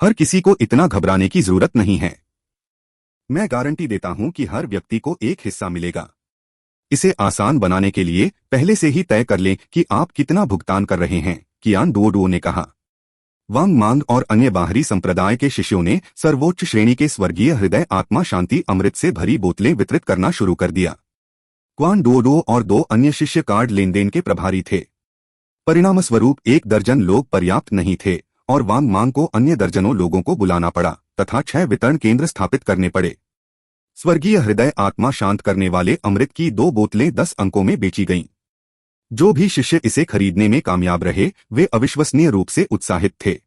हर किसी को इतना घबराने की जरूरत नहीं है। मैं गारंटी देता हूं कि हर व्यक्ति को एक हिस्सा मिलेगा। इसे आसान बनाने के लिए पहले से ही तय कर लें कि आप कितना भुगतान कर रहे हैं, कियान डुओडुओ ने कहा। वांग मांग और अन्य बाहरी संप्रदाय के शिष्यों ने सर्वोच्च श्रेणी के स्वर्गीय हृदय आत्मा शांति अमृत से भरी बोतलें वितरित करना शुरू कर दिया। क्वान डुओडुओ और 2 अन्य शिष्य कार्ड लेनदेन के प्रभारी थे। परिणामस्वरूप 1 दर्जन लोग पर्याप्त नहीं थे और वांग मांग को अन्य दर्जनों लोगों को बुलाना पड़ा तथा 6 वितरण केंद्र स्थापित करने पड़े। स्वर्गीय हृदय आत्मा शांत करने वाले अमृत की 2 बोतलें 10 अंकों में बेची गईं। जो भी शिष्य इसे खरीदने में कामयाब रहे वे अविश्वसनीय रूप से उत्साहित थे।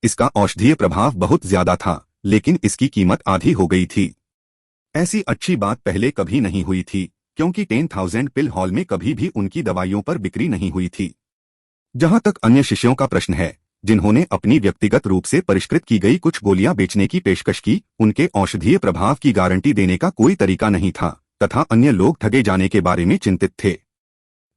इसका औषधीय प्रभाव बहुत ज्यादा था, लेकिन इसकी कीमत आधी हो गई थी। ऐसी अच्छी बात पहले कभी नहीं हुई थी, क्योंकि 10,000 पिल हॉल में कभी भी उनकी दवाइयों पर बिक्री नहीं हुई थी। जहां तक अन्य शिष्यों का प्रश्न है, जिन्होंने अपनी व्यक्तिगत रूप से परिष्कृत की गई कुछ गोलियां बेचने की पेशकश की, उनके औषधीय प्रभाव की गारंटी देने का कोई तरीका नहीं था तथा अन्य लोग ठगे जाने के बारे में चिंतित थे।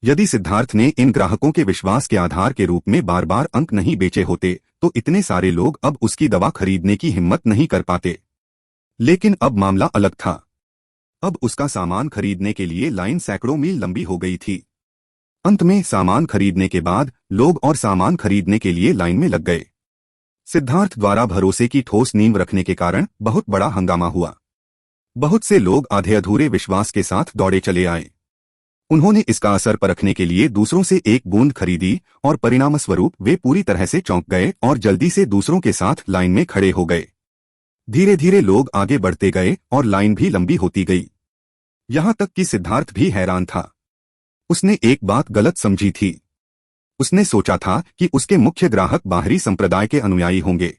यदि सिद्धार्थ ने इन ग्राहकों के विश्वास के आधार के रूप में बार बार अंक नहीं बेचे होते तो इतने सारे लोग अब उसकी दवा खरीदने की हिम्मत नहीं कर पाते। लेकिन अब मामला अलग था। अब उसका सामान खरीदने के लिए लाइन सैकड़ों मील लंबी हो गई थी। अंत में सामान खरीदने के बाद लोग और सामान खरीदने के लिए लाइन में लग गए। सिद्धार्थ द्वारा भरोसे की ठोस नींव रखने के कारण बहुत बड़ा हंगामा हुआ। बहुत से लोग आधे अधूरे विश्वास के साथ दौड़े चले आए। उन्होंने इसका असर परखने के लिए दूसरों से एक बूंद खरीदी और परिणामस्वरूप वे पूरी तरह से चौंक गए और जल्दी से दूसरों के साथ लाइन में खड़े हो गए। धीरे धीरे लोग आगे बढ़ते गए और लाइन भी लंबी होती गई। यहां तक कि सिद्धार्थ भी हैरान था। उसने एक बात गलत समझी थी। उसने सोचा था कि उसके मुख्य ग्राहक बाहरी संप्रदाय के अनुयायी होंगे,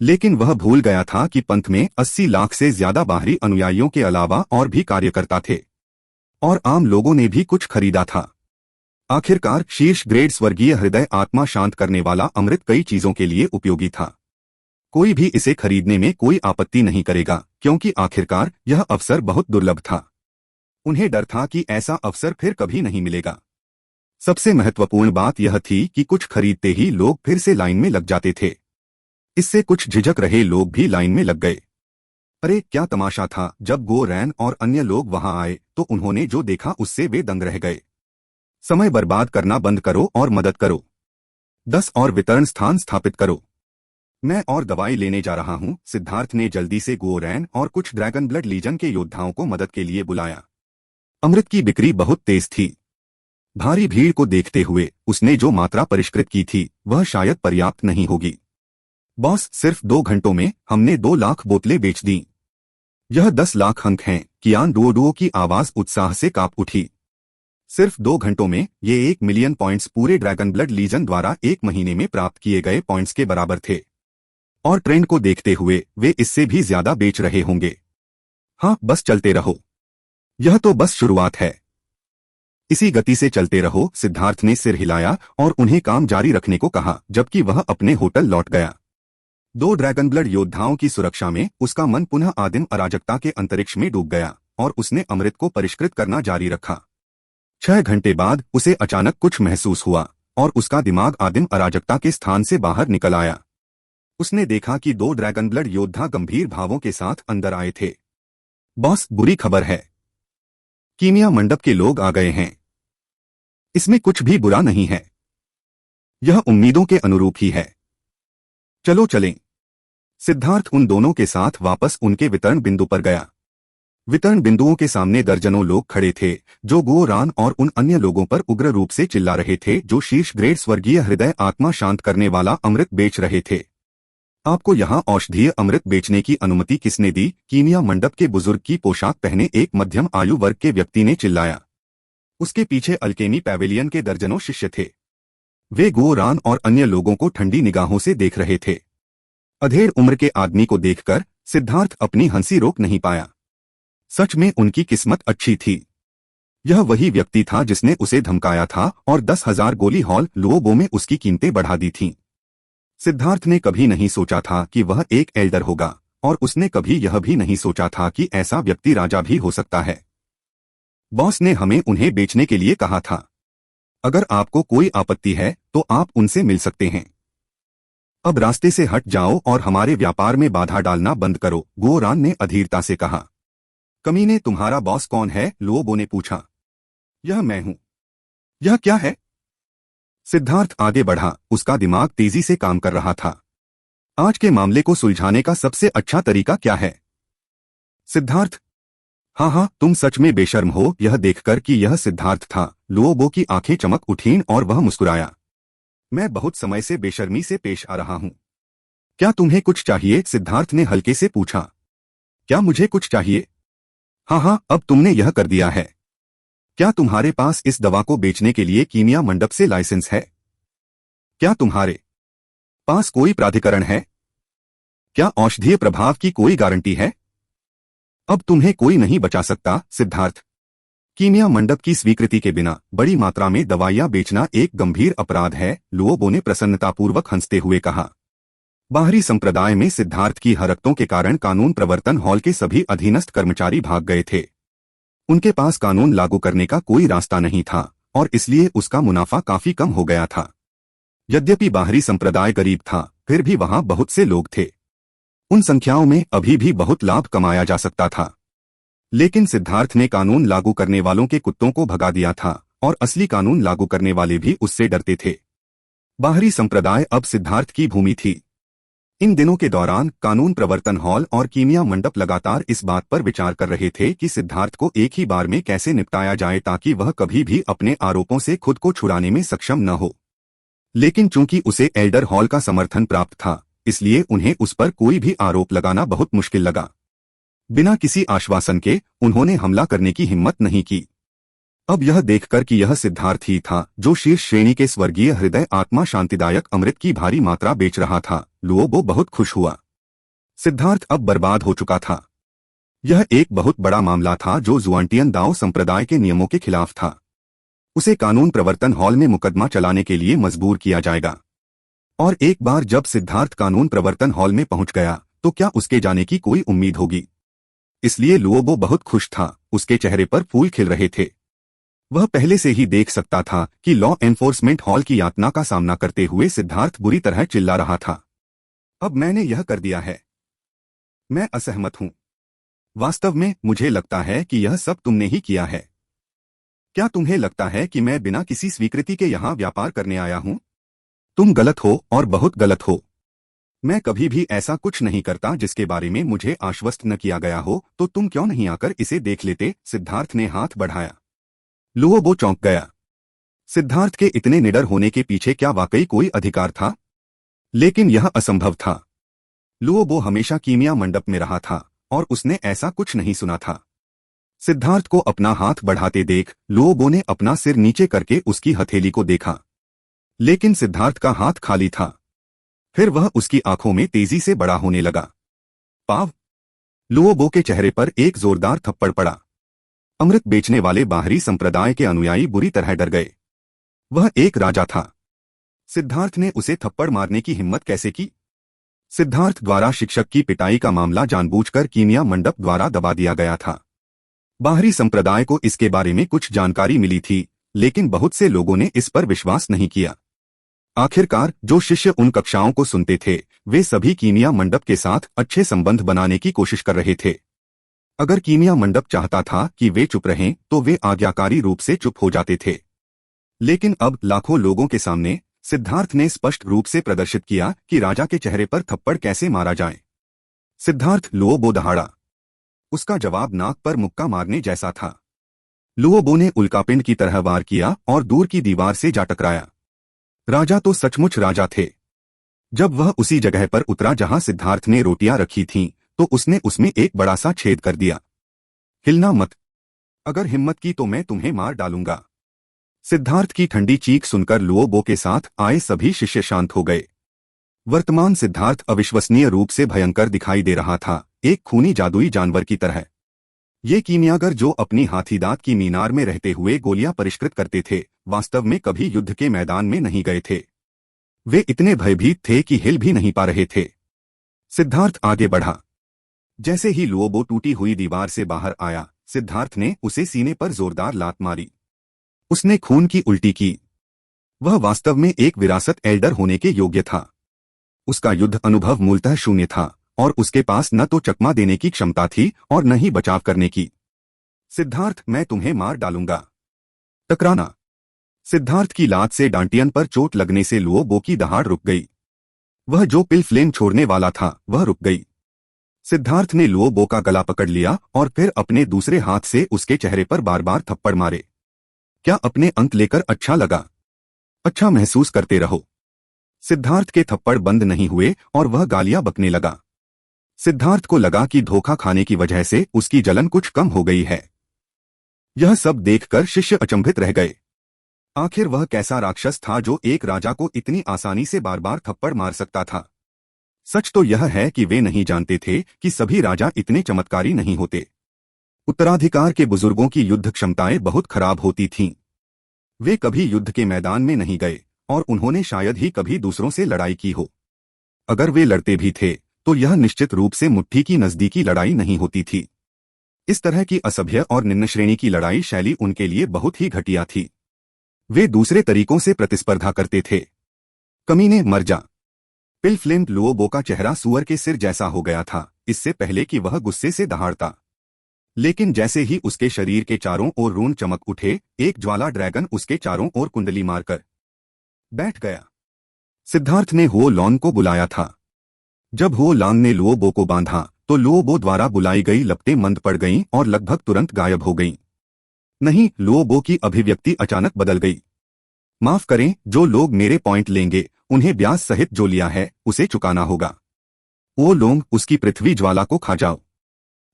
लेकिन वह भूल गया था कि पंथ में 80 लाख से ज्यादा बाहरी अनुयायियों के अलावा और भी कार्यकर्ता थे और आम लोगों ने भी कुछ खरीदा था। आखिरकार शीर्ष ग्रेड स्वर्गीय हृदय आत्मा शांत करने वाला अमृत कई चीजों के लिए उपयोगी था। कोई भी इसे खरीदने में कोई आपत्ति नहीं करेगा, क्योंकि आखिरकार यह अवसर बहुत दुर्लभ था। उन्हें डर था कि ऐसा अवसर फिर कभी नहीं मिलेगा। सबसे महत्वपूर्ण बात यह थी कि कुछ खरीदते ही लोग फिर से लाइन में लग जाते थे। इससे कुछ झिझक रहे लोग भी लाइन में लग गए। अरे क्या तमाशा था! जब गो रैन और अन्य लोग वहां आए तो उन्होंने जो देखा उससे वे दंग रह गए। समय बर्बाद करना बंद करो और मदद करो। 10 और वितरण स्थान स्थापित करो। मैं और दवाई लेने जा रहा हूं। सिद्धार्थ ने जल्दी से गो रैन और कुछ ड्रैगन ब्लड लीजन के योद्धाओं को मदद के लिए बुलाया। अमृत की बिक्री बहुत तेज थी। भारी भीड़ को देखते हुए उसने जो मात्रा परिष्कृत की थी वह शायद पर्याप्त नहीं होगी। बॉस, सिर्फ 2 घंटों में हमने 2 लाख बोतलें बेच दी। यह 10 लाख अंक हैं। कियान डुओडुओ की आवाज उत्साह से कांप उठी। सिर्फ 2 घंटों में ये 1 मिलियन पॉइंट्स पूरे ड्रैगन ब्लड लीजन द्वारा 1 महीने में प्राप्त किए गए पॉइंट्स के बराबर थे और ट्रेंड को देखते हुए वे इससे भी ज्यादा बेच रहे होंगे। हाँ, बस चलते रहो। यह तो बस शुरुआत है। इसी गति से चलते रहो। सिद्धार्थ ने सिर हिलाया और उन्हें काम जारी रखने को कहा जबकि वह अपने होटल लौट गया। 2 ड्रैगन ब्लड योद्धाओं की सुरक्षा में उसका मन पुनः आदिम अराजकता के अंतरिक्ष में डूब गया और उसने अमृत को परिष्कृत करना जारी रखा। 6 घंटे बाद उसे अचानक कुछ महसूस हुआ और उसका दिमाग आदिम अराजकता के स्थान से बाहर निकल आया। उसने देखा कि 2 ड्रैगन ब्लड योद्धा गंभीर भावों के साथ अंदर आए थे। बॉस, बुरी खबर है। कीमिया मंडप के लोग आ गए हैं। इसमें कुछ भी बुरा नहीं है। यह उम्मीदों के अनुरूप ही है। चलो चलें। सिद्धार्थ उन दोनों के साथ वापस उनके वितरण बिंदु पर गया। वितरण बिंदुओं के सामने दर्जनों लोग खड़े थे जो गो रान और उन अन्य लोगों पर उग्र रूप से चिल्ला रहे थे जो शीर्ष ग्रेड स्वर्गीय हृदय आत्मा शांत करने वाला अमृत बेच रहे थे। आपको यहाँ औषधीय अमृत बेचने की अनुमति किसने दी? कीमिया मंडप के बुजुर्ग की पोशाक पहने एक मध्यम आयु वर्ग के व्यक्ति ने चिल्लाया। उसके पीछे अल्केमी पैवेलियन के दर्जनों शिष्य थे। वे गो रान और अन्य लोगों को ठंडी निगाहों से देख रहे थे। अधेड़ उम्र के आदमी को देखकर सिद्धार्थ अपनी हंसी रोक नहीं पाया। सच में उनकी किस्मत अच्छी थी। यह वही व्यक्ति था जिसने उसे धमकाया था और 10,000 गोली हॉल लुओबो में उसकी कीमतें बढ़ा दी थीं। सिद्धार्थ ने कभी नहीं सोचा था कि वह एक एल्डर होगा और उसने कभी यह भी नहीं सोचा था कि ऐसा व्यक्ति राजा भी हो सकता है। बॉस ने हमें उन्हें बेचने के लिए कहा था। अगर आपको कोई आपत्ति है तो आप उनसे मिल सकते हैं। अब रास्ते से हट जाओ और हमारे व्यापार में बाधा डालना बंद करो, गुओरान ने अधीरता से कहा। कमीने, तुम्हारा बॉस कौन है? लुओबो ने पूछा। यह मैं हूं। यह क्या है? सिद्धार्थ आगे बढ़ा, उसका दिमाग तेजी से काम कर रहा था। आज के मामले को सुलझाने का सबसे अच्छा तरीका क्या है? सिद्धार्थ, हाँ हाँ, तुम सच में बेशर्म हो। यह देखकर कि यह सिद्धार्थ था, लुओबो की आंखें चमक उठीं और वह मुस्कुराया। मैं बहुत समय से बेशर्मी से पेश आ रहा हूं। क्या तुम्हें कुछ चाहिए? सिद्धार्थ ने हल्के से पूछा। क्या मुझे कुछ चाहिए? हाँ हाँ, अब तुमने यह कर दिया है। क्या तुम्हारे पास इस दवा को बेचने के लिए कीमिया मंडप से लाइसेंस है? क्या तुम्हारे पास कोई प्राधिकरण है? क्या औषधीय प्रभाव की कोई गारंटी है? अब तुम्हें कोई नहीं बचा सकता, सिद्धार्थ। कीमिया मंडप की स्वीकृति के बिना बड़ी मात्रा में दवाइयां बेचना एक गंभीर अपराध है, लुओबो ने प्रसन्नतापूर्वक हंसते हुए कहा। बाहरी संप्रदाय में सिद्धार्थ की हरकतों के कारण कानून प्रवर्तन हॉल के सभी अधीनस्थ कर्मचारी भाग गए थे। उनके पास कानून लागू करने का कोई रास्ता नहीं था और इसलिए उसका मुनाफा काफी कम हो गया था। यद्यपि बाहरी संप्रदाय गरीब था, फिर भी वहां बहुत से लोग थे। उन संख्याओं में अभी भी बहुत लाभ कमाया जा सकता था। लेकिन सिद्धार्थ ने कानून लागू करने वालों के कुत्तों को भगा दिया था और असली कानून लागू करने वाले भी उससे डरते थे। बाहरी संप्रदाय अब सिद्धार्थ की भूमि थी। इन दिनों के दौरान कानून प्रवर्तन हॉल और कीमिया मंडप लगातार इस बात पर विचार कर रहे थे कि सिद्धार्थ को एक ही बार में कैसे निपटाया जाए ताकि वह कभी भी अपने आरोपों से खुद को छुड़ाने में सक्षम न हो। लेकिन चूंकि उसे एल्डर हॉल का समर्थन प्राप्त था, इसलिए उन्हें उस पर कोई भी आरोप लगाना बहुत मुश्किल लगा। बिना किसी आश्वासन के उन्होंने हमला करने की हिम्मत नहीं की। अब यह देखकर कि यह सिद्धार्थ ही था जो शीर्ष श्रेणी के स्वर्गीय हृदय आत्मा शांतिदायक अमृत की भारी मात्रा बेच रहा था, लुओबो बहुत खुश हुआ। सिद्धार्थ अब बर्बाद हो चुका था। यह एक बहुत बड़ा मामला था जो जुआंटियन दाओ संप्रदाय के नियमों के खिलाफ था। उसे कानून प्रवर्तन हॉल में मुकदमा चलाने के लिए मजबूर किया जाएगा। और एक बार जब सिद्धार्थ कानून प्रवर्तन हॉल में पहुंच गया तो क्या उसके जाने की कोई उम्मीद होगी? इसलिए लुओबो बहुत खुश था, उसके चेहरे पर फूल खिल रहे थे। वह पहले से ही देख सकता था कि लॉ एनफोर्समेंट हॉल की यातना का सामना करते हुए सिद्धार्थ बुरी तरह चिल्ला रहा था। अब मैंने यह कर दिया है। मैं असहमत हूं। वास्तव में मुझे लगता है कि यह सब तुमने ही किया है। क्या तुम्हें लगता है कि मैं बिना किसी स्वीकृति के यहां व्यापार करने आया हूं? तुम गलत हो और बहुत गलत हो। मैं कभी भी ऐसा कुछ नहीं करता जिसके बारे में मुझे आश्वस्त न किया गया हो, तो तुम क्यों नहीं आकर इसे देख लेते? सिद्धार्थ ने हाथ बढ़ाया। लुओबो चौंक गया। सिद्धार्थ के इतने निडर होने के पीछे क्या वाकई कोई अधिकार था? लेकिन यह असंभव था। लुओबो हमेशा कीमिया मंडप में रहा था और उसने ऐसा कुछ नहीं सुना था। सिद्धार्थ को अपना हाथ बढ़ाते देख लुओबो ने अपना सिर नीचे करके उसकी हथेली को देखा, लेकिन सिद्धार्थ का हाथ खाली था। फिर वह उसकी आंखों में तेजी से बड़ा होने लगा। पाव! लुओबो के चेहरे पर एक जोरदार थप्पड़ पड़ा। अमृत बेचने वाले बाहरी संप्रदाय के अनुयायी बुरी तरह डर गए। वह एक राजा था। सिद्धार्थ ने उसे थप्पड़ मारने की हिम्मत कैसे की? सिद्धार्थ द्वारा शिक्षक की पिटाई का मामला जानबूझकर कीमिया मंडप द्वारा दबा दिया गया था। बाहरी संप्रदाय को इसके बारे में कुछ जानकारी मिली थी, लेकिन बहुत से लोगों ने इस पर विश्वास नहीं किया। आखिरकार जो शिष्य उन कक्षाओं को सुनते थे, वे सभी कीमिया मंडप के साथ अच्छे संबंध बनाने की कोशिश कर रहे थे। अगर कीमिया मंडप चाहता था कि वे चुप रहें, तो वे आज्ञाकारी रूप से चुप हो जाते थे। लेकिन अब लाखों लोगों के सामने सिद्धार्थ ने स्पष्ट रूप से प्रदर्शित किया कि राजा के चेहरे पर थप्पड़ कैसे मारा जाए। सिद्धार्थ लुओबो दहाड़ा। उसका जवाब नाक पर मुक्का मारने जैसा था। लुओबो ने उल्कापिंड की तरह वार किया और दूर की दीवार से जा टकराया। राजा तो सचमुच राजा थे। जब वह उसी जगह पर उतरा जहां सिद्धार्थ ने रोटियां रखी थीं, तो उसने उसमें एक बड़ा सा छेद कर दिया। हिलना मत। अगर हिम्मत की तो मैं तुम्हें मार डालूंगा। सिद्धार्थ की ठंडी चीख सुनकर लुओबो के साथ आए सभी शिष्य शांत हो गए। वर्तमान सिद्धार्थ अविश्वसनीय रूप से भयंकर दिखाई दे रहा था, एक खूनी जादुई जानवर की तरह। ये कीमियागर जो अपनी हाथीदांत की मीनार में रहते हुए गोलियां परिष्कृत करते थे, वास्तव में कभी युद्ध के मैदान में नहीं गए थे। वे इतने भयभीत थे कि हिल भी नहीं पा रहे थे। सिद्धार्थ आगे बढ़ा। जैसे ही लुओबो टूटी हुई दीवार से बाहर आया, सिद्धार्थ ने उसे सीने पर जोरदार लात मारी। उसने खून की उल्टी की। वह वास्तव में एक विरासत एल्डर होने के योग्य था। उसका युद्ध अनुभव मूलतः शून्य था और उसके पास न तो चकमा देने की क्षमता थी और न ही बचाव करने की। सिद्धार्थ, मैं तुम्हें मार डालूंगा। टकराना। सिद्धार्थ की लात से डांटियन पर चोट लगने से लुओ बो की दहाड़ रुक गई। वह जो पिल फ्लेम छोड़ने वाला था वह रुक गई। सिद्धार्थ ने लुओ बो का गला पकड़ लिया और फिर अपने दूसरे हाथ से उसके चेहरे पर बार बार थप्पड़ मारे। क्या अपने अंक लेकर अच्छा लगा? अच्छा महसूस करते रहो। सिद्धार्थ के थप्पड़ बंद नहीं हुए और वह गालियां बकने लगा। सिद्धार्थ को लगा कि धोखा खाने की वजह से उसकी जलन कुछ कम हो गई है। यह सब देखकर शिष्य अचंभित रह गए। आखिर वह कैसा राक्षस था जो एक राजा को इतनी आसानी से बार बार थप्पड़ मार सकता था? सच तो यह है कि वे नहीं जानते थे कि सभी राजा इतने चमत्कारी नहीं होते। उत्तराधिकार के बुजुर्गों की युद्ध क्षमताएं बहुत खराब होती थीं। वे कभी युद्ध के मैदान में नहीं गए और उन्होंने शायद ही कभी दूसरों से लड़ाई की हो। अगर वे लड़ते भी थे तो यह निश्चित रूप से मुट्ठी की नजदीकी लड़ाई नहीं होती थी। इस तरह की असभ्य और निम्न श्रेणी की लड़ाई शैली उनके लिए बहुत ही घटिया थी। वे दूसरे तरीकों से प्रतिस्पर्धा करते थे। कमीने, मर जा। पिल फ्लेम लुओ बो का चेहरा सूअर के सिर जैसा हो गया था इससे पहले कि वह गुस्से से दहाड़ता। लेकिन जैसे ही उसके शरीर के चारों ओर रून चमक उठे, एक ज्वाला ड्रैगन उसके चारों ओर कुंडली मारकर बैठ गया। सिद्धार्थ ने हुओ लॉन्ग को बुलाया था। जब हुओ लॉन्ग ने लुओ बो को बांधा तो लुओ बो द्वारा बुलाई गई लपटें मंद पड़ गईं और लगभग तुरंत गायब हो गईं। नहीं, लुओ बो की अभिव्यक्ति अचानक बदल गई। माफ करें, जो लोग मेरे पॉइंट लेंगे उन्हें ब्याज सहित जो लिया है उसे चुकाना होगा। ओ लोंग, उसकी पृथ्वी ज्वाला को खा जाओ।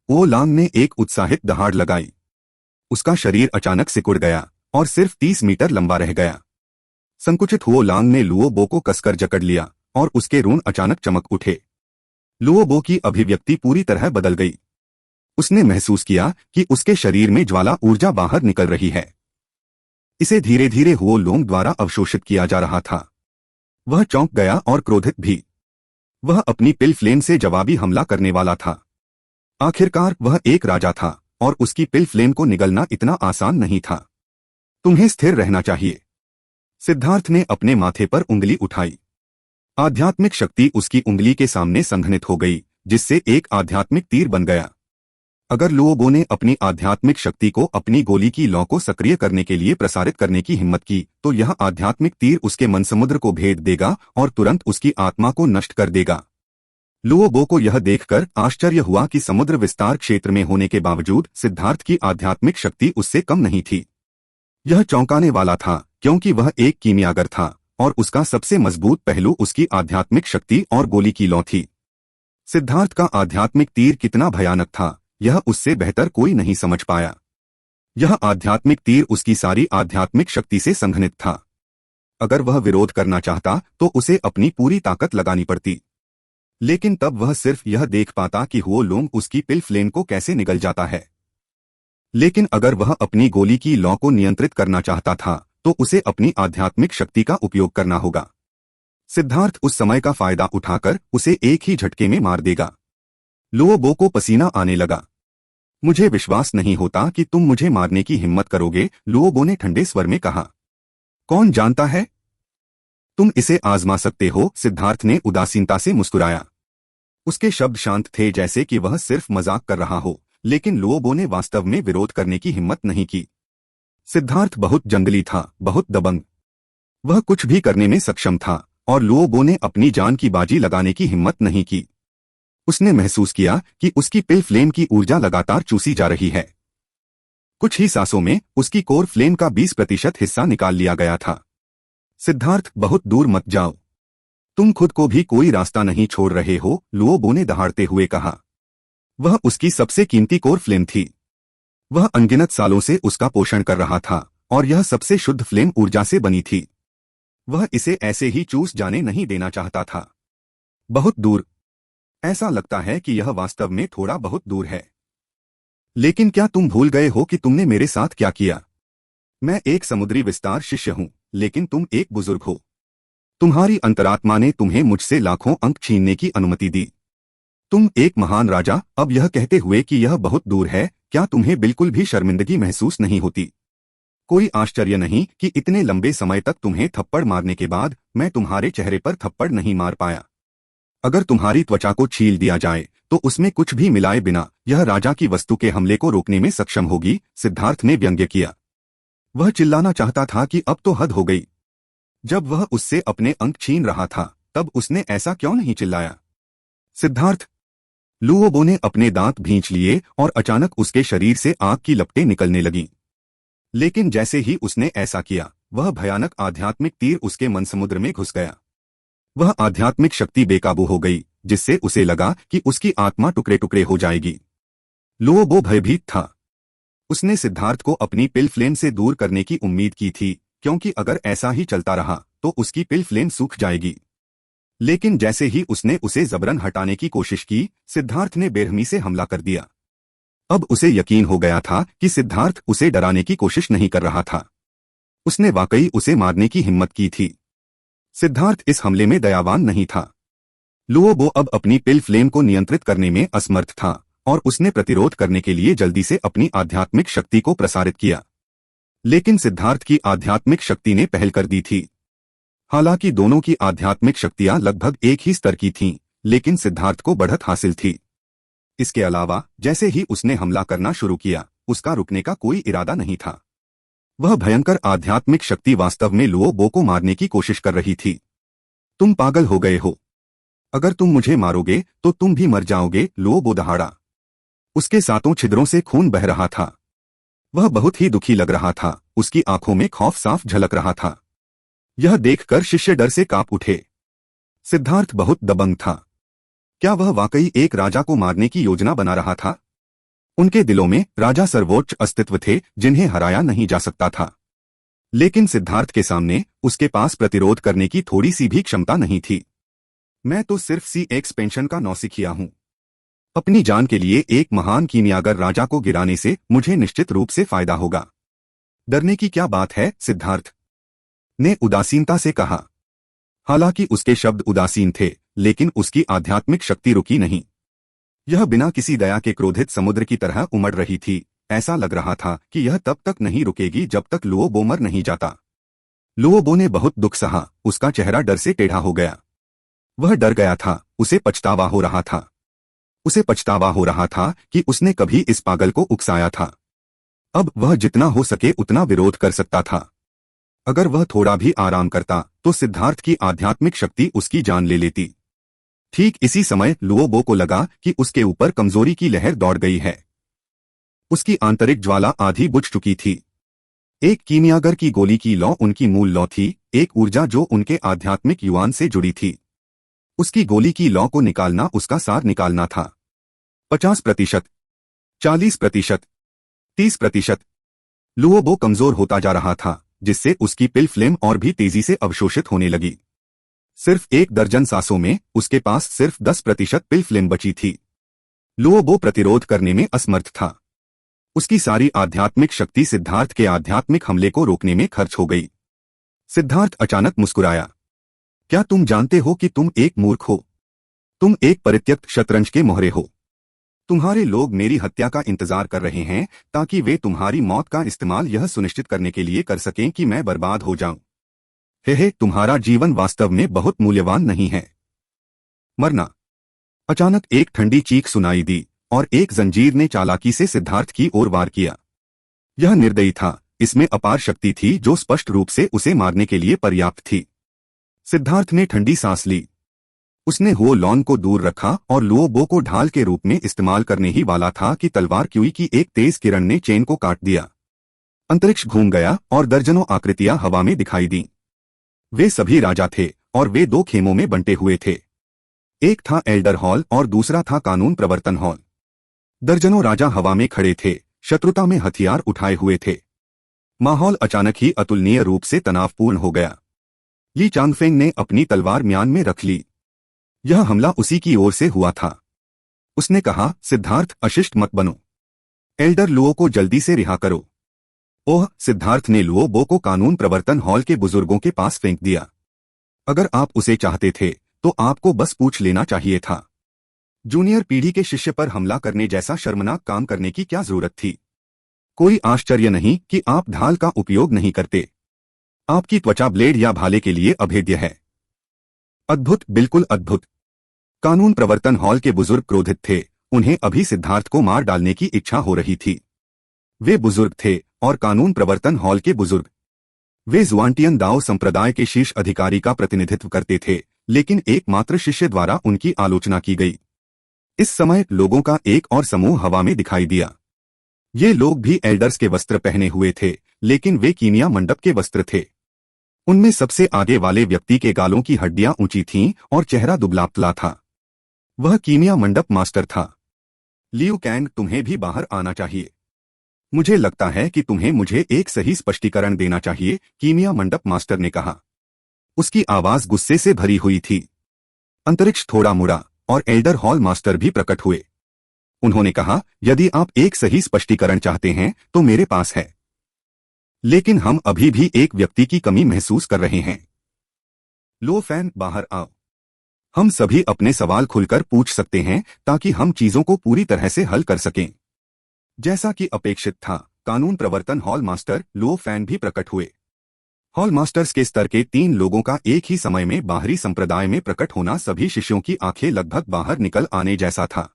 ओ लांग ने एक उत्साहित दहाड़ लगाई। उसका शरीर अचानक सिकुड़ गया और सिर्फ 30 मीटर लंबा रह गया। संकुचित हुओ लांग ने लुओ बो को कसकर जकड़ लिया और उसके रून अचानक चमक उठे। लुओ बो की अभिव्यक्ति पूरी तरह बदल गई। उसने महसूस किया कि उसके शरीर में ज्वाला ऊर्जा बाहर निकल रही है। इसे धीरे धीरे हुओ लोंग द्वारा अवशोषित किया जा रहा था। वह चौंक गया और क्रोधित भी। वह अपनी पिल फ्लेम से जवाबी हमला करने वाला था। आखिरकार वह एक राजा था और उसकी पिल फ्लेम को निगलना इतना आसान नहीं था। तुम्हें स्थिर रहना चाहिए। सिद्धार्थ ने अपने माथे पर उंगली उठाई। आध्यात्मिक शक्ति उसकी उंगली के सामने संघनित हो गई, जिससे एक आध्यात्मिक तीर बन गया। अगर लुओ बो ने अपनी आध्यात्मिक शक्ति को अपनी गोली की लौ को सक्रिय करने के लिए प्रसारित करने की हिम्मत की तो यह आध्यात्मिक तीर उसके मन समुद्र को भेद देगा और तुरंत उसकी आत्मा को नष्ट कर देगा। लुओ बो को यह देखकर आश्चर्य हुआ कि समुद्र विस्तार क्षेत्र में होने के बावजूद सिद्धार्थ की आध्यात्मिक शक्ति उससे कम नहीं थी। यह चौंकाने वाला था क्योंकि वह एक कीमियागर था और उसका सबसे मजबूत पहलू उसकी आध्यात्मिक शक्ति और गोली की लौ थी। सिद्धार्थ का आध्यात्मिक तीर कितना भयानक था यह उससे बेहतर कोई नहीं समझ पाया। यह आध्यात्मिक तीर उसकी सारी आध्यात्मिक शक्ति से संघनित था। अगर वह विरोध करना चाहता तो उसे अपनी पूरी ताकत लगानी पड़ती, लेकिन तब वह सिर्फ यह देख पाता कि हुओ लोंग उसकी पिल फ्लेम को कैसे निगल जाता है। लेकिन अगर वह अपनी गोली की लौ को नियंत्रित करना चाहता था तो उसे अपनी आध्यात्मिक शक्ति का उपयोग करना होगा। सिद्धार्थ उस समय का फायदा उठाकर उसे एक ही झटके में मार देगा। लुओ बो को पसीना आने लगा। मुझे विश्वास नहीं होता कि तुम मुझे मारने की हिम्मत करोगे, लुओ बो ने ठंडे स्वर में कहा। कौन जानता है, तुम इसे आजमा सकते हो, सिद्धार्थ ने उदासीनता से मुस्कुराया। उसके शब्द शांत थे जैसे कि वह सिर्फ मजाक कर रहा हो, लेकिन लुओ बो ने वास्तव में विरोध करने की हिम्मत नहीं की। सिद्धार्थ बहुत जंगली था, बहुत दबंग। वह कुछ भी करने में सक्षम था और लुओ बो ने अपनी जान की बाजी लगाने की हिम्मत नहीं की। उसने महसूस किया कि उसकी पिल फ्लेम की ऊर्जा लगातार चूसी जा रही है। कुछ ही सांसों में उसकी कोर फ्लेम का 20% हिस्सा निकाल लिया गया था। सिद्धार्थ, बहुत दूर मत जाओ। तुम खुद को भी कोई रास्ता नहीं छोड़ रहे हो, लुओ बो ने दहाड़ते हुए कहा। वह उसकी सबसे कीमती कोर फ्लेम थी। वह अनगिनत सालों से उसका पोषण कर रहा था और यह सबसे शुद्ध फ्लेम ऊर्जा से बनी थी। वह इसे ऐसे ही चूस जाने नहीं देना चाहता था। बहुत दूर। ऐसा लगता है कि यह वास्तव में थोड़ा बहुत दूर है। लेकिन क्या तुम भूल गए हो कि तुमने मेरे साथ क्या किया? मैं एक समुद्री विस्तार शिष्य हूं, लेकिन तुम एक बुजुर्ग हो। तुम्हारी अंतरात्मा ने तुम्हें मुझसे लाखों अंक छीनने की अनुमति दी। तुम एक महान राजा। अब यह कहते हुए कि यह बहुत दूर है, क्या तुम्हें बिल्कुल भी शर्मिंदगी महसूस नहीं होती? कोई आश्चर्य नहीं कि इतने लंबे समय तक तुम्हें थप्पड़ मारने के बाद मैं तुम्हारे चेहरे पर थप्पड़ नहीं मार पाया। अगर तुम्हारी त्वचा को छील दिया जाए तो उसमें कुछ भी मिलाए बिना यह राजा की वस्तु के हमले को रोकने में सक्षम होगी, सिद्धार्थ ने व्यंग्य किया। वह चिल्लाना चाहता था कि अब तो हद हो गई। जब वह उससे अपने अंक छीन रहा था तब उसने ऐसा क्यों नहीं चिल्लाया? सिद्धार्थ! लुओबो ने अपने दांत भींच लिए और अचानक उसके शरीर से आग की लपटें निकलने लगीं। लेकिन जैसे ही उसने ऐसा किया, वह भयानक आध्यात्मिक तीर उसके मन समुद्र में घुस गया। वह आध्यात्मिक शक्ति बेकाबू हो गई, जिससे उसे लगा कि उसकी आत्मा टुकड़े टुकड़े हो जाएगी। लुओबो भयभीत था। उसने सिद्धार्थ को अपनी पिल फ्लेम से दूर करने की उम्मीद की थी, क्योंकि अगर ऐसा ही चलता रहा तो उसकी पिल फ्लेम सूख जाएगी। लेकिन जैसे ही उसने उसे जबरन हटाने की कोशिश की, सिद्धार्थ ने बेरहमी से हमला कर दिया। अब उसे यकीन हो गया था कि सिद्धार्थ उसे डराने की कोशिश नहीं कर रहा था। उसने वाकई उसे मारने की हिम्मत की थी। सिद्धार्थ इस हमले में दयावान नहीं था। लुओबो अब अपनी पिल फ्लेम को नियंत्रित करने में असमर्थ था और उसने प्रतिरोध करने के लिए जल्दी से अपनी आध्यात्मिक शक्ति को प्रसारित किया। लेकिन सिद्धार्थ की आध्यात्मिक शक्ति ने पहल कर दी थी। हालांकि दोनों की आध्यात्मिक शक्तियां लगभग एक ही स्तर की थीं, लेकिन सिद्धार्थ को बढ़त हासिल थी। इसके अलावा जैसे ही उसने हमला करना शुरू किया, उसका रुकने का कोई इरादा नहीं था। वह भयंकर आध्यात्मिक शक्ति वास्तव में लुओबो को मारने की कोशिश कर रही थी। तुम पागल हो गए हो। अगर तुम मुझे मारोगे तो तुम भी मर जाओगे, लुओबो दहाड़ा। उसके सातों छिद्रों से खून बह रहा था। वह बहुत ही दुखी लग रहा था, उसकी आंखों में खौफ साफ झलक रहा था। यह देखकर शिष्य डर से कांप उठे। सिद्धार्थ बहुत दबंग था। क्या वह वाकई एक राजा को मारने की योजना बना रहा था? उनके दिलों में राजा सर्वोच्च अस्तित्व थे जिन्हें हराया नहीं जा सकता था। लेकिन सिद्धार्थ के सामने उसके पास प्रतिरोध करने की थोड़ी सी भी क्षमता नहीं थी। मैं तो सिर्फ सी एक्सपेंशन का नौसिखिया हूं। अपनी जान के लिए एक महान कीमियागर राजा को गिराने से मुझे निश्चित रूप से फायदा होगा। डरने की क्या बात है? सिद्धार्थ ने उदासीनता से कहा। हालांकि उसके शब्द उदासीन थे, लेकिन उसकी आध्यात्मिक शक्ति रुकी नहीं। यह बिना किसी दया के क्रोधित समुद्र की तरह उमड़ रही थी। ऐसा लग रहा था कि यह तब तक नहीं रुकेगी जब तक लुओबो मर नहीं जाता। लुओबो ने बहुत दुख सहा, उसका चेहरा डर से टेढ़ा हो गया। वह डर गया था, उसे पछतावा हो रहा था। उसे पछतावा हो रहा था कि उसने कभी इस पागल को उकसाया था। अब वह जितना हो सके उतना विरोध कर सकता था। अगर वह थोड़ा भी आराम करता तो सिद्धार्थ की आध्यात्मिक शक्ति उसकी जान ले लेती। ठीक इसी समय लुओबो को लगा कि उसके ऊपर कमजोरी की लहर दौड़ गई है। उसकी आंतरिक ज्वाला आधी बुझ चुकी थी। एक कीमियागर की गोली की लौ उनकी मूल लौ थी, एक ऊर्जा जो उनके आध्यात्मिक युवान से जुड़ी थी। उसकी गोली की लौ को निकालना उसका सार निकालना था। 50%, 40%, 30%। लुओबो कमजोर होता जा रहा था, जिससे उसकी पिल फ्लेम और भी तेजी से अवशोषित होने लगी। सिर्फ 1 दर्जन सांसों में उसके पास सिर्फ 10% पिल फ्लेम बची थी। लुओबो प्रतिरोध करने में असमर्थ था। उसकी सारी आध्यात्मिक शक्ति सिद्धार्थ के आध्यात्मिक हमले को रोकने में खर्च हो गई। सिद्धार्थ अचानक मुस्कुराया। क्या तुम जानते हो कि तुम एक मूर्ख हो? तुम एक परित्यक्त शतरंज के मोहरे हो। तुम्हारे लोग मेरी हत्या का इंतजार कर रहे हैं ताकि वे तुम्हारी मौत का इस्तेमाल यह सुनिश्चित करने के लिए कर सकें कि मैं बर्बाद हो जाऊं। हे, तुम्हारा जीवन वास्तव में बहुत मूल्यवान नहीं है। मरना। अचानक एक ठंडी चीख सुनाई दी और एक जंजीर ने चालाकी से सिद्धार्थ की ओर वार किया। यह निर्दयी था, इसमें अपार शक्ति थी जो स्पष्ट रूप से उसे मारने के लिए पर्याप्त थी। सिद्धार्थ ने ठंडी सांस ली। उसने हुओ लॉन को दूर रखा और लुओबो को ढाल के रूप में इस्तेमाल करने ही वाला था कि तलवार क्यूई की एक तेज किरण ने चेन को काट दिया। अंतरिक्ष घूम गया और दर्जनों आकृतियां हवा में दिखाई दीं। वे सभी राजा थे और वे 2 खेमों में बंटे हुए थे। एक था एल्डर हॉल और दूसरा था कानून प्रवर्तन हॉल। दर्जनों राजा हवा में खड़े थे, शत्रुता में हथियार उठाए हुए थे। माहौल अचानक ही अतुलनीय रूप से तनावपूर्ण हो गया। ली चांगफेंग ने अपनी तलवार म्यान में रख ली। यह हमला उसी की ओर से हुआ था। उसने कहा, सिद्धार्थ, अशिष्ट मत बनो। एल्डर लुओ को जल्दी से रिहा करो। ओह! सिद्धार्थ ने लुओबो को कानून प्रवर्तन हॉल के बुजुर्गों के पास फेंक दिया। अगर आप उसे चाहते थे तो आपको बस पूछ लेना चाहिए था। जूनियर पीढ़ी के शिष्य पर हमला करने जैसा शर्मनाक काम करने की क्या जरूरत थी? कोई आश्चर्य नहीं कि आप ढाल का उपयोग नहीं करते। आपकी त्वचा ब्लेड या भाले के लिए अभेद्य है। अद्भुत, बिल्कुल अद्भुत। कानून प्रवर्तन हॉल के बुजुर्ग क्रोधित थे। उन्हें अभी सिद्धार्थ को मार डालने की इच्छा हो रही थी। वे बुजुर्ग थे और कानून प्रवर्तन हॉल के बुजुर्ग, वे जुआनटियन दाओ संप्रदाय के शीर्ष अधिकारी का प्रतिनिधित्व करते थे, लेकिन एकमात्र शिष्य द्वारा उनकी आलोचना की गई। इस समय लोगों का एक और समूह हवा में दिखाई दिया। ये लोग भी एल्डर्स के वस्त्र पहने हुए थे, लेकिन वे कीमिया मंडप के वस्त्र थे। उनमें सबसे आगे वाले व्यक्ति के गालों की हड्डियां ऊंची थीं और चेहरा दुबला-पतला था। वह कीमिया मंडप मास्टर था। लियू कैंग, तुम्हें भी बाहर आना चाहिए। मुझे लगता है कि तुम्हें मुझे एक सही स्पष्टीकरण देना चाहिए, कीमिया मंडप मास्टर ने कहा। उसकी आवाज गुस्से से भरी हुई थी। अंतरिक्ष थोड़ा मुड़ा और एल्डर हॉल मास्टर भी प्रकट हुए। उन्होंने कहा, यदि आप एक सही स्पष्टीकरण चाहते हैं तो मेरे पास है, लेकिन हम अभी भी एक व्यक्ति की कमी महसूस कर रहे हैं। लो फैन, बाहर आओ। हम सभी अपने सवाल खुलकर पूछ सकते हैं ताकि हम चीजों को पूरी तरह से हल कर सकें। जैसा कि अपेक्षित था, कानून प्रवर्तन हॉल मास्टर लो फैन भी प्रकट हुए। हॉल मास्टर्स के स्तर के 3 लोगों का एक ही समय में बाहरी संप्रदाय में प्रकट होना सभी शिष्यों की आंखें लगभग बाहर निकल आने जैसा था।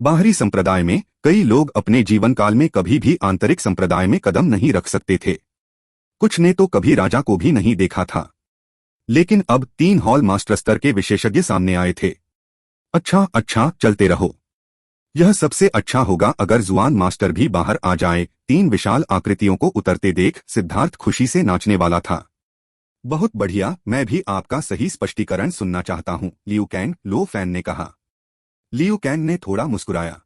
बाहरी संप्रदाय में कई लोग अपने जीवन काल में कभी भी आंतरिक संप्रदाय में कदम नहीं रख सकते थे। कुछ ने तो कभी राजा को भी नहीं देखा था। लेकिन अब 3 हॉल मास्टर स्तर के विशेषज्ञ सामने आए थे। अच्छा, चलते रहो। यह सबसे अच्छा होगा अगर जुआन मास्टर भी बाहर आ जाए। 3 विशाल आकृतियों को उतरते देख सिद्धार्थ खुशी से नाचने वाला था। बहुत बढ़िया, मैं भी आपका सही स्पष्टीकरण सुनना चाहता हूं, लियू कैंग, लो फैन ने कहा। लियू कैंग ने थोड़ा मुस्कुराया।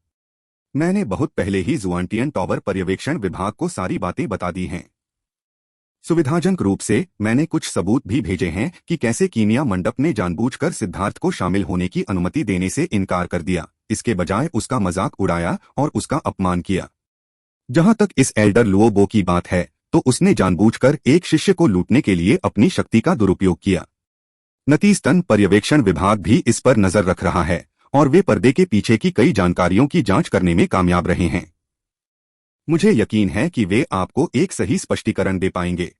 मैंने बहुत पहले ही जुआनटियन टॉवर पर्यवेक्षण विभाग को सारी बातें बता दी हैं। सुविधाजनक रूप से मैंने कुछ सबूत भी भेजे हैं कि कैसे कीमिया मंडप ने जानबूझकर सिद्धार्थ को शामिल होने की अनुमति देने से इनकार कर दिया, इसके बजाय उसका मजाक उड़ाया और उसका अपमान किया। जहां तक इस एल्डर लुओबो की बात है, तो उसने जानबूझकर एक शिष्य को लूटने के लिए अपनी शक्ति का दुरुपयोग किया। नतीजतन पर्यवेक्षण विभाग भी इस पर नजर रख रहा है और वे पर्दे के पीछे की कई जानकारियों की जांच करने में कामयाब रहे हैं। मुझे यकीन है कि वे आपको एक सही स्पष्टीकरण दे पाएंगे।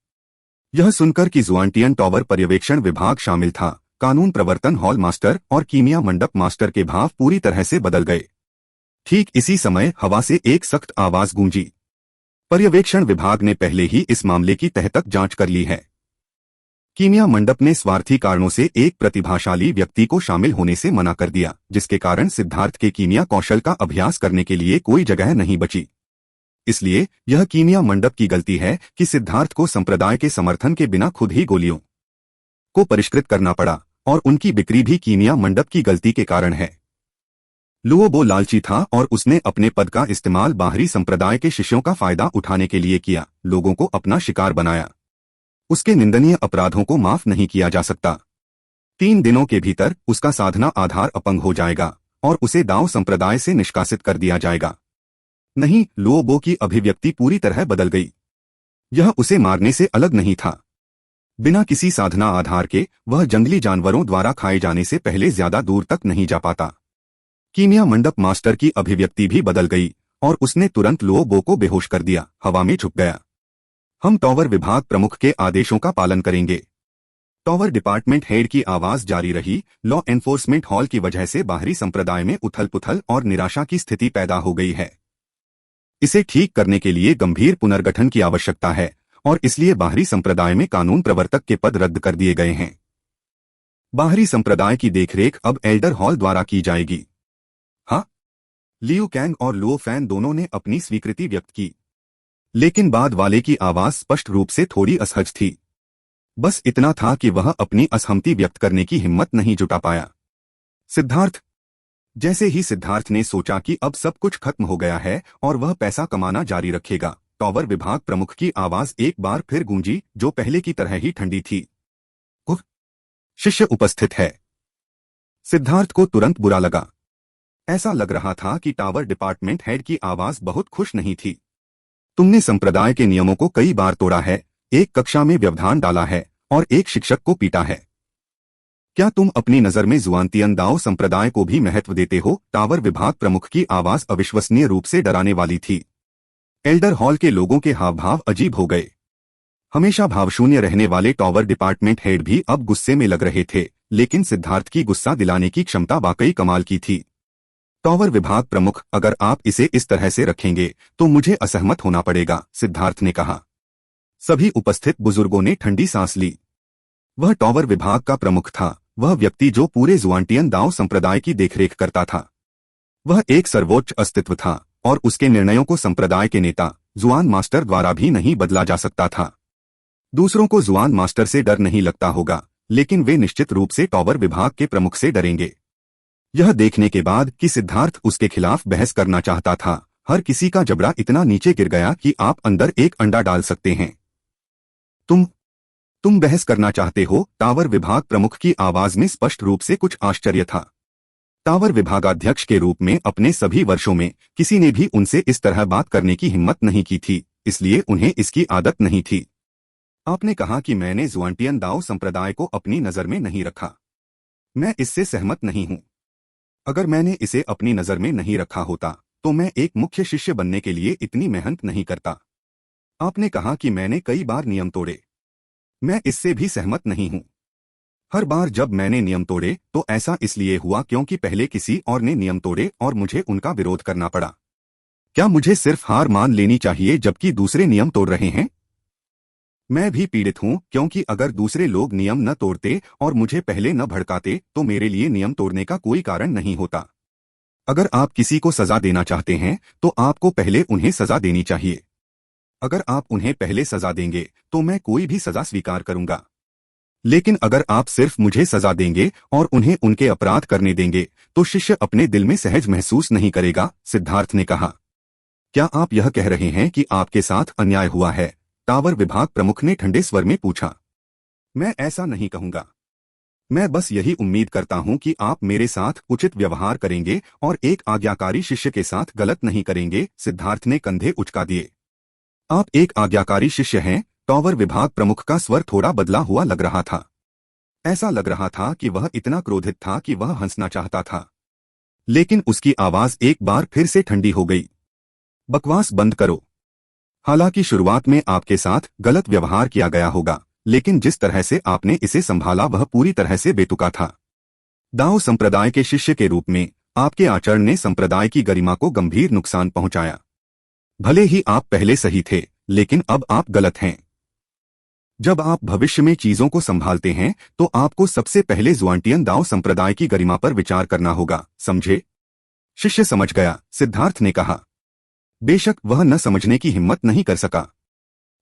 यह सुनकर कि जुआनटियन टॉवर पर्यवेक्षण विभाग शामिल था, कानून प्रवर्तन हॉल मास्टर और कीमिया मंडप मास्टर के भाव पूरी तरह से बदल गए। ठीक इसी समय हवा से एक सख्त आवाज गूंजी। पर्यवेक्षण विभाग ने पहले ही इस मामले की तह तक जांच कर ली है। कीमिया मंडप ने स्वार्थी कारणों से एक प्रतिभाशाली व्यक्ति को शामिल होने से मना कर दिया, जिसके कारण सिद्धार्थ के कीमिया कौशल का अभ्यास करने के लिए कोई जगह नहीं बची। इसलिए यह कीमिया मंडप की गलती है कि सिद्धार्थ को संप्रदाय के समर्थन के बिना खुद ही गोलियों को परिष्कृत करना पड़ा, और उनकी बिक्री भी कीमिया मंडप की गलती के कारण है। लुओबो लालची था और उसने अपने पद का इस्तेमाल बाहरी संप्रदाय के शिष्यों का फायदा उठाने के लिए किया, लोगों को अपना शिकार बनाया। उसके निंदनीय अपराधों को माफ नहीं किया जा सकता। 3 दिनों के भीतर उसका साधना आधार अपंग हो जाएगा और उसे दाओ संप्रदाय से निष्कासित कर दिया जाएगा। नहीं, लुओबो की अभिव्यक्ति पूरी तरह बदल गई। यह उसे मारने से अलग नहीं था। बिना किसी साधना आधार के वह जंगली जानवरों द्वारा खाए जाने से पहले ज्यादा दूर तक नहीं जा पाता। कीमिया मंडप मास्टर की अभिव्यक्ति भी बदल गई और उसने तुरंत लुओबो को बेहोश कर दिया, हवा में छुप गया। हम टॉवर विभाग प्रमुख के आदेशों का पालन करेंगे। टॉवर डिपार्टमेंट हेड की आवाज जारी रही। लॉ एनफोर्समेंट हॉल की वजह से बाहरी संप्रदाय में उथल-पुथल और निराशा की स्थिति पैदा हो गई है। इसे ठीक करने के लिए गंभीर पुनर्गठन की आवश्यकता है और इसलिए बाहरी संप्रदाय में कानून प्रवर्तक के पद रद्द कर दिए गए हैं। बाहरी संप्रदाय की देखरेख अब एल्डर हॉल द्वारा की जाएगी। हाँ, लियू कैंग और लुओ फैन दोनों ने अपनी स्वीकृति व्यक्त की, लेकिन बाद वाले की आवाज स्पष्ट रूप से थोड़ी असहज थी। बस इतना था कि वह अपनी असहमति व्यक्त करने की हिम्मत नहीं जुटा पाया। सिद्धार्थ। जैसे ही सिद्धार्थ ने सोचा कि अब सब कुछ खत्म हो गया है और वह पैसा कमाना जारी रखेगा, टॉवर विभाग प्रमुख की आवाज एक बार फिर गूंजी, जो पहले की तरह ही ठंडी थी। शिष्य उपस्थित है। सिद्धार्थ को तुरंत बुरा लगा। ऐसा लग रहा था कि टावर डिपार्टमेंट हेड की आवाज बहुत खुश नहीं थी। तुमने संप्रदाय के नियमों को कई बार तोड़ा है, एक कक्षा में व्यवधान डाला है और एक शिक्षक को पीटा है। क्या तुम अपनी नजर में जुआनटियन दाओ संप्रदाय को भी महत्व देते हो? टावर विभाग प्रमुख की आवाज अविश्वसनीय रूप से डराने वाली थी। एल्डर हॉल के लोगों के हाव भाव अजीब हो गए। हमेशा भावशून्य रहने वाले टॉवर डिपार्टमेंट हेड भी अब गुस्से में लग रहे थे, लेकिन सिद्धार्थ की गुस्सा दिलाने की क्षमता वाकई कमाल की थी। टॉवर विभाग प्रमुख, अगर आप इसे इस तरह से रखेंगे तो मुझे असहमत होना पड़ेगा, सिद्धार्थ ने कहा। सभी उपस्थित बुजुर्गों ने ठंडी सांस ली। वह टॉवर विभाग का प्रमुख था, वह व्यक्ति जो पूरे जुआंटियन दाओ संप्रदाय की देखरेख करता था। वह एक सर्वोच्च अस्तित्व था और उसके निर्णयों को संप्रदाय के नेता जुआन मास्टर द्वारा भी नहीं बदला जा सकता था। दूसरों को जुआन मास्टर से डर नहीं लगता होगा, लेकिन वे निश्चित रूप से टॉवर विभाग के प्रमुख से डरेंगे। यह देखने के बाद कि सिद्धार्थ उसके खिलाफ बहस करना चाहता था, हर किसी का जबड़ा इतना नीचे गिर गया कि आप अंदर एक अंडा डाल सकते हैं। तुम बहस करना चाहते हो? टावर विभाग प्रमुख की आवाज में स्पष्ट रूप से कुछ आश्चर्य था। टावर विभागाध्यक्ष के रूप में अपने सभी वर्षों में किसी ने भी उनसे इस तरह बात करने की हिम्मत नहीं की थी, इसलिए उन्हें इसकी आदत नहीं थी। आपने कहा कि मैंने जुआंटियन दाओ संप्रदाय को अपनी नजर में नहीं रखा। मैं इससे सहमत नहीं हूं। अगर मैंने इसे अपनी नजर में नहीं रखा होता तो मैं एक मुख्य शिष्य बनने के लिए इतनी मेहनत नहीं करता। आपने कहा कि मैंने कई बार नियम तोड़े। मैं इससे भी सहमत नहीं हूं। हर बार जब मैंने नियम तोड़े तो ऐसा इसलिए हुआ क्योंकि पहले किसी और ने नियम तोड़े और मुझे उनका विरोध करना पड़ा। क्या मुझे सिर्फ हार मान लेनी चाहिए जबकि दूसरे नियम तोड़ रहे हैं? मैं भी पीड़ित हूं क्योंकि अगर दूसरे लोग नियम न तोड़ते और मुझे पहले न भड़काते तो मेरे लिए नियम तोड़ने का कोई कारण नहीं होता। अगर आप किसी को सजा देना चाहते हैं तो आपको पहले उन्हें सजा देनी चाहिए। अगर आप उन्हें पहले सजा देंगे तो मैं कोई भी सजा स्वीकार करूंगा। लेकिन अगर आप सिर्फ मुझे सजा देंगे और उन्हें उनके अपराध करने देंगे तो शिष्य अपने दिल में सहज महसूस नहीं करेगा, सिद्धार्थ ने कहा। क्या आप यह कह रहे हैं कि आपके साथ अन्याय हुआ है? टावर विभाग प्रमुख ने ठंडे स्वर में पूछा। मैं ऐसा नहीं कहूंगा। मैं बस यही उम्मीद करता हूं कि आप मेरे साथ उचित व्यवहार करेंगे और एक आज्ञाकारी शिष्य के साथ गलत नहीं करेंगे, सिद्धार्थ ने कंधे उचका दिए। आप एक आज्ञाकारी शिष्य हैं? टॉवर विभाग प्रमुख का स्वर थोड़ा बदला हुआ लग रहा था। ऐसा लग रहा था कि वह इतना क्रोधित था कि वह हंसना चाहता था, लेकिन उसकी आवाज एक बार फिर से ठंडी हो गई। बकवास बंद करो। हालांकि शुरुआत में आपके साथ गलत व्यवहार किया गया होगा, लेकिन जिस तरह से आपने इसे संभाला वह पूरी तरह से बेतुका था। दाओ संप्रदाय के शिष्य के रूप में आपके आचरण ने संप्रदाय की गरिमा को गंभीर नुकसान पहुंचाया। भले ही आप पहले सही थे, लेकिन अब आप गलत हैं। जब आप भविष्य में चीजों को संभालते हैं तो आपको सबसे पहले जुआंटियन दाओ संप्रदाय की गरिमा पर विचार करना होगा, समझे? शिष्य समझ गया, सिद्धार्थ ने कहा। बेशक वह न समझने की हिम्मत नहीं कर सका।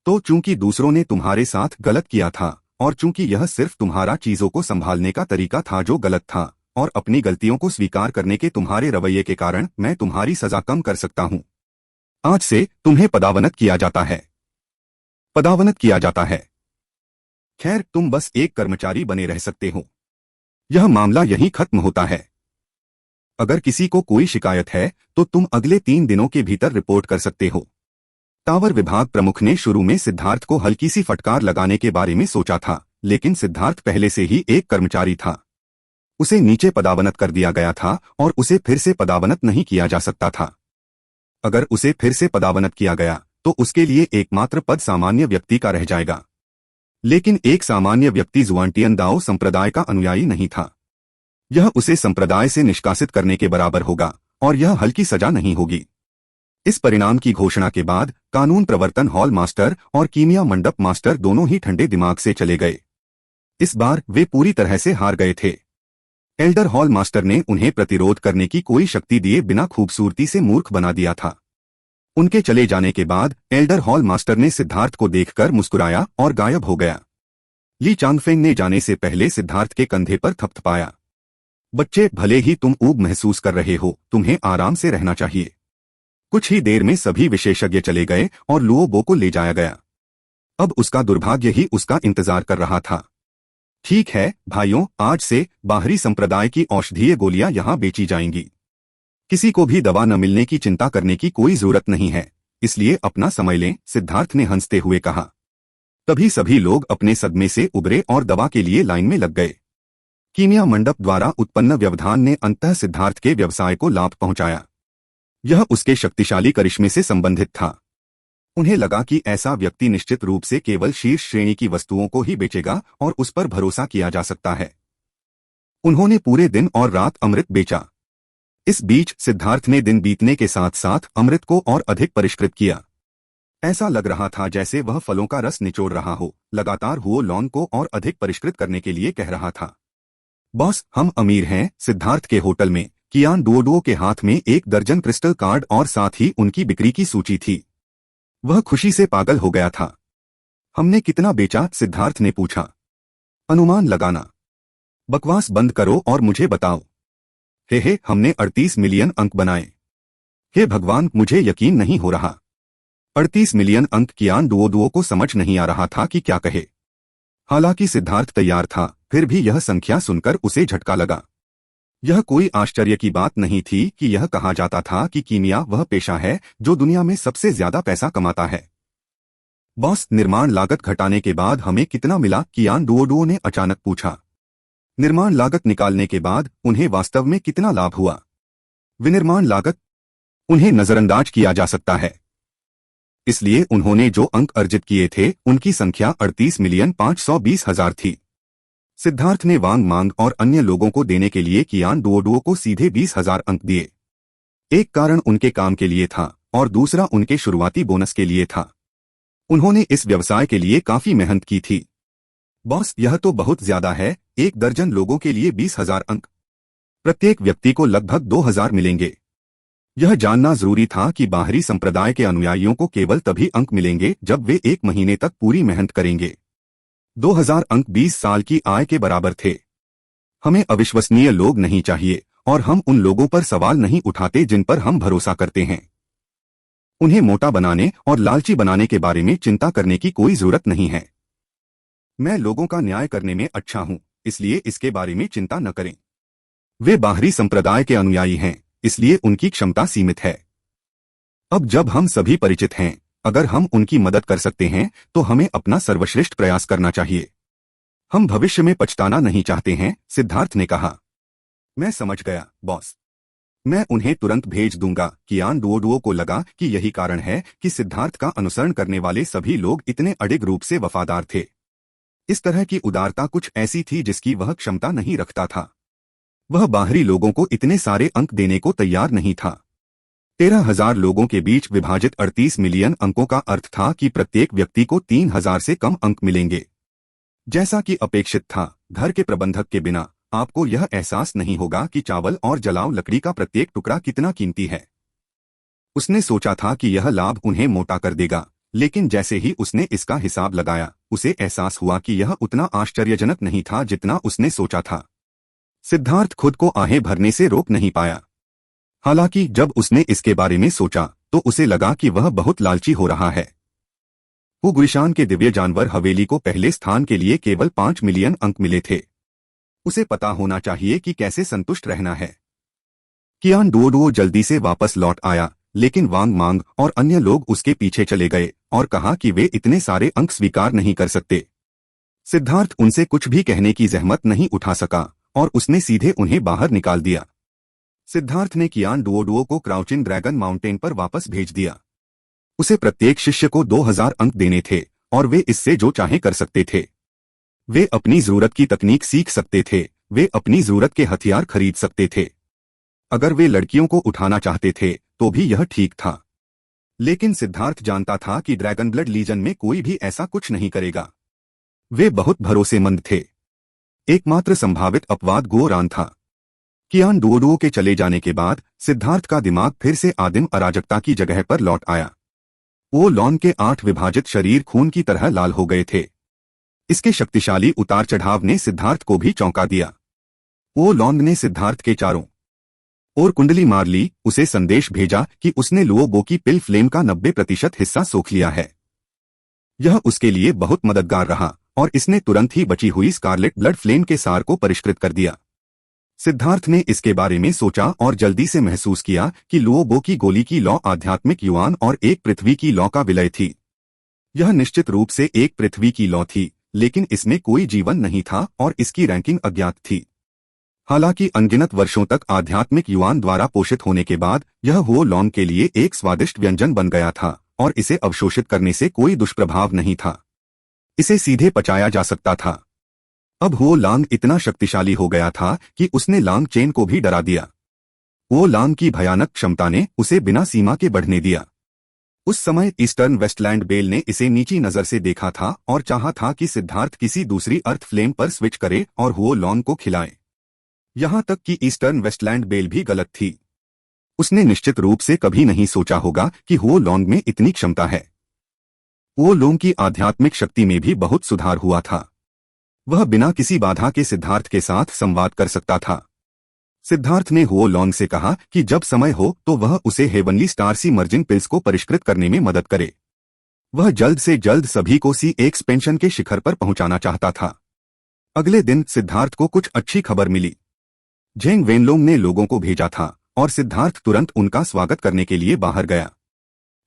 तो चूंकि दूसरों ने तुम्हारे साथ गलत किया था और चूंकि यह सिर्फ तुम्हारा चीजों को संभालने का तरीका था जो गलत था और अपनी गलतियों को स्वीकार करने के तुम्हारे रवैये के कारण मैं तुम्हारी सजा कम कर सकता हूं। आज से तुम्हें पदावनत किया जाता है। पदावनत किया जाता है। खैर, तुम बस एक कर्मचारी बने रह सकते हो। यह मामला यहीं खत्म होता है। अगर किसी को कोई शिकायत है तो तुम अगले 3 दिनों के भीतर रिपोर्ट कर सकते हो। टावर विभाग प्रमुख ने शुरू में सिद्धार्थ को हल्की सी फटकार लगाने के बारे में सोचा था, लेकिन सिद्धार्थ पहले से ही एक कर्मचारी था। उसे नीचे पदावनत कर दिया गया था और उसे फिर से पदावनत नहीं किया जा सकता था। अगर उसे फिर से पदावनत किया गया तो उसके लिए एकमात्र पद सामान्य व्यक्ति का रह जाएगा। लेकिन एक सामान्य व्यक्ति जुआंटियन दाओ संप्रदाय का अनुयायी नहीं था। यह उसे संप्रदाय से निष्कासित करने के बराबर होगा और यह हल्की सजा नहीं होगी। इस परिणाम की घोषणा के बाद कानून प्रवर्तन हॉल मास्टर और कीमिया मंडप मास्टर दोनों ही ठंडे दिमाग से चले गए। इस बार वे पूरी तरह से हार गए थे। एल्डर हॉल मास्टर ने उन्हें प्रतिरोध करने की कोई शक्ति दिए बिना खूबसूरती से मूर्ख बना दिया था। उनके चले जाने के बाद एल्डर हॉल मास्टर ने सिद्धार्थ को देखकर मुस्कुराया और गायब हो गया। ली चांगफेंग ने जाने से पहले सिद्धार्थ के कंधे पर थपथपाया। बच्चे, भले ही तुम ऊब महसूस कर रहे हो, तुम्हें आराम से रहना चाहिए। कुछ ही देर में सभी विशेषज्ञ चले गए और लुओबो को ले जाया गया। अब उसका दुर्भाग्य ही उसका इंतजार कर रहा था। ठीक है भाइयों, आज से बाहरी संप्रदाय की औषधीय गोलियां यहां बेची जाएंगी। किसी को भी दवा न मिलने की चिंता करने की कोई जरूरत नहीं है, इसलिए अपना समय लें, सिद्धार्थ ने हंसते हुए कहा। तभी सभी लोग अपने सदमे से उबरे और दवा के लिए लाइन में लग गए। कीमिया मंडप द्वारा उत्पन्न व्यवधान ने अंततः सिद्धार्थ के व्यवसाय को लाभ पहुंचाया। यह उसके शक्तिशाली करिश्मे से संबंधित था। उन्हें लगा कि ऐसा व्यक्ति निश्चित रूप से केवल शीर्ष श्रेणी की वस्तुओं को ही बेचेगा और उस पर भरोसा किया जा सकता है। उन्होंने पूरे दिन और रात अमृत बेचा। इस बीच सिद्धार्थ ने दिन बीतने के साथ साथ अमृत को और अधिक परिष्कृत किया। ऐसा लग रहा था जैसे वह फलों का रस निचोड़ रहा हो, लगातार हुओ लॉन को और अधिक परिष्कृत करने के लिए कह रहा था। बॉस, हम अमीर हैं। सिद्धार्थ के होटल में कियान डुओडुओ के हाथ में 1 दर्जन क्रिस्टल कार्ड और साथ ही उनकी बिक्री की सूची थी। वह खुशी से पागल हो गया था। हमने कितना बेचा? सिद्धार्थ ने पूछा। अनुमान लगाना। बकवास बंद करो और मुझे बताओ। हे, हमने 38 मिलियन अंक बनाए। हे भगवान, मुझे यकीन नहीं हो रहा। 38 मिलियन अंक। कियान डुओडुओ को समझ नहीं आ रहा था कि क्या कहे। हालांकि सिद्धार्थ तैयार था, फिर भी यह संख्या सुनकर उसे झटका लगा। यह कोई आश्चर्य की बात नहीं थी कि यह कहा जाता था कि कीमिया वह पेशा है जो दुनिया में सबसे ज्यादा पैसा कमाता है। बॉस, निर्माण लागत घटाने के बाद हमें कितना मिला? कियान डुओडुओ ने अचानक पूछा। निर्माण लागत निकालने के बाद उन्हें वास्तव में कितना लाभ हुआ? विनिर्माण लागत? उन्हें नजरअंदाज किया जा सकता है। इसलिए उन्होंने जो अंक अर्जित किए थे उनकी संख्या 38,520,000 थी। सिद्धार्थ ने वांग मांग और अन्य लोगों को देने के लिए कियान डुओडुओ को सीधे 20,000 अंक दिए। एक कारण उनके काम के लिए था और दूसरा उनके शुरुआती बोनस के लिए था। उन्होंने इस व्यवसाय के लिए काफी मेहनत की थी। बॉस, यह तो बहुत ज्यादा है। 1 दर्जन लोगों के लिए 20,000 अंक। प्रत्येक व्यक्ति को लगभग 2,000 मिलेंगे। यह जानना जरूरी था कि बाहरी संप्रदाय के अनुयायियों को केवल तभी अंक मिलेंगे जब वे 1 महीने तक पूरी मेहनत करेंगे। 2,000 अंक 20 साल की आय के बराबर थे। हमें अविश्वसनीय लोग नहीं चाहिए और हम उन लोगों पर सवाल नहीं उठाते जिन पर हम भरोसा करते हैं। उन्हें मोटा बनाने और लालची बनाने के बारे में चिंता करने की कोई जरूरत नहीं है। मैं लोगों का न्याय करने में अच्छा हूं, इसलिए इसके बारे में चिंता न करें। वे बाहरी संप्रदाय के अनुयायी हैं, इसलिए उनकी क्षमता सीमित है। अब जब हम सभी परिचित हैं, अगर हम उनकी मदद कर सकते हैं तो हमें अपना सर्वश्रेष्ठ प्रयास करना चाहिए। हम भविष्य में पछताना नहीं चाहते हैं। सिद्धार्थ ने कहा। मैं समझ गया बॉस, मैं उन्हें तुरंत भेज दूंगा। कियान डुओडुओ को लगा कि यही कारण है कि सिद्धार्थ का अनुसरण करने वाले सभी लोग इतने अडिग रूप से वफादार थे। इस तरह की उदारता कुछ ऐसी थी जिसकी वह क्षमता नहीं रखता था। वह बाहरी लोगों को इतने सारे अंक देने को तैयार नहीं था। 13,000 लोगों के बीच विभाजित 38 मिलियन अंकों का अर्थ था कि प्रत्येक व्यक्ति को 3,000 से कम अंक मिलेंगे। जैसा कि अपेक्षित था, घर के प्रबंधक के बिना आपको यह एहसास नहीं होगा कि चावल और जलाऊ लकड़ी का प्रत्येक टुकड़ा कितना कीमती है। उसने सोचा था कि यह लाभ उन्हें मोटा कर देगा, लेकिन जैसे ही उसने इसका हिसाब लगाया, उसे एहसास हुआ कि यह उतना आश्चर्यजनक नहीं था जितना उसने सोचा था। सिद्धार्थ खुद को आहें भरने से रोक नहीं पाया। हालांकि जब उसने इसके बारे में सोचा तो उसे लगा कि वह बहुत लालची हो रहा है। गुलिशान के दिव्य जानवर हवेली को पहले स्थान के लिए केवल 5 मिलियन अंक मिले थे। उसे पता होना चाहिए कि कैसे संतुष्ट रहना है। कियान डुओडुओ जल्दी से वापस लौट आया, लेकिन वांग मांग और अन्य लोग उसके पीछे चले गए और कहा कि वे इतने सारे अंक स्वीकार नहीं कर सकते। सिद्धार्थ उनसे कुछ भी कहने की जहमत नहीं उठा सका और उसने सीधे उन्हें बाहर निकाल दिया। सिद्धार्थ ने कियान डुओडुओ को क्राउचिंग ड्रैगन माउंटेन पर वापस भेज दिया। उसे प्रत्येक शिष्य को 2,000 अंक देने थे और वे इससे जो चाहे कर सकते थे। वे अपनी जरूरत की तकनीक सीख सकते थे, वे अपनी जरूरत के हथियार खरीद सकते थे। अगर वे लड़कियों को उठाना चाहते थे तो भी यह ठीक था। लेकिन सिद्धार्थ जानता था कि ड्रैगन ब्लड लीजन में कोई भी ऐसा कुछ नहीं करेगा। वे बहुत भरोसेमंद थे। एकमात्र संभावित अपवाद गोरान था। कियान डुओडुओ के चले जाने के बाद सिद्धार्थ का दिमाग फिर से आदिम अराजकता की जगह पर लौट आया। वो लॉन के 8 विभाजित शरीर खून की तरह लाल हो गए थे। इसके शक्तिशाली उतार चढ़ाव ने सिद्धार्थ को भी चौंका दिया। वो लॉन ने सिद्धार्थ के चारों ओर कुंडली मार ली, उसे संदेश भेजा कि उसने लुओबो की पिल फ्लेम का 90% हिस्सा सोख लिया है। यह उसके लिए बहुत मददगार रहा और इसने तुरंत ही बची हुई स्कारलेट ब्लड फ्लेम के सार को परिष्कृत कर दिया। सिद्धार्थ ने इसके बारे में सोचा और जल्दी से महसूस किया कि लुओबो की गोली की लौ आध्यात्मिक युआन और एक पृथ्वी की लौ का विलय थी। यह निश्चित रूप से एक पृथ्वी की लौ थी, लेकिन इसमें कोई जीवन नहीं था और इसकी रैंकिंग अज्ञात थी। हालांकि अनगिनत वर्षों तक आध्यात्मिक युआन द्वारा पोषित होने के बाद यह वो लॉन के लिए एक स्वादिष्ट व्यंजन बन गया था और इसे अवशोषित करने से कोई दुष्प्रभाव नहीं था। इसे सीधे पचाया जा सकता था। अब वो लांग इतना शक्तिशाली हो गया था कि उसने लांग चेन को भी डरा दिया। वो लांग की भयानक क्षमता ने उसे बिना सीमा के बढ़ने दिया। उस समय ईस्टर्न वेस्टलैंड बेल ने इसे नीची नजर से देखा था और चाहा था कि सिद्धार्थ किसी दूसरी अर्थ फ्लेम पर स्विच करे और वो लॉन्ग को खिलाए। यहां तक कि ईस्टर्न वेस्टलैंड बेल भी गलत थी। उसने निश्चित रूप से कभी नहीं सोचा होगा कि वो लॉन्ग में इतनी क्षमता है। वो लोंग की आध्यात्मिक शक्ति में भी बहुत सुधार हुआ था। वह बिना किसी बाधा के सिद्धार्थ के साथ संवाद कर सकता था। सिद्धार्थ ने हुओ लॉन्ग से कहा कि जब समय हो तो वह उसे heavenly star c merging pills को परिष्कृत करने में मदद करे। वह जल्द से जल्द सभी को सी एक्सपेंशन के शिखर पर पहुंचाना चाहता था। अगले दिन सिद्धार्थ को कुछ अच्छी खबर मिली। झेंग वेनलोंग ने लोगों को भेजा था और सिद्धार्थ तुरंत उनका स्वागत करने के लिए बाहर गया।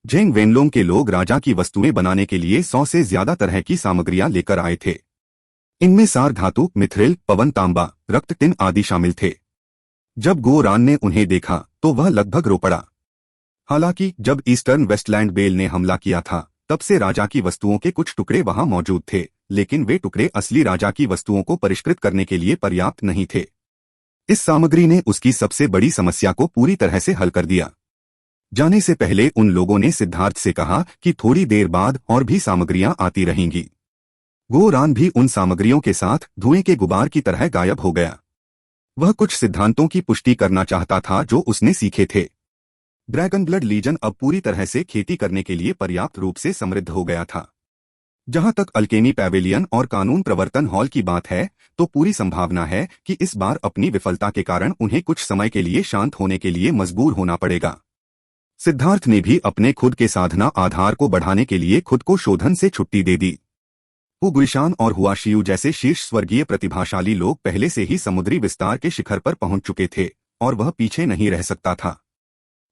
झेंग वेनलोंग के लोग राजा की वस्तुएं बनाने के लिए 100 से ज्यादा तरह की सामग्रियां लेकर आए थे। इनमें सार धातु, मिथ्रिल, पवन तांबा, रक्त टिन आदि शामिल थे। जब गो रान ने उन्हें देखा तो वह लगभग रो पड़ा। हालांकि जब ईस्टर्न वेस्टलैंड बेल ने हमला किया था तब से राजा की वस्तुओं के कुछ टुकड़े वहां मौजूद थे, लेकिन वे टुकड़े असली राजा की वस्तुओं को परिष्कृत करने के लिए पर्याप्त नहीं थे। इस सामग्री ने उसकी सबसे बड़ी समस्या को पूरी तरह से हल कर दिया। जाने से पहले उन लोगों ने सिद्धार्थ से कहा कि थोड़ी देर बाद और भी सामग्रियां आती रहेंगी। गो रान भी उन सामग्रियों के साथ धुएं के गुबार की तरह गायब हो गया। वह कुछ सिद्धांतों की पुष्टि करना चाहता था जो उसने सीखे थे। ड्रैगन ब्लड लीजन अब पूरी तरह से खेती करने के लिए पर्याप्त रूप से समृद्ध हो गया था। जहां तक अल्केमी पैवेलियन और कानून प्रवर्तन हॉल की बात है तो पूरी संभावना है कि इस बार अपनी विफलता के कारण उन्हें कुछ समय के लिए शांत होने के लिए मजबूर होना पड़ेगा। सिद्धार्थ ने भी अपने खुद के साधना आधार को बढ़ाने के लिए खुद को शोधन से छुट्टी दे दी। गुइशान और हुआशियू जैसे शीर्ष स्वर्गीय प्रतिभाशाली लोग पहले से ही समुद्री विस्तार के शिखर पर पहुंच चुके थे और वह पीछे नहीं रह सकता था।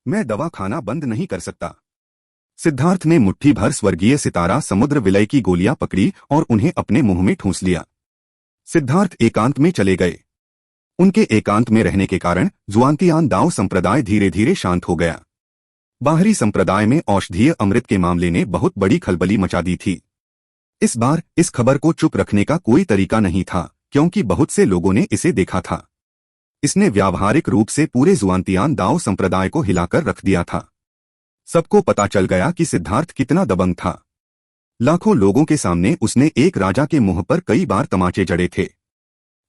मैं दवा खाना बंद नहीं कर सकता। सिद्धार्थ ने मुट्ठी भर स्वर्गीय सितारा समुद्र विलय की गोलियां पकड़ी और उन्हें अपने मुंह में ठूंस लिया। सिद्धार्थ एकांत में चले गए। उनके एकांत में रहने के कारण जुआंतियान दाओ संप्रदाय धीरे धीरे शांत हो गया। बाहरी संप्रदाय में औषधीय अमृत के मामले ने बहुत बड़ी खलबली मचा दी थी। इस बार इस खबर को चुप रखने का कोई तरीका नहीं था क्योंकि बहुत से लोगों ने इसे देखा था। इसने व्यावहारिक रूप से पूरे जुआंतियान दाओ संप्रदाय को हिलाकर रख दिया था। सबको पता चल गया कि सिद्धार्थ कितना दबंग था। लाखों लोगों के सामने उसने एक राजा के मुंह पर कई बार तमाचे जड़े थे।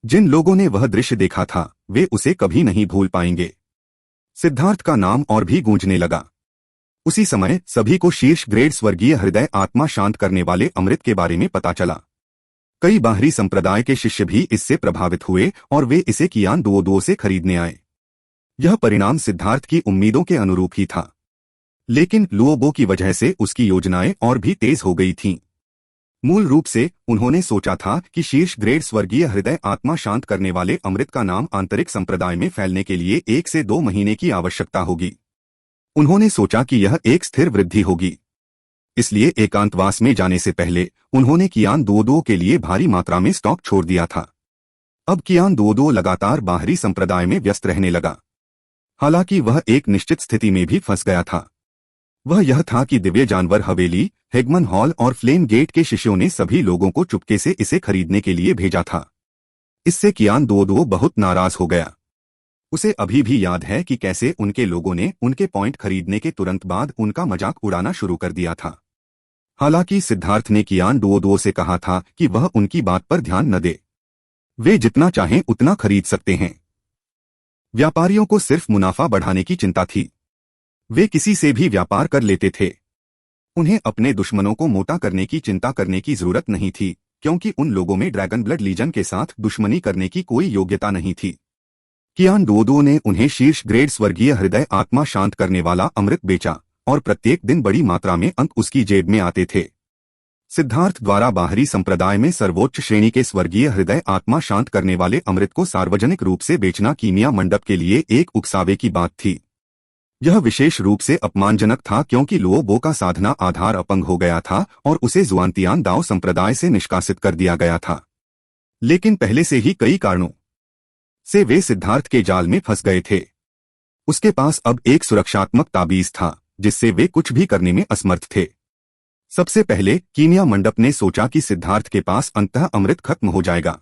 जिन लोगों ने वह दृश्य देखा था वे उसे कभी नहीं भूल पाएंगे। सिद्धार्थ का नाम और भी गूंजने लगा। उसी समय सभी को शीर्ष ग्रेड स्वर्गीय हृदय आत्मा शांत करने वाले अमृत के बारे में पता चला। कई बाहरी संप्रदाय के शिष्य भी इससे प्रभावित हुए और वे इसे कियान दुओ से खरीदने आए। यह परिणाम सिद्धार्थ की उम्मीदों के अनुरूप ही था, लेकिन लुओबो की वजह से उसकी योजनाएं और भी तेज हो गई थीं। मूल रूप से उन्होंने सोचा था कि शीर्ष ग्रेड स्वर्गीय हृदय आत्मा शांत करने वाले अमृत का नाम आंतरिक संप्रदाय में फैलने के लिए 1 से 2 महीने की आवश्यकता होगी। उन्होंने सोचा कि यह एक स्थिर वृद्धि होगी, इसलिए एकांतवास में जाने से पहले उन्होंने कियान दुओ के लिए भारी मात्रा में स्टॉक छोड़ दिया था। अब कियान दुओ लगातार बाहरी संप्रदाय में व्यस्त रहने लगा। हालांकि वह एक निश्चित स्थिति में भी फंस गया था। वह यह था कि दिव्य जानवर हवेली, हेगमन हॉल और फ्लेम गेट के शिष्यों ने सभी लोगों को चुपके से इसे खरीदने के लिए भेजा था। इससे कियान दुओ बहुत नाराज हो गया। उसे अभी भी याद है कि कैसे उनके लोगों ने उनके पॉइंट खरीदने के तुरंत बाद उनका मजाक उड़ाना शुरू कर दिया था। हालांकि सिद्धार्थ ने कियान दुओ से कहा था कि वह उनकी बात पर ध्यान न दे। वे जितना चाहें उतना खरीद सकते हैं। व्यापारियों को सिर्फ मुनाफा बढ़ाने की चिंता थी। वे किसी से भी व्यापार कर लेते थे। उन्हें अपने दुश्मनों को मोटा करने की चिंता करने की जरूरत नहीं थी क्योंकि उन लोगों में ड्रैगन ब्लड लीजन के साथ दुश्मनी करने की कोई योग्यता नहीं थी। कियान दुओ ने उन्हें शीर्ष ग्रेड स्वर्गीय हृदय आत्मा शांत करने वाला अमृत बेचा और प्रत्येक दिन बड़ी मात्रा में अंक उसकी जेब में आते थे। सिद्धार्थ द्वारा बाहरी संप्रदाय में सर्वोच्च श्रेणी के स्वर्गीय हृदय आत्मा शांत करने वाले अमृत को सार्वजनिक रूप से बेचना कीमिया मंडप के लिए एक उकसावे की बात थी। यह विशेष रूप से अपमानजनक था क्योंकि लुओबो का साधना आधार अपंग हो गया था और उसे जुआंतियान दाओ संप्रदाय से निष्कासित कर दिया गया था। लेकिन पहले से ही कई कारणों से वे सिद्धार्थ के जाल में फंस गए थे। उसके पास अब एक सुरक्षात्मक ताबीज था जिससे वे कुछ भी करने में असमर्थ थे। सबसे पहले कीमिया मंडप ने सोचा कि सिद्धार्थ के पास अंततः अमृत खत्म हो जाएगा।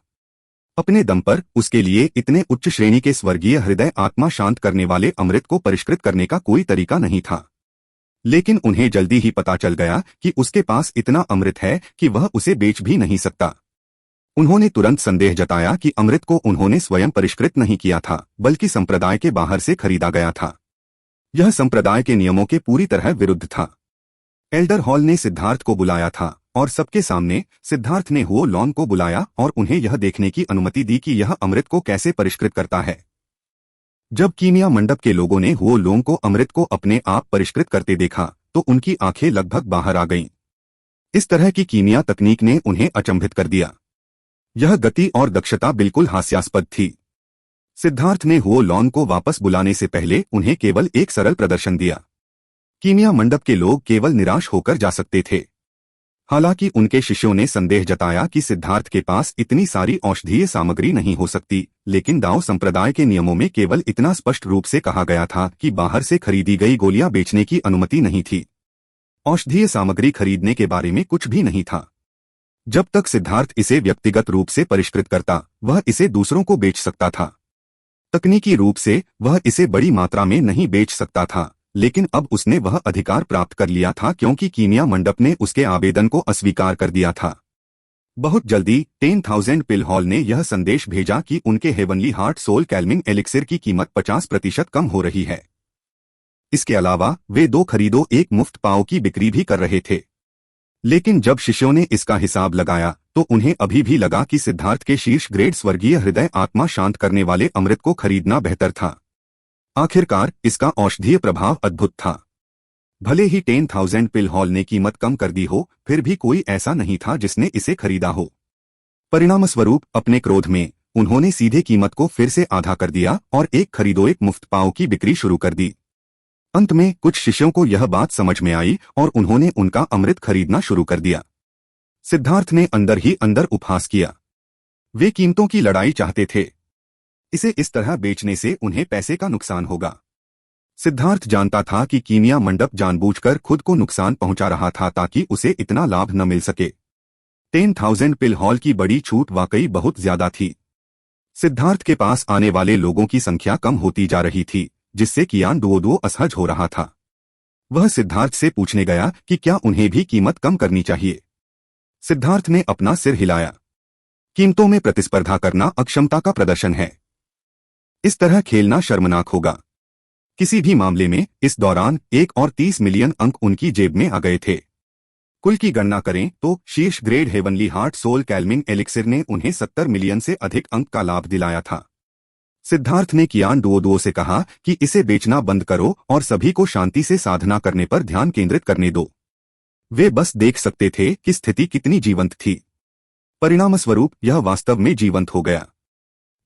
अपने दम पर उसके लिए इतने उच्च श्रेणी के स्वर्गीय हृदय आत्मा शांत करने वाले अमृत को परिष्कृत करने का कोई तरीका नहीं था। लेकिन उन्हें जल्दी ही पता चल गया कि उसके पास इतना अमृत है कि वह उसे बेच भी नहीं सकता। उन्होंने तुरंत संदेह जताया कि अमृत को उन्होंने स्वयं परिष्कृत नहीं किया था, बल्कि संप्रदाय के बाहर से खरीदा गया था। यह संप्रदाय के नियमों के पूरी तरह विरुद्ध था। एल्डर हॉल ने सिद्धार्थ को बुलाया था और सबके सामने सिद्धार्थ ने हुओ लॉन्ग को बुलाया और उन्हें यह देखने की अनुमति दी कि यह अमृत को कैसे परिष्कृत करता है। जब कीमिया मंडप के लोगों ने हुओ लोंग को अमृत को अपने आप परिष्कृत करते देखा तो उनकी आंखें लगभग बाहर आ गईं। इस तरह की कीमिया तकनीक ने उन्हें अचंभित कर दिया। यह गति और दक्षता बिल्कुल हास्यास्पद थी। सिद्धार्थ ने हुओ लॉन्ग को वापस बुलाने से पहले उन्हें केवल एक सरल प्रदर्शन दिया। कीमिया मंडप के लोग केवल निराश होकर जा सकते थे। हालांकि उनके शिष्यों ने संदेह जताया कि सिद्धार्थ के पास इतनी सारी औषधीय सामग्री नहीं हो सकती, लेकिन दाओ संप्रदाय के नियमों में केवल इतना स्पष्ट रूप से कहा गया था कि बाहर से खरीदी गई गोलियां बेचने की अनुमति नहीं थी। औषधीय सामग्री खरीदने के बारे में कुछ भी नहीं था। जब तक सिद्धार्थ इसे व्यक्तिगत रूप से परिष्कृत करता, वह इसे दूसरों को बेच सकता था। तकनीकी रूप से वह इसे बड़ी मात्रा में नहीं बेच सकता था, लेकिन अब उसने वह अधिकार प्राप्त कर लिया था क्योंकि कीमिया मंडप ने उसके आवेदन को अस्वीकार कर दिया था। बहुत जल्दी 10,000 पिल हॉल ने यह संदेश भेजा कि उनके heavenly heart soul calming elixir की कीमत 50% कम हो रही है। इसके अलावा वे 2 खरीदो 1 मुफ्त पाओ की बिक्री भी कर रहे थे। लेकिन जब शिष्यों ने इसका हिसाब लगाया तो उन्हें अभी भी लगा कि सिद्धार्थ के शीर्ष ग्रेड स्वर्गीय हृदय आत्मा शांत करने वाले अमृत को खरीदना बेहतर था। आखिरकार इसका औषधीय प्रभाव अद्भुत था। भले ही 10,000 पिल हॉल ने कीमत कम कर दी हो, फिर भी कोई ऐसा नहीं था जिसने इसे खरीदा हो। परिणामस्वरूप अपने क्रोध में उन्होंने सीधे कीमत को फिर से आधा कर दिया और 1 खरीदो 1 मुफ्त पाओ की बिक्री शुरू कर दी। अंत में कुछ शिष्यों को यह बात समझ में आई और उन्होंने उनका अमृत खरीदना शुरू कर दिया। सिद्धार्थ ने अंदर ही अंदर उपहास किया। वे कीमतों की लड़ाई चाहते थे। इसे इस तरह बेचने से उन्हें पैसे का नुकसान होगा। सिद्धार्थ जानता था कि कीमिया मंडप जानबूझकर खुद को नुकसान पहुंचा रहा था ताकि उसे इतना लाभ न मिल सके। 10,000 पिल हॉल की बड़ी छूट वाकई बहुत ज्यादा थी। सिद्धार्थ के पास आने वाले लोगों की संख्या कम होती जा रही थी, जिससे कियान दुओ असहज हो रहा था। वह सिद्धार्थ से पूछने गया कि क्या उन्हें भी कीमत कम करनी चाहिए। सिद्धार्थ ने अपना सिर हिलाया। कीमतों में प्रतिस्पर्धा करना अक्षमता का प्रदर्शन है। इस तरह खेलना शर्मनाक होगा। किसी भी मामले में इस दौरान 1 और 30 मिलियन अंक उनकी जेब में आ गए थे। कुल की गणना करें तो शीर्ष grade heavenly heart soul calming elixir ने उन्हें 70 मिलियन से अधिक अंक का लाभ दिलाया था। सिद्धार्थ ने कियान दुओ से कहा कि इसे बेचना बंद करो और सभी को शांति से साधना करने पर ध्यान केंद्रित करने दो। वे बस देख सकते थे कि स्थिति कितनी जीवंत थी। परिणामस्वरूप यह वास्तव में जीवंत हो गया।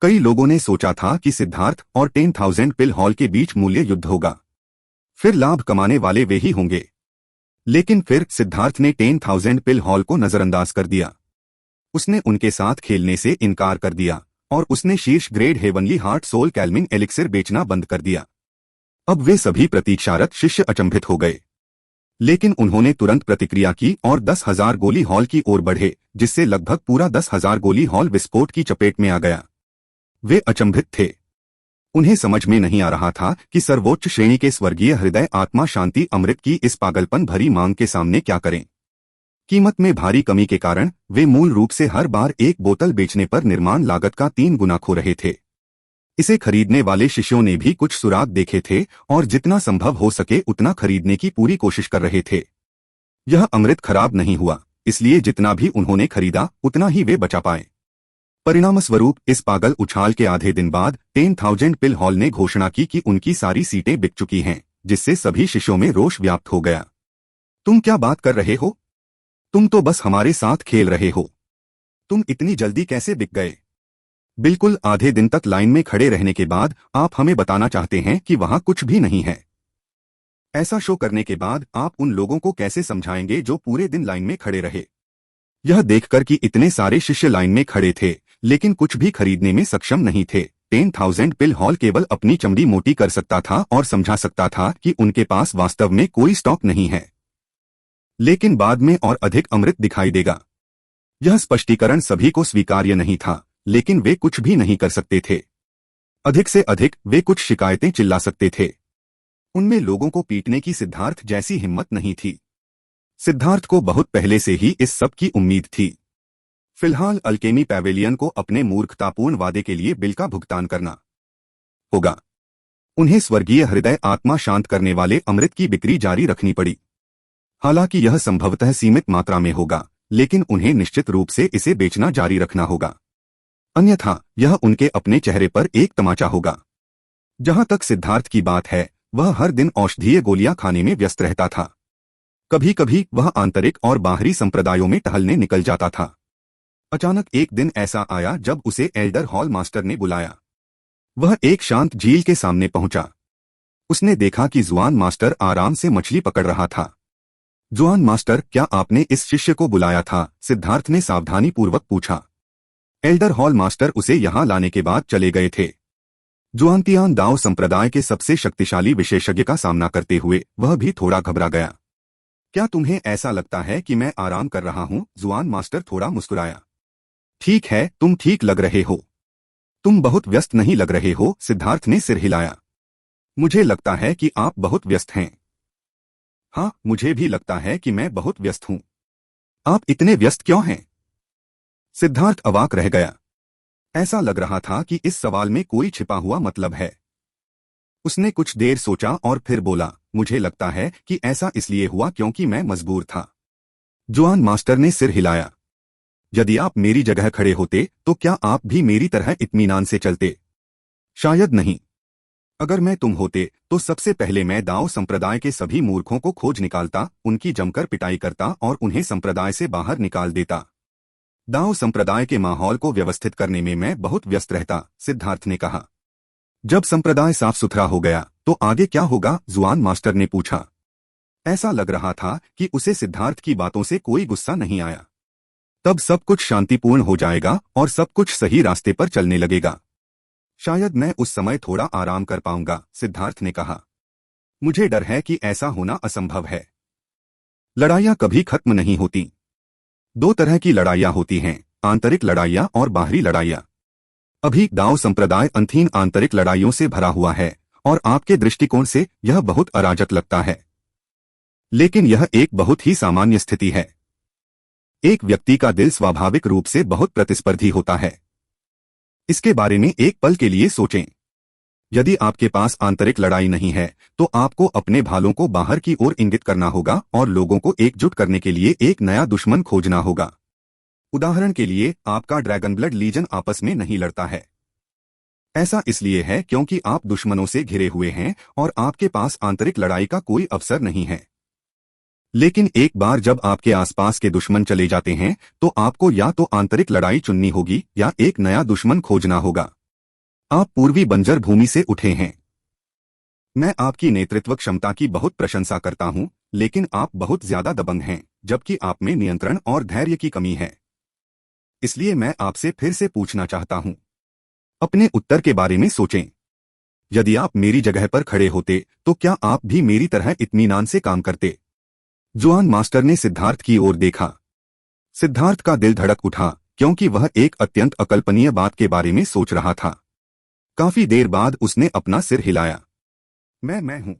कई लोगों ने सोचा था कि सिद्धार्थ और 10,000 पिल हॉल के बीच मूल्य युद्ध होगा, फिर लाभ कमाने वाले वे ही होंगे। लेकिन फिर सिद्धार्थ ने 10,000 पिल हॉल को नजरअंदाज कर दिया। उसने उनके साथ खेलने से इनकार कर दिया और उसने शीर्ष grade heavenly heart soul calming elixir बेचना बंद कर दिया। अब वे सभी प्रतीक्षारत शिष्य अचंभित हो गए, लेकिन उन्होंने तुरंत प्रतिक्रिया की और 10,000 गोली हॉल की ओर बढ़े, जिससे लगभग पूरा 10,000 गोली हॉल विस्फोट की चपेट में आ गया। वे अचंभित थे। उन्हें समझ में नहीं आ रहा था कि सर्वोच्च श्रेणी के स्वर्गीय हृदय आत्मा शांति अमृत की इस पागलपन भरी मांग के सामने क्या करें। कीमत में भारी कमी के कारण वे मूल रूप से हर बार 1 बोतल बेचने पर निर्माण लागत का 3 गुना खो रहे थे। इसे खरीदने वाले शिष्यों ने भी कुछ सुराग देखे थे और जितना संभव हो सके उतना खरीदने की पूरी कोशिश कर रहे थे। यह अमृत खराब नहीं हुआ, इसलिए जितना भी उन्होंने खरीदा उतना ही वे बचा पाए। परिणामस्वरूप इस पागल उछाल के आधे दिन बाद 10,000 पिल हॉल ने घोषणा की कि उनकी सारी सीटें बिक चुकी हैं, जिससे सभी शिष्यों में रोष व्याप्त हो गया। तुम क्या बात कर रहे हो? तुम तो बस हमारे साथ खेल रहे हो। तुम इतनी जल्दी कैसे बिक गए? बिल्कुल आधे दिन तक लाइन में खड़े रहने के बाद आप हमें बताना चाहते हैं कि वहां कुछ भी नहीं है। ऐसा शो करने के बाद आप उन लोगों को कैसे समझाएंगे जो पूरे दिन लाइन में खड़े रहे? यह देखकर कि इतने सारे शिष्य लाइन में खड़े थे लेकिन कुछ भी खरीदने में सक्षम नहीं थे, 10,000 पिल हॉल केवल अपनी चमड़ी मोटी कर सकता था और समझा सकता था कि उनके पास वास्तव में कोई स्टॉक नहीं है। लेकिन बाद में और अधिक अमृत दिखाई देगा। यह स्पष्टीकरण सभी को स्वीकार्य नहीं था, लेकिन वे कुछ भी नहीं कर सकते थे। अधिक से अधिक वे कुछ शिकायतें चिल्ला सकते थे। उनमें लोगों को पीटने की सिद्धार्थ जैसी हिम्मत नहीं थी। सिद्धार्थ को बहुत पहले से ही इस सब की उम्मीद थी। फिलहाल अल्केमी पैवेलियन को अपने मूर्खतापूर्ण वादे के लिए बिल का भुगतान करना होगा। उन्हें स्वर्गीय हृदय आत्मा शांत करने वाले अमृत की बिक्री जारी रखनी पड़ी। हालांकि यह संभवतः सीमित मात्रा में होगा, लेकिन उन्हें निश्चित रूप से इसे बेचना जारी रखना होगा, अन्यथा यह उनके अपने चेहरे पर एक तमाचा होगा। जहां तक सिद्धार्थ की बात है, वह हर दिन औषधीय गोलियां खाने में व्यस्त रहता था। कभी कभी वह आंतरिक और बाहरी संप्रदायों में टहलने निकल जाता था। अचानक एक दिन ऐसा आया जब उसे एल्डर हॉल मास्टर ने बुलाया। वह एक शांत झील के सामने पहुंचा। उसने देखा कि जुआन मास्टर आराम से मछली पकड़ रहा था। जुआन मास्टर, क्या आपने इस शिष्य को बुलाया था? सिद्धार्थ ने सावधानी पूर्वक पूछा। एल्डर हॉल मास्टर उसे यहां लाने के बाद चले गए थे। जुआनतियान दाओ संप्रदाय के सबसे शक्तिशाली विशेषज्ञ का सामना करते हुए वह भी थोड़ा घबरा गया। क्या तुम्हें ऐसा लगता है कि मैं आराम कर रहा हूं? जुआन मास्टर थोड़ा मुस्कुराया। ठीक है, तुम ठीक लग रहे हो। तुम बहुत व्यस्त नहीं लग रहे हो। सिद्धार्थ ने सिर हिलाया। मुझे लगता है कि आप बहुत व्यस्त हैं। हाँ, मुझे भी लगता है कि मैं बहुत व्यस्त हूं। आप इतने व्यस्त क्यों हैं? सिद्धार्थ अवाक रह गया। ऐसा लग रहा था कि इस सवाल में कोई छिपा हुआ मतलब है। उसने कुछ देर सोचा और फिर बोला, मुझे लगता है कि ऐसा इसलिए हुआ क्योंकि मैं मजबूर था। जुआन मास्टर ने सिर हिलाया। यदि आप मेरी जगह खड़े होते तो क्या आप भी मेरी तरह इत्मीनान से चलते? शायद नहीं। अगर मैं तुम होते तो सबसे पहले मैं दाओ संप्रदाय के सभी मूर्खों को खोज निकालता, उनकी जमकर पिटाई करता और उन्हें संप्रदाय से बाहर निकाल देता। दाओ संप्रदाय के माहौल को व्यवस्थित करने में मैं बहुत व्यस्त रहता, सिद्धार्थ ने कहा। जब संप्रदाय साफ सुथरा हो गया तो आगे क्या होगा? जुआन मास्टर ने पूछा। ऐसा लग रहा था कि उसे सिद्धार्थ की बातों से कोई गुस्सा नहीं आया। तब सब कुछ शांतिपूर्ण हो जाएगा और सब कुछ सही रास्ते पर चलने लगेगा। शायद मैं उस समय थोड़ा आराम कर पाऊंगा, सिद्धार्थ ने कहा। मुझे डर है कि ऐसा होना असंभव है। लड़ाइयां कभी खत्म नहीं होती। दो तरह की लड़ाइयां होती हैं, आंतरिक लड़ाइयां और बाहरी लड़ाइयां। अभी दाओ संप्रदाय अंतहीन आंतरिक लड़ाइयों से भरा हुआ है और आपके दृष्टिकोण से यह बहुत अराजक लगता है। लेकिन यह एक बहुत ही सामान्य स्थिति है। एक व्यक्ति का दिल स्वाभाविक रूप से बहुत प्रतिस्पर्धी होता है। इसके बारे में एक पल के लिए सोचें। यदि आपके पास आंतरिक लड़ाई नहीं है तो आपको अपने भालों को बाहर की ओर इंगित करना होगा और लोगों को एकजुट करने के लिए एक नया दुश्मन खोजना होगा। उदाहरण के लिए, आपका ड्रैगन ब्लड लीजन आपस में नहीं लड़ता है। ऐसा इसलिए है क्योंकि आप दुश्मनों से घिरे हुए हैं और आपके पास आंतरिक लड़ाई का कोई अवसर नहीं है। लेकिन एक बार जब आपके आसपास के दुश्मन चले जाते हैं तो आपको या तो आंतरिक लड़ाई चुननी होगी या एक नया दुश्मन खोजना होगा। आप पूर्वी बंजर भूमि से उठे हैं। मैं आपकी नेतृत्व क्षमता की बहुत प्रशंसा करता हूं, लेकिन आप बहुत ज्यादा दबंग हैं, जबकि आप में नियंत्रण और धैर्य की कमी है। इसलिए मैं आपसे फिर से पूछना चाहता हूं। अपने उत्तर के बारे में सोचें। यदि आप मेरी जगह पर खड़े होते तो क्या आप भी मेरी तरह इत्मीनान से काम करते? जुआन मास्टर ने सिद्धार्थ की ओर देखा। सिद्धार्थ का दिल धड़क उठा क्योंकि वह एक अत्यंत अकल्पनीय बात के बारे में सोच रहा था। काफी देर बाद उसने अपना सिर हिलाया। मैं हूं।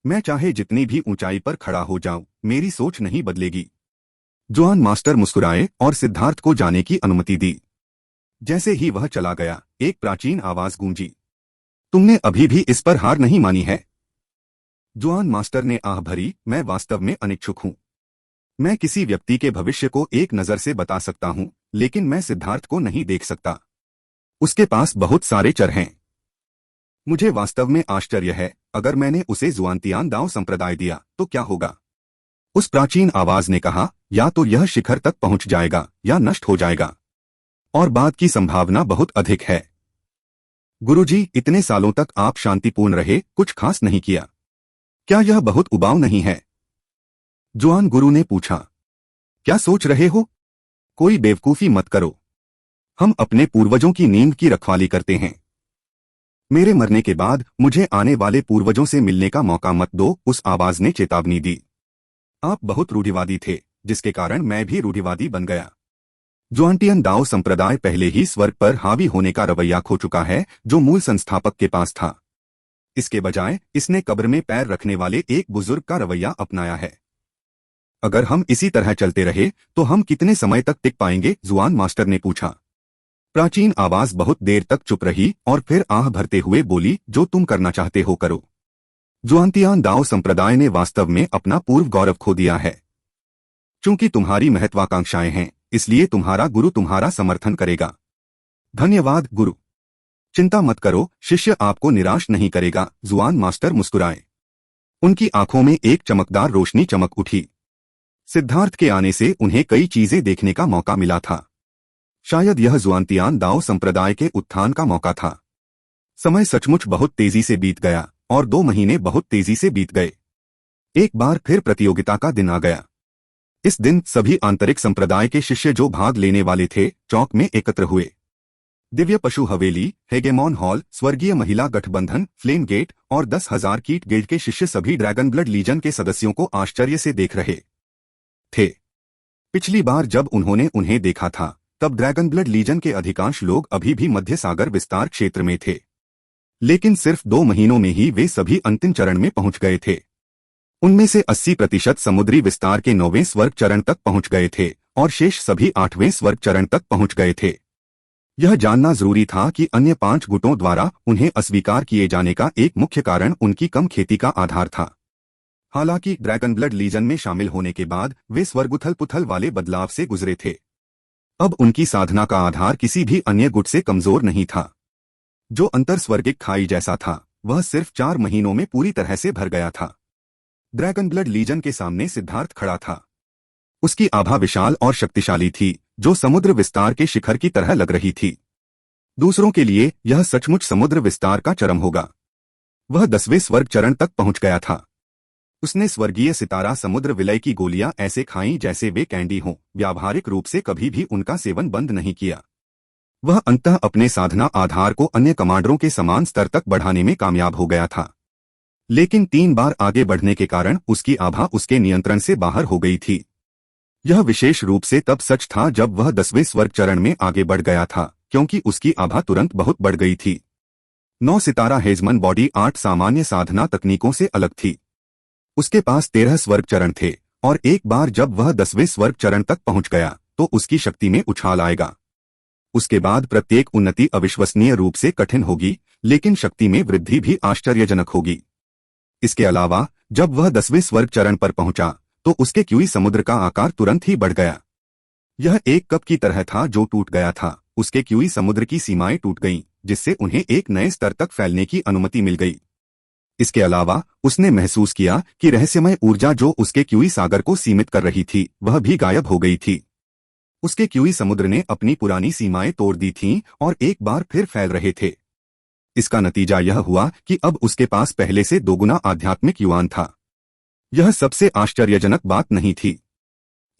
मैं चाहे जितनी भी ऊंचाई पर खड़ा हो जाऊं, मेरी सोच नहीं बदलेगी। जुआन मास्टर मुस्कुराए और सिद्धार्थ को जाने की अनुमति दी। जैसे ही वह चला गया, एक प्राचीन आवाज गूंजी। तुमने अभी भी इस पर हार नहीं मानी है? जुआन मास्टर ने आह भरी, मैं वास्तव में अनिच्छुक हूं। मैं किसी व्यक्ति के भविष्य को एक नजर से बता सकता हूं, लेकिन मैं सिद्धार्थ को नहीं देख सकता। उसके पास बहुत सारे चर हैं। मुझे वास्तव में आश्चर्य है, अगर मैंने उसे जुआनतियान दाओ संप्रदाय दिया तो क्या होगा? उस प्राचीन आवाज ने कहा, या तो यह शिखर तक पहुंच जाएगा या नष्ट हो जाएगा। और बाद की संभावना बहुत अधिक है। गुरुजी, इतने सालों तक आप शांतिपूर्ण रहे, कुछ खास नहीं किया। क्या यह बहुत उबाऊ नहीं है? जुआन गुरु ने पूछा। क्या सोच रहे हो? कोई बेवकूफी मत करो। हम अपने पूर्वजों की नींद की रखवाली करते हैं। मेरे मरने के बाद मुझे आने वाले पूर्वजों से मिलने का मौका मत दो, उस आवाज ने चेतावनी दी। आप बहुत रूढ़िवादी थे, जिसके कारण मैं भी रूढ़िवादी बन गया। जुआनटियन दाओ संप्रदाय पहले ही स्वर्ग पर हावी होने का रवैया खो चुका है जो मूल संस्थापक के पास था। इसके बजाय इसने कब्र में पैर रखने वाले एक बुजुर्ग का रवैया अपनाया है। अगर हम इसी तरह चलते रहे तो हम कितने समय तक टिक पाएंगे? जुआन मास्टर ने पूछा। प्राचीन आवाज बहुत देर तक चुप रही और फिर आह भरते हुए बोली, जो तुम करना चाहते हो करो। जुआनटियान दाओ संप्रदाय ने वास्तव में अपना पूर्व गौरव खो दिया है। चूंकि तुम्हारी महत्वाकांक्षाएं हैं, इसलिए तुम्हारा गुरु तुम्हारा समर्थन करेगा। धन्यवाद गुरु। चिंता मत करो, शिष्य आपको निराश नहीं करेगा। जुआन मास्टर मुस्कुराए। उनकी आंखों में एक चमकदार रोशनी चमक उठी। सिद्धार्थ के आने से उन्हें कई चीजें देखने का मौका मिला था। शायद यह जुआनटियान दाओ संप्रदाय के उत्थान का मौका था। समय सचमुच बहुत तेजी से बीत गया और 2 महीने बहुत तेजी से बीत गए। एक बार फिर प्रतियोगिता का दिन आ गया। इस दिन सभी आंतरिक संप्रदाय के शिष्य जो भाग लेने वाले थे चौक में एकत्र हुए। दिव्य पशु हवेली, हेगेमॉन हॉल, स्वर्गीय महिला गठबंधन, फ्लेम गेट और 10,000 कीट गिल्ड के शिष्य सभी ड्रैगन ब्लड लीजन के सदस्यों को आश्चर्य से देख रहे थे। पिछली बार जब उन्होंने उन्हें देखा था तब ड्रैगन ब्लड लीजन के अधिकांश लोग अभी भी मध्य सागर विस्तार क्षेत्र में थे, लेकिन सिर्फ 2 महीनों में ही वे सभी अंतिम चरण में पहुंच गए थे। उनमें से 80% समुद्री विस्तार के 9वें स्वर्ग चरण तक पहुंच गए थे और शेष सभी 8वें स्वर्ग चरण तक पहुंच गए थे। यह जानना जरूरी था कि अन्य 5 गुटों द्वारा उन्हें अस्वीकार किए जाने का एक मुख्य कारण उनकी कम खेती का आधार था। हालांकि ड्रैगन ब्लड लीजन में शामिल होने के बाद वे स्वर्गुथल पुथल वाले बदलाव से गुजरे थे। अब उनकी साधना का आधार किसी भी अन्य गुट से कमजोर नहीं था। जो अंतर स्वर्गिक खाई जैसा था वह सिर्फ 4 महीनों में पूरी तरह से भर गया था। ड्रैगन ब्लड लीजन के सामने सिद्धार्थ खड़ा था। उसकी आभा विशाल और शक्तिशाली थी, जो समुद्र विस्तार के शिखर की तरह लग रही थी। दूसरों के लिए यह सचमुच समुद्र विस्तार का चरम होगा। वह 10वें स्वर्ग चरण तक पहुंच गया था। उसने स्वर्गीय सितारा समुद्र विलय की गोलियां ऐसे खाईं जैसे वे कैंडी हों। व्यावहारिक रूप से कभी भी उनका सेवन बंद नहीं किया। वह अंततः अपने साधना आधार को अन्य कमांडरों के समान स्तर तक बढ़ाने में कामयाब हो गया था, लेकिन 3 बार आगे बढ़ने के कारण उसकी आभा उसके नियंत्रण से बाहर हो गई थी। यह विशेष रूप से तब सच था जब वह 10वें स्वर्ग चरण में आगे बढ़ गया था, क्योंकि उसकी आभा तुरंत बहुत बढ़ गई थी। 9 सितारा हेजमन बॉडी 8 सामान्य साधना तकनीकों से अलग थी। उसके पास 13 स्वर्ग चरण थे और एक बार जब वह 10वें स्वर्ग चरण तक पहुंच गया तो उसकी शक्ति में उछाल आएगा। उसके बाद प्रत्येक उन्नति अविश्वसनीय रूप से कठिन होगी, लेकिन शक्ति में वृद्धि भी आश्चर्यजनक होगी। इसके अलावा जब वह 10वें स्वर्ग चरण पर पहुंचा तो उसके क्यूई समुद्र का आकार तुरंत ही बढ़ गया। यह एक कप की तरह था जो टूट गया था। उसके क्यूई समुद्र की सीमाएं टूट गईं, जिससे उन्हें एक नए स्तर तक फैलने की अनुमति मिल गई। इसके अलावा उसने महसूस किया कि रहस्यमय ऊर्जा जो उसके क्यूई सागर को सीमित कर रही थी वह भी गायब हो गई थी। उसके क्यूई समुद्र ने अपनी पुरानी सीमाएं तोड़ दी थीं और एक बार फिर फैल रहे थे। इसका नतीजा यह हुआ कि अब उसके पास पहले से 2 गुना आध्यात्मिक युवान था। यह सबसे आश्चर्यजनक बात नहीं थी।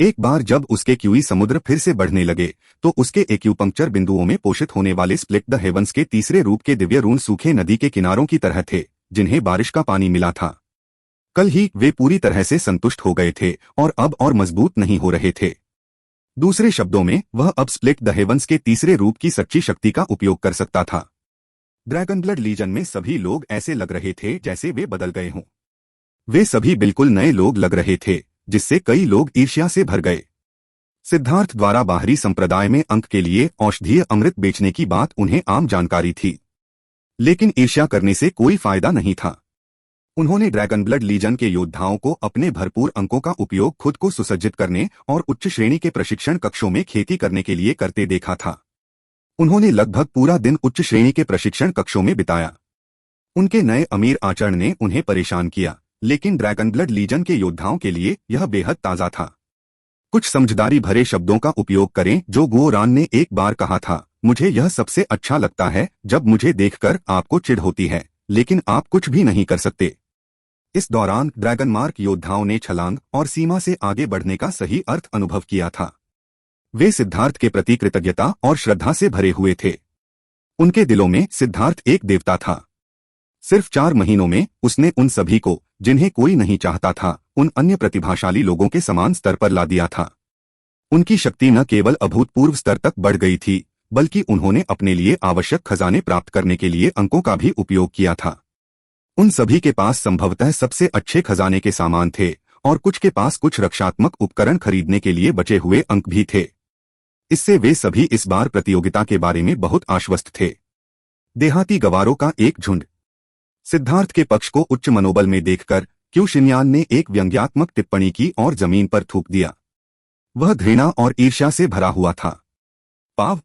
एक बार जब उसके क्यूई समुद्र फिर से बढ़ने लगे तो उसके एक्यूपंक्चर बिंदुओं में पोषित होने वाले स्प्लिट द हेवंस के तीसरे रूप के दिव्य रून सूखे नदी के किनारों की तरह थे, जिन्हें बारिश का पानी मिला था। कल ही वे पूरी तरह से संतुष्ट हो गए थे और अब और मजबूत नहीं हो रहे थे। दूसरे शब्दों में वह अब स्प्लिट द हेवंस के तीसरे रूप की सच्ची शक्ति का उपयोग कर सकता था। ड्रैगन ब्लड लीजन में सभी लोग ऐसे लग रहे थे जैसे वे बदल गए हों। वे सभी बिल्कुल नए लोग लग रहे थे, जिससे कई लोग ईर्ष्या से भर गए। सिद्धार्थ द्वारा बाहरी संप्रदाय में अंक के लिए औषधीय अमृत बेचने की बात उन्हें आम जानकारी थी, लेकिन ईर्ष्या करने से कोई फायदा नहीं था। उन्होंने ड्रैगन ब्लड लीजन के योद्धाओं को अपने भरपूर अंकों का उपयोग खुद को सुसज्जित करने और उच्च श्रेणी के प्रशिक्षण कक्षों में खेती करने के लिए करते देखा था। उन्होंने लगभग पूरा दिन उच्च श्रेणी के प्रशिक्षण कक्षों में बिताया। उनके नए अमीर आचरण ने उन्हें परेशान किया, लेकिन ड्रैगन ब्लड लीजन के योद्धाओं के लिए यह बेहद ताज़ा था। कुछ समझदारी भरे शब्दों का उपयोग करें जो गुओ रान ने एक बार कहा था, मुझे यह सबसे अच्छा लगता है जब मुझे देखकर आपको चिढ़ होती है, लेकिन आप कुछ भी नहीं कर सकते। इस दौरान ड्रैगन मार्क योद्धाओं ने छलांग और सीमा से आगे बढ़ने का सही अर्थ अनुभव किया था। वे सिद्धार्थ के प्रति कृतज्ञता और श्रद्धा से भरे हुए थे। उनके दिलों में सिद्धार्थ एक देवता था। सिर्फ 4 महीनों में उसने उन सभी को, जिन्हें कोई नहीं चाहता था, उन अन्य प्रतिभाशाली लोगों के समान स्तर पर ला दिया था। उनकी शक्ति न केवल अभूतपूर्व स्तर तक बढ़ गई थी, बल्कि उन्होंने अपने लिए आवश्यक खजाने प्राप्त करने के लिए अंकों का भी उपयोग किया था। उन सभी के पास संभवतः सबसे अच्छे खजाने के सामान थे, और कुछ के पास कुछ रक्षात्मक उपकरण खरीदने के लिए बचे हुए अंक भी थे। इससे वे सभी इस बार प्रतियोगिता के बारे में बहुत आश्वस्त थे। देहाती गवारों का एक झुंड। सिद्धार्थ के पक्ष को उच्च मनोबल में देखकर क्यू शिनयान ने एक व्यंग्यात्मक टिप्पणी की और जमीन पर थूक दिया। वह घृणा और ईर्ष्या से भरा हुआ था। पाव।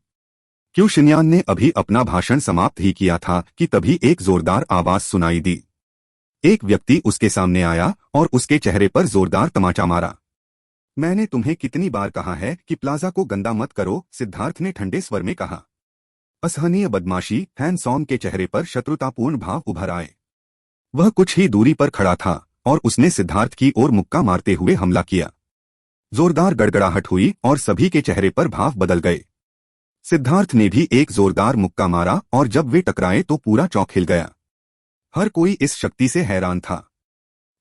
क्यू शिनयान ने अभी अपना भाषण समाप्त ही किया था कि तभी एक जोरदार आवाज सुनाई दी। एक व्यक्ति उसके सामने आया और उसके चेहरे पर जोरदार तमाचा मारा। मैंने तुम्हें कितनी बार कहा है कि प्लाजा को गंदा मत करो, सिद्धार्थ ने ठंडे स्वर में कहा। असहनीय बदमाशी। फैन सॉन्ग के चेहरे पर शत्रुतापूर्ण भाव उभर आए। वह कुछ ही दूरी पर खड़ा था और उसने सिद्धार्थ की ओर मुक्का मारते हुए हमला किया। जोरदार गड़गड़ाहट हुई और सभी के चेहरे पर भाव बदल गए। सिद्धार्थ ने भी एक जोरदार मुक्का मारा और जब वे टकराए तो पूरा चौक हिल गया। हर कोई इस शक्ति से हैरान था।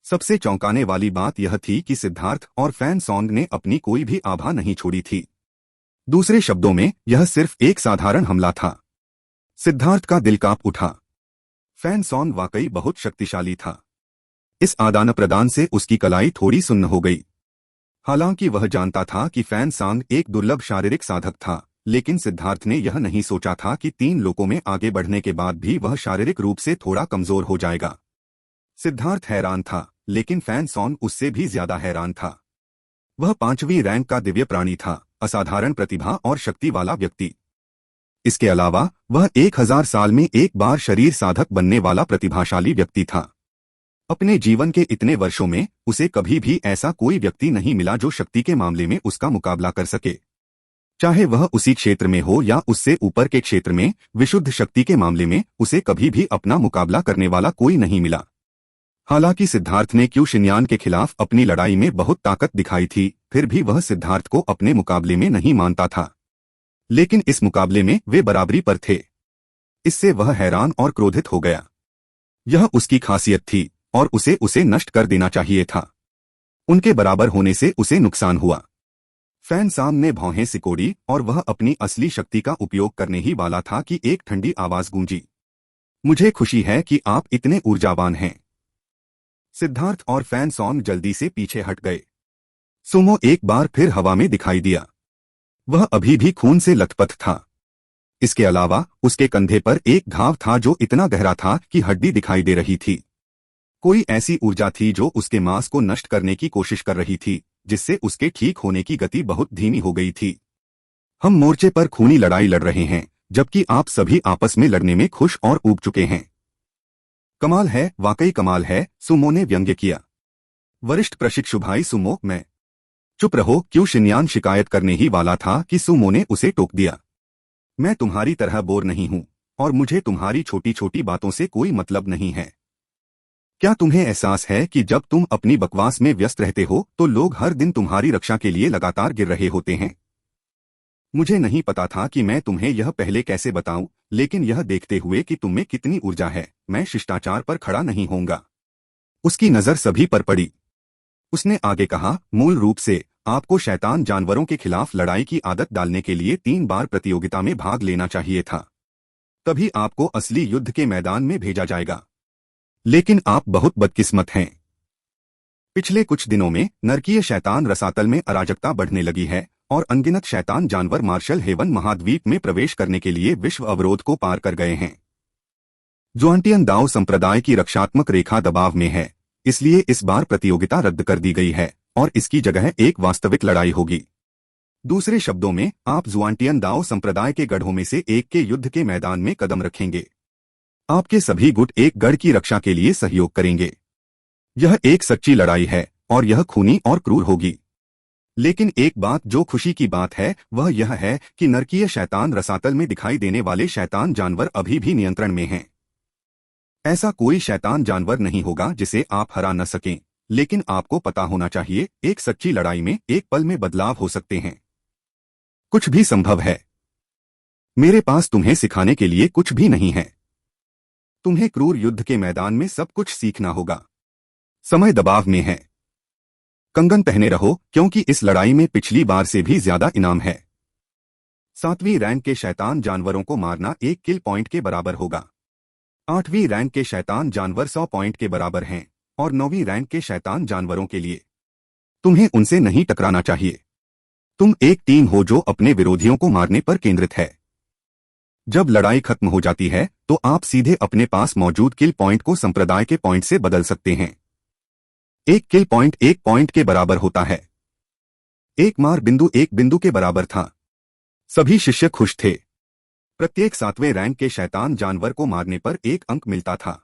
सबसे चौंकाने वाली बात यह थी कि सिद्धार्थ और फैन सॉन्ग ने अपनी कोई भी आभा नहीं छोड़ी थी। दूसरे शब्दों में यह सिर्फ एक साधारण हमला था। सिद्धार्थ का दिल कांप उठा। फैन सॉन्ग वाकई बहुत शक्तिशाली था। इस आदान प्रदान से उसकी कलाई थोड़ी सुन्न हो गई। हालांकि वह जानता था कि फैन सॉन्ग एक दुर्लभ शारीरिक साधक था, लेकिन सिद्धार्थ ने यह नहीं सोचा था कि 3 लोगों में आगे बढ़ने के बाद भी वह शारीरिक रूप से थोड़ा कमजोर हो जाएगा। सिद्धार्थ हैरान था, लेकिन फैन सॉन्ग उससे भी ज्यादा हैरान था। वह 5वीं रैंक का दिव्य प्राणी था, असाधारण प्रतिभा और शक्ति वाला व्यक्ति। इसके अलावा वह 1000 साल में एक बार शरीर साधक बनने वाला प्रतिभाशाली व्यक्ति था। अपने जीवन के इतने वर्षों में उसे कभी भी ऐसा कोई व्यक्ति नहीं मिला जो शक्ति के मामले में उसका मुकाबला कर सके। चाहे वह उसी क्षेत्र में हो या उससे ऊपर के क्षेत्र में, विशुद्ध शक्ति के मामले में उसे कभी भी अपना मुकाबला करने वाला कोई नहीं मिला। हालांकि सिद्धार्थ ने क्यू शिनयान के खिलाफ अपनी लड़ाई में बहुत ताकत दिखाई थी, फिर भी वह सिद्धार्थ को अपने मुकाबले में नहीं मानता था। लेकिन इस मुकाबले में वे बराबरी पर थे। इससे वह हैरान और क्रोधित हो गया। यह उसकी खासियत थी और उसे नष्ट कर देना चाहिए था। उनके बराबर होने से उसे नुकसान हुआ। फैन सॉन्ग ने भौहें सिकोड़ी और वह अपनी असली शक्ति का उपयोग करने ही वाला था कि एक ठंडी आवाज गूंजी। मुझे खुशी है कि आप इतने ऊर्जावान हैं। सिद्धार्थ और फैन सॉन्ग जल्दी से पीछे हट गए। सुमो एक बार फिर हवा में दिखाई दिया। वह अभी भी खून से लथपथ था। इसके अलावा उसके कंधे पर एक घाव था जो इतना गहरा था कि हड्डी दिखाई दे रही थी। कोई ऐसी ऊर्जा थी जो उसके मांस को नष्ट करने की कोशिश कर रही थी, जिससे उसके ठीक होने की गति बहुत धीमी हो गई थी। हम मोर्चे पर खूनी लड़ाई लड़ रहे हैं, जबकि आप सभी आपस में लड़ने में खुश और ऊब चुके हैं। कमाल है, वाकई कमाल है, सुमो ने व्यंग्य किया। वरिष्ठ प्रशिक्षु भाई सुमो, मैं। चुप रहो, क्यू शिनयान शिकायत करने ही वाला था कि सुमो ने उसे टोक दिया। मैं तुम्हारी तरह बोर नहीं हूं और मुझे तुम्हारी छोटी छोटी बातों से कोई मतलब नहीं है। क्या तुम्हें एहसास है कि जब तुम अपनी बकवास में व्यस्त रहते हो तो लोग हर दिन तुम्हारी रक्षा के लिए लगातार गिर रहे होते हैं? मुझे नहीं पता था कि मैं तुम्हें यह पहले कैसे बताऊं, लेकिन यह देखते हुए कि तुम में कितनी ऊर्जा है, मैं शिष्टाचार पर खड़ा नहीं होऊंगा। उसकी नजर सभी पर पड़ी। उसने आगे कहा, मूल रूप से आपको शैतान जानवरों के खिलाफ लड़ाई की आदत डालने के लिए 3 बार प्रतियोगिता में भाग लेना चाहिए था। तभी आपको असली युद्ध के मैदान में भेजा जाएगा। लेकिन आप बहुत बदकिस्मत हैं। पिछले कुछ दिनों में नरकीय शैतान रसातल में अराजकता बढ़ने लगी है और अनगिनत शैतान जानवर मार्शल हेवन महाद्वीप में प्रवेश करने के लिए विश्व अवरोध को पार कर गए हैं। जुआंटियन दाओ संप्रदाय की रक्षात्मक रेखा दबाव में है, इसलिए इस बार प्रतियोगिता रद्द कर दी गई है और इसकी जगह एक वास्तविक लड़ाई होगी। दूसरे शब्दों में, आप जुआंटियन दाओ संप्रदाय के गढ़ों में से एक के युद्ध के मैदान में कदम रखेंगे। आपके सभी गुट एक गढ़ की रक्षा के लिए सहयोग करेंगे। यह एक सच्ची लड़ाई है और यह खूनी और क्रूर होगी। लेकिन एक बात जो खुशी की बात है वह यह है कि नरकीय शैतान रसातल में दिखाई देने वाले शैतान जानवर अभी भी नियंत्रण में हैं। ऐसा कोई शैतान जानवर नहीं होगा जिसे आप हरा न सकें, लेकिन आपको पता होना चाहिए, एक सच्ची लड़ाई में एक पल में बदलाव हो सकते हैं। कुछ भी संभव है। मेरे पास तुम्हें सिखाने के लिए कुछ भी नहीं है। तुम्हें क्रूर युद्ध के मैदान में सब कुछ सीखना होगा। समय दबाव में है। कंगन पहने रहो क्योंकि इस लड़ाई में पिछली बार से भी ज्यादा इनाम है। 7वीं रैंक के शैतान जानवरों को मारना 1 किल पॉइंट के बराबर होगा। 8वीं रैंक के शैतान जानवर 100 पॉइंट के बराबर हैं और 9वीं रैंक के शैतान जानवरों के लिए तुम्हें उनसे नहीं टकराना चाहिए। तुम एक टीम हो जो अपने विरोधियों को मारने पर केंद्रित है। जब लड़ाई खत्म हो जाती है तो आप सीधे अपने पास मौजूद किल पॉइंट को संप्रदाय के पॉइंट से बदल सकते हैं। 1 किल पॉइंट 1 पॉइंट के बराबर होता है। 1 मार बिंदु 1 बिंदु के बराबर था। सभी शिष्य खुश थे। प्रत्येक 7वें रैंक के शैतान जानवर को मारने पर 1 अंक मिलता था।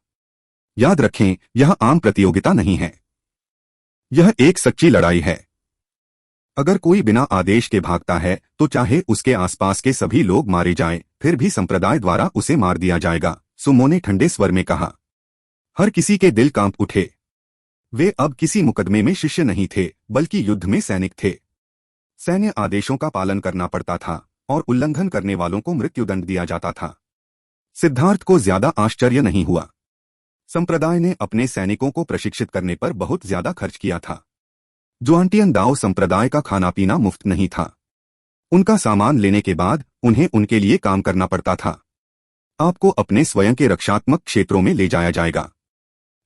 याद रखें, यह आम प्रतियोगिता नहीं है। यह एक सच्ची लड़ाई है। अगर कोई बिना आदेश के भागता है तो चाहे उसके आसपास के सभी लोग मारे जाएं, फिर भी संप्रदाय द्वारा उसे मार दिया जाएगा, सुमो ने ठंडे स्वर में कहा। हर किसी के दिल कांप उठे। वे अब किसी मुकदमे में शिष्य नहीं थे, बल्कि युद्ध में सैनिक थे। सैन्य आदेशों का पालन करना पड़ता था और उल्लंघन करने वालों को मृत्युदंड दिया जाता था। सिद्धार्थ को ज्यादा आश्चर्य नहीं हुआ। संप्रदाय ने अपने सैनिकों को प्रशिक्षित करने पर बहुत ज्यादा खर्च किया था। जुआंटियन दाओ संप्रदाय का खाना पीना मुफ्त नहीं था। उनका सामान लेने के बाद उन्हें उनके लिए काम करना पड़ता था। आपको अपने स्वयं के रक्षात्मक क्षेत्रों में ले जाया जाएगा।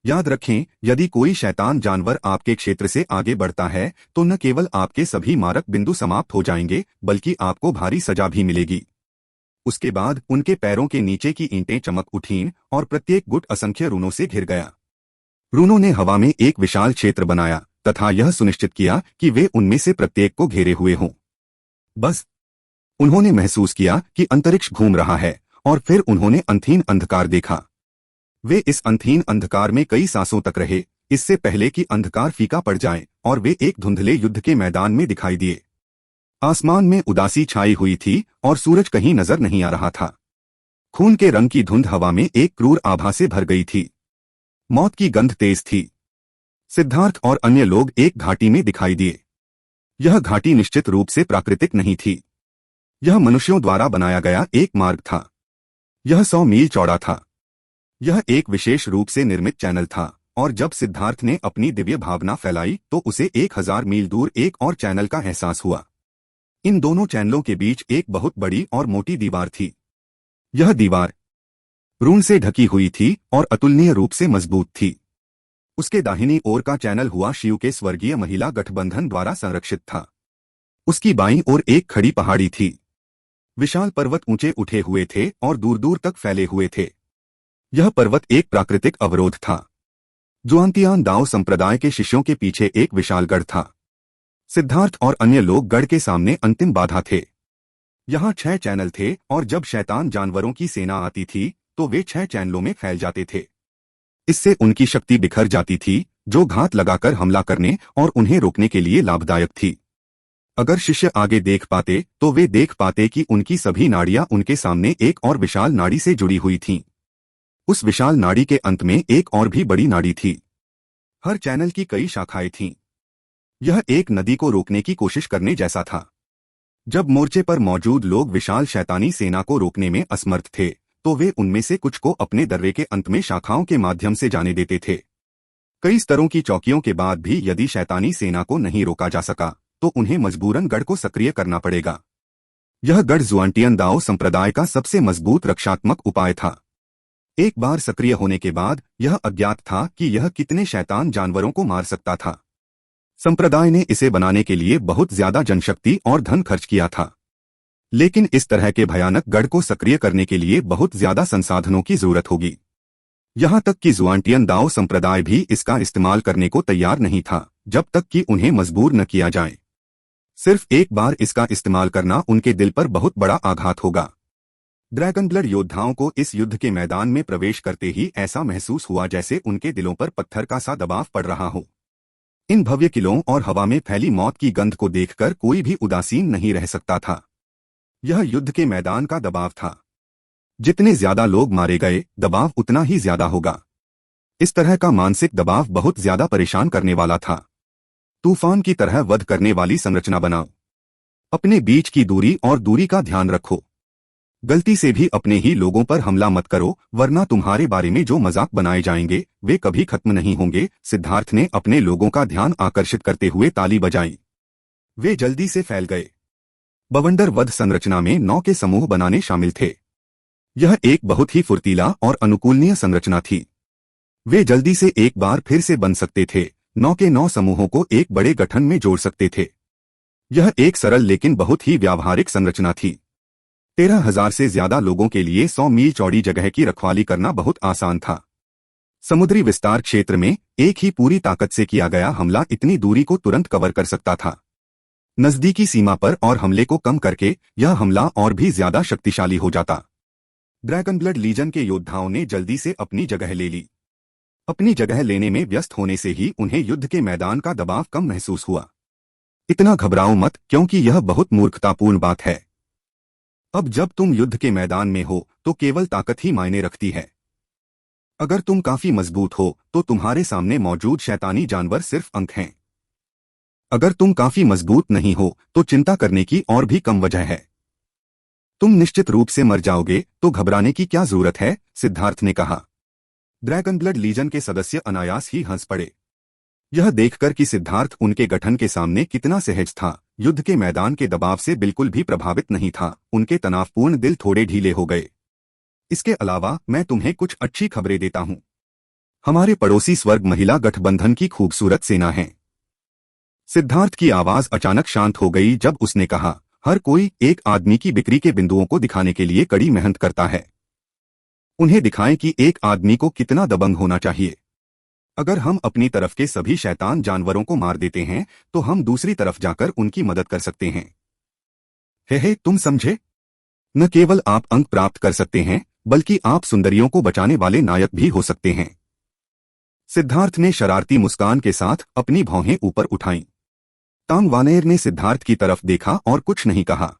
याद रखें, यदि कोई शैतान जानवर आपके क्षेत्र से आगे बढ़ता है तो न केवल आपके सभी मारक बिंदु समाप्त हो जाएंगे, बल्कि आपको भारी सजा भी मिलेगी। उसके बाद उनके पैरों के नीचे की ईंटें चमक उठीं और प्रत्येक गुट असंख्य रूनों से घिर गया। रूनों ने हवा में एक विशाल क्षेत्र बनाया तथा यह सुनिश्चित किया कि वे उनमें से प्रत्येक को घेरे हुए हों। बस उन्होंने महसूस किया कि अंतरिक्ष घूम रहा है और फिर उन्होंने अंधीन अंधकार देखा। वे इस अंधीन अंधकार में कई सांसों तक रहे, इससे पहले कि अंधकार फीका पड़ जाए और वे एक धुंधले युद्ध के मैदान में दिखाई दिए। आसमान में उदासी छाई हुई थी और सूरज कहीं नजर नहीं आ रहा था। खून के रंग की धुंध हवा में एक क्रूर आभा से भर गई थी। मौत की गंध तेज थी। सिद्धार्थ और अन्य लोग एक घाटी में दिखाई दिए। यह घाटी निश्चित रूप से प्राकृतिक नहीं थी। यह मनुष्यों द्वारा बनाया गया एक मार्ग था। यह 100 मील चौड़ा था। यह एक विशेष रूप से निर्मित चैनल था और जब सिद्धार्थ ने अपनी दिव्य भावना फैलाई तो उसे 1000 मील दूर एक और चैनल का एहसास हुआ। इन दोनों चैनलों के बीच एक बहुत बड़ी और मोटी दीवार थी। यह दीवार रून से ढकी हुई थी और अतुलनीय रूप से मजबूत थी। उसके दाहिनी ओर का चैनल हुआ शिव के स्वर्गीय महिला गठबंधन द्वारा संरक्षित था। उसकी बाईं ओर एक खड़ी पहाड़ी थी। विशाल पर्वत ऊंचे उठे हुए थे और दूर दूर तक फैले हुए थे। यह पर्वत एक प्राकृतिक अवरोध था। जुआंतियान दाओ संप्रदाय के शिष्यों के पीछे एक विशाल गढ़ था। सिद्धार्थ और अन्य लोग गढ़ के सामने अंतिम बाधा थे। यहाँ 6 चैनल थे और जब शैतान जानवरों की सेना आती थी तो वे 6 चैनलों में फैल जाते थे। इससे उनकी शक्ति बिखर जाती थी, जो घात लगाकर हमला करने और उन्हें रोकने के लिए लाभदायक थी। अगर शिष्य आगे देख पाते तो वे देख पाते कि उनकी सभी नाड़ियां उनके सामने एक और विशाल नाड़ी से जुड़ी हुई थीं। उस विशाल नाड़ी के अंत में एक और भी बड़ी नाड़ी थी। हर चैनल की कई शाखाएं थीं। यह एक नदी को रोकने की कोशिश करने जैसा था। जब मोर्चे पर मौजूद लोग विशाल शैतानी सेना को रोकने में असमर्थ थे तो वे उनमें से कुछ को अपने दर्रे के अंत में शाखाओं के माध्यम से जाने देते थे। कई स्तरों की चौकियों के बाद भी यदि शैतानी सेना को नहीं रोका जा सका तो उन्हें मजबूरन गढ़ को सक्रिय करना पड़ेगा। यह गढ़ जुआंटियन दाओ संप्रदाय का सबसे मजबूत रक्षात्मक उपाय था। एक बार सक्रिय होने के बाद यह अज्ञात था कि यह कितने शैतान जानवरों को मार सकता था। संप्रदाय ने इसे बनाने के लिए बहुत ज्यादा जनशक्ति और धन खर्च किया था, लेकिन इस तरह के भयानक गढ़ को सक्रिय करने के लिए बहुत ज्यादा संसाधनों की जरूरत होगी। यहां तक कि जुआंटियन दाओ संप्रदाय भी इसका इस्तेमाल करने को तैयार नहीं था जब तक कि उन्हें मजबूर न किया जाए। सिर्फ एक बार इसका इस्तेमाल करना उनके दिल पर बहुत बड़ा आघात होगा। ड्रैगन ब्लड योद्धाओं को इस युद्ध के मैदान में प्रवेश करते ही ऐसा महसूस हुआ जैसे उनके दिलों पर पत्थर का सा दबाव पड़ रहा हो। इन भव्य किलों और हवा में फैली मौत की गंध को देखकर कोई भी उदासीन नहीं रह सकता था। यह युद्ध के मैदान का दबाव था। जितने ज्यादा लोग मारे गए, दबाव उतना ही ज्यादा होगा। इस तरह का मानसिक दबाव बहुत ज्यादा परेशान करने वाला था। तूफान की तरह वध करने वाली संरचना बनाओ। अपने बीच की दूरी और दूरी का ध्यान रखो। गलती से भी अपने ही लोगों पर हमला मत करो, वरना तुम्हारे बारे में जो मजाक बनाए जाएंगे वे कभी खत्म नहीं होंगे। सिद्धार्थ ने अपने लोगों का ध्यान आकर्षित करते हुए ताली बजाई। वे जल्दी से फैल गए। बवंडर वध संरचना में 9 के समूह बनाने शामिल थे। यह एक बहुत ही फुर्तीला और अनुकूलनीय संरचना थी। वे जल्दी से एक बार फिर से बन सकते थे, 9 के 9 समूहों को एक बड़े गठन में जोड़ सकते थे। यह एक सरल लेकिन बहुत ही व्यावहारिक संरचना थी। 13,000 से ज्यादा लोगों के लिए 100 मील चौड़ी जगह की रखवाली करना बहुत आसान था। समुद्री विस्तार क्षेत्र में एक ही पूरी ताकत से किया गया हमला इतनी दूरी को तुरंत कवर कर सकता था। नजदीकी सीमा पर और हमले को कम करके यह हमला और भी ज्यादा शक्तिशाली हो जाता। ड्रैगनब्लड लीजन के योद्धाओं ने जल्दी से अपनी जगह ले ली। अपनी जगह लेने में व्यस्त होने से ही उन्हें युद्ध के मैदान का दबाव कम महसूस हुआ। इतना घबराओ मत, क्योंकि यह बहुत मूर्खतापूर्ण बात है। अब जब तुम युद्ध के मैदान में हो तो केवल ताकत ही मायने रखती है। अगर तुम काफी मजबूत हो तो तुम्हारे सामने मौजूद शैतानी जानवर सिर्फ अंक हैं। अगर तुम काफी मजबूत नहीं हो तो चिंता करने की और भी कम वजह है। तुम निश्चित रूप से मर जाओगे, तो घबराने की क्या जरूरत है, सिद्धार्थ ने कहा। ड्रैगनब्लड लीजन के सदस्य अनायास ही हंस पड़े। यह देखकर कि सिद्धार्थ उनके गठन के सामने कितना सहज था, युद्ध के मैदान के दबाव से बिल्कुल भी प्रभावित नहीं था, उनके तनावपूर्ण दिल थोड़े ढीले हो गए। इसके अलावा मैं तुम्हें कुछ अच्छी खबरें देता हूं। हमारे पड़ोसी स्वर्ग महिला गठबंधन की खूबसूरत सेना है। सिद्धार्थ की आवाज अचानक शांत हो गई जब उसने कहा, हर कोई एक आदमी की बिक्री के बिंदुओं को दिखाने के लिए कड़ी मेहनत करता है। उन्हें दिखाएं कि एक आदमी को कितना दबंग होना चाहिए। अगर हम अपनी तरफ के सभी शैतान जानवरों को मार देते हैं तो हम दूसरी तरफ जाकर उनकी मदद कर सकते हैं। हे तुम समझे? न केवल आप अंक प्राप्त कर सकते हैं, बल्कि आप सुंदरियों को बचाने वाले नायक भी हो सकते हैं। सिद्धार्थ ने शरारती मुस्कान के साथ अपनी भौहें ऊपर उठाईं। तांग वानेर ने सिद्धार्थ की तरफ देखा और कुछ नहीं कहा।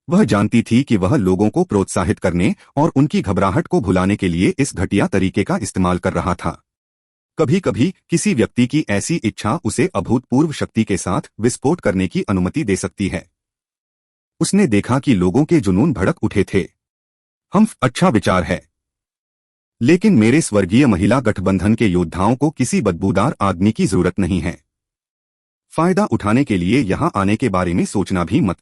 वह जानती थी कि वह लोगों को प्रोत्साहित करने और उनकी घबराहट को भुलाने के लिए इस घटिया तरीके का इस्तेमाल कर रहा था। कभी कभी किसी व्यक्ति की ऐसी इच्छा उसे अभूतपूर्व शक्ति के साथ विस्फोट करने की अनुमति दे सकती है। उसने देखा कि लोगों के जुनून भड़क उठे थे। अच्छा विचार है, लेकिन मेरे स्वर्गीय महिला गठबंधन के योद्धाओं को किसी बदबूदार आदमी की जरूरत नहीं है। फायदा उठाने के लिए यहां आने के बारे में सोचना भी मत।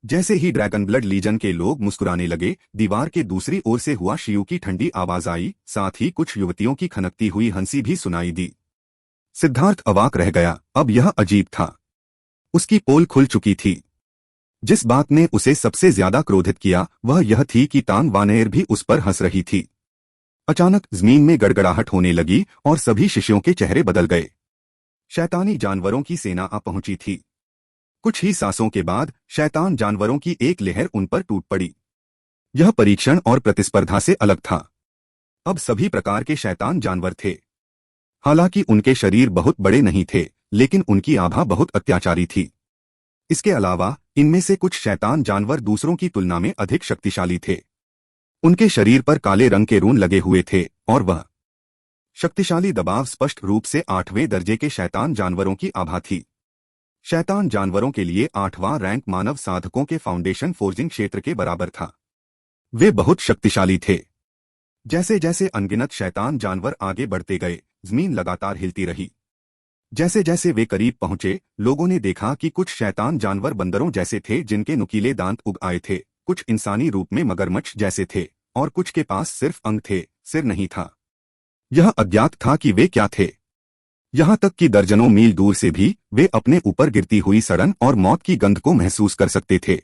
जैसे ही ड्रैगनब्लड लीजन के लोग मुस्कुराने लगे, दीवार के दूसरी ओर से हुआ शियू की ठंडी आवाज आई, साथ ही कुछ युवतियों की खनकती हुई हंसी भी सुनाई दी। सिद्धार्थ अवाक रह गया। अब यह अजीब था। उसकी पोल खुल चुकी थी। जिस बात ने उसे सबसे ज्यादा क्रोधित किया वह यह थी कि तांग वानेर भी उस पर हंस रही थी। अचानक जमीन में गड़गड़ाहट होने लगी और सभी शिष्यों के चेहरे बदल गए। शैतानी जानवरों की सेना आ पहुंची थी। कुछ ही सांसों के बाद शैतान जानवरों की एक लहर उन पर टूट पड़ी। यह परीक्षण और प्रतिस्पर्धा से अलग था। अब सभी प्रकार के शैतान जानवर थे। हालांकि उनके शरीर बहुत बड़े नहीं थे, लेकिन उनकी आभा बहुत अत्याचारी थी। इसके अलावा इनमें से कुछ शैतान जानवर दूसरों की तुलना में अधिक शक्तिशाली थे। उनके शरीर पर काले रंग के रून लगे हुए थे और वह शक्तिशाली दबाव स्पष्ट रूप से 8वें दर्जे के शैतान जानवरों की आभा थी। शैतान जानवरों के लिए 8वां रैंक मानव साधकों के फाउंडेशन फोर्जिंग क्षेत्र के बराबर था। वे बहुत शक्तिशाली थे। जैसे जैसे अनगिनत शैतान जानवर आगे बढ़ते गए, जमीन लगातार हिलती रही। जैसे जैसे वे करीब पहुंचे, लोगों ने देखा कि कुछ शैतान जानवर बंदरों जैसे थे जिनके नुकीले दांत उग आए थे, कुछ इंसानी रूप में मगरमच्छ जैसे थे और कुछ के पास सिर्फ अंग थे, सिर नहीं था। यह अज्ञात था कि वे क्या थे। यहां तक कि दर्जनों मील दूर से भी वे अपने ऊपर गिरती हुई सड़न और मौत की गंध को महसूस कर सकते थे।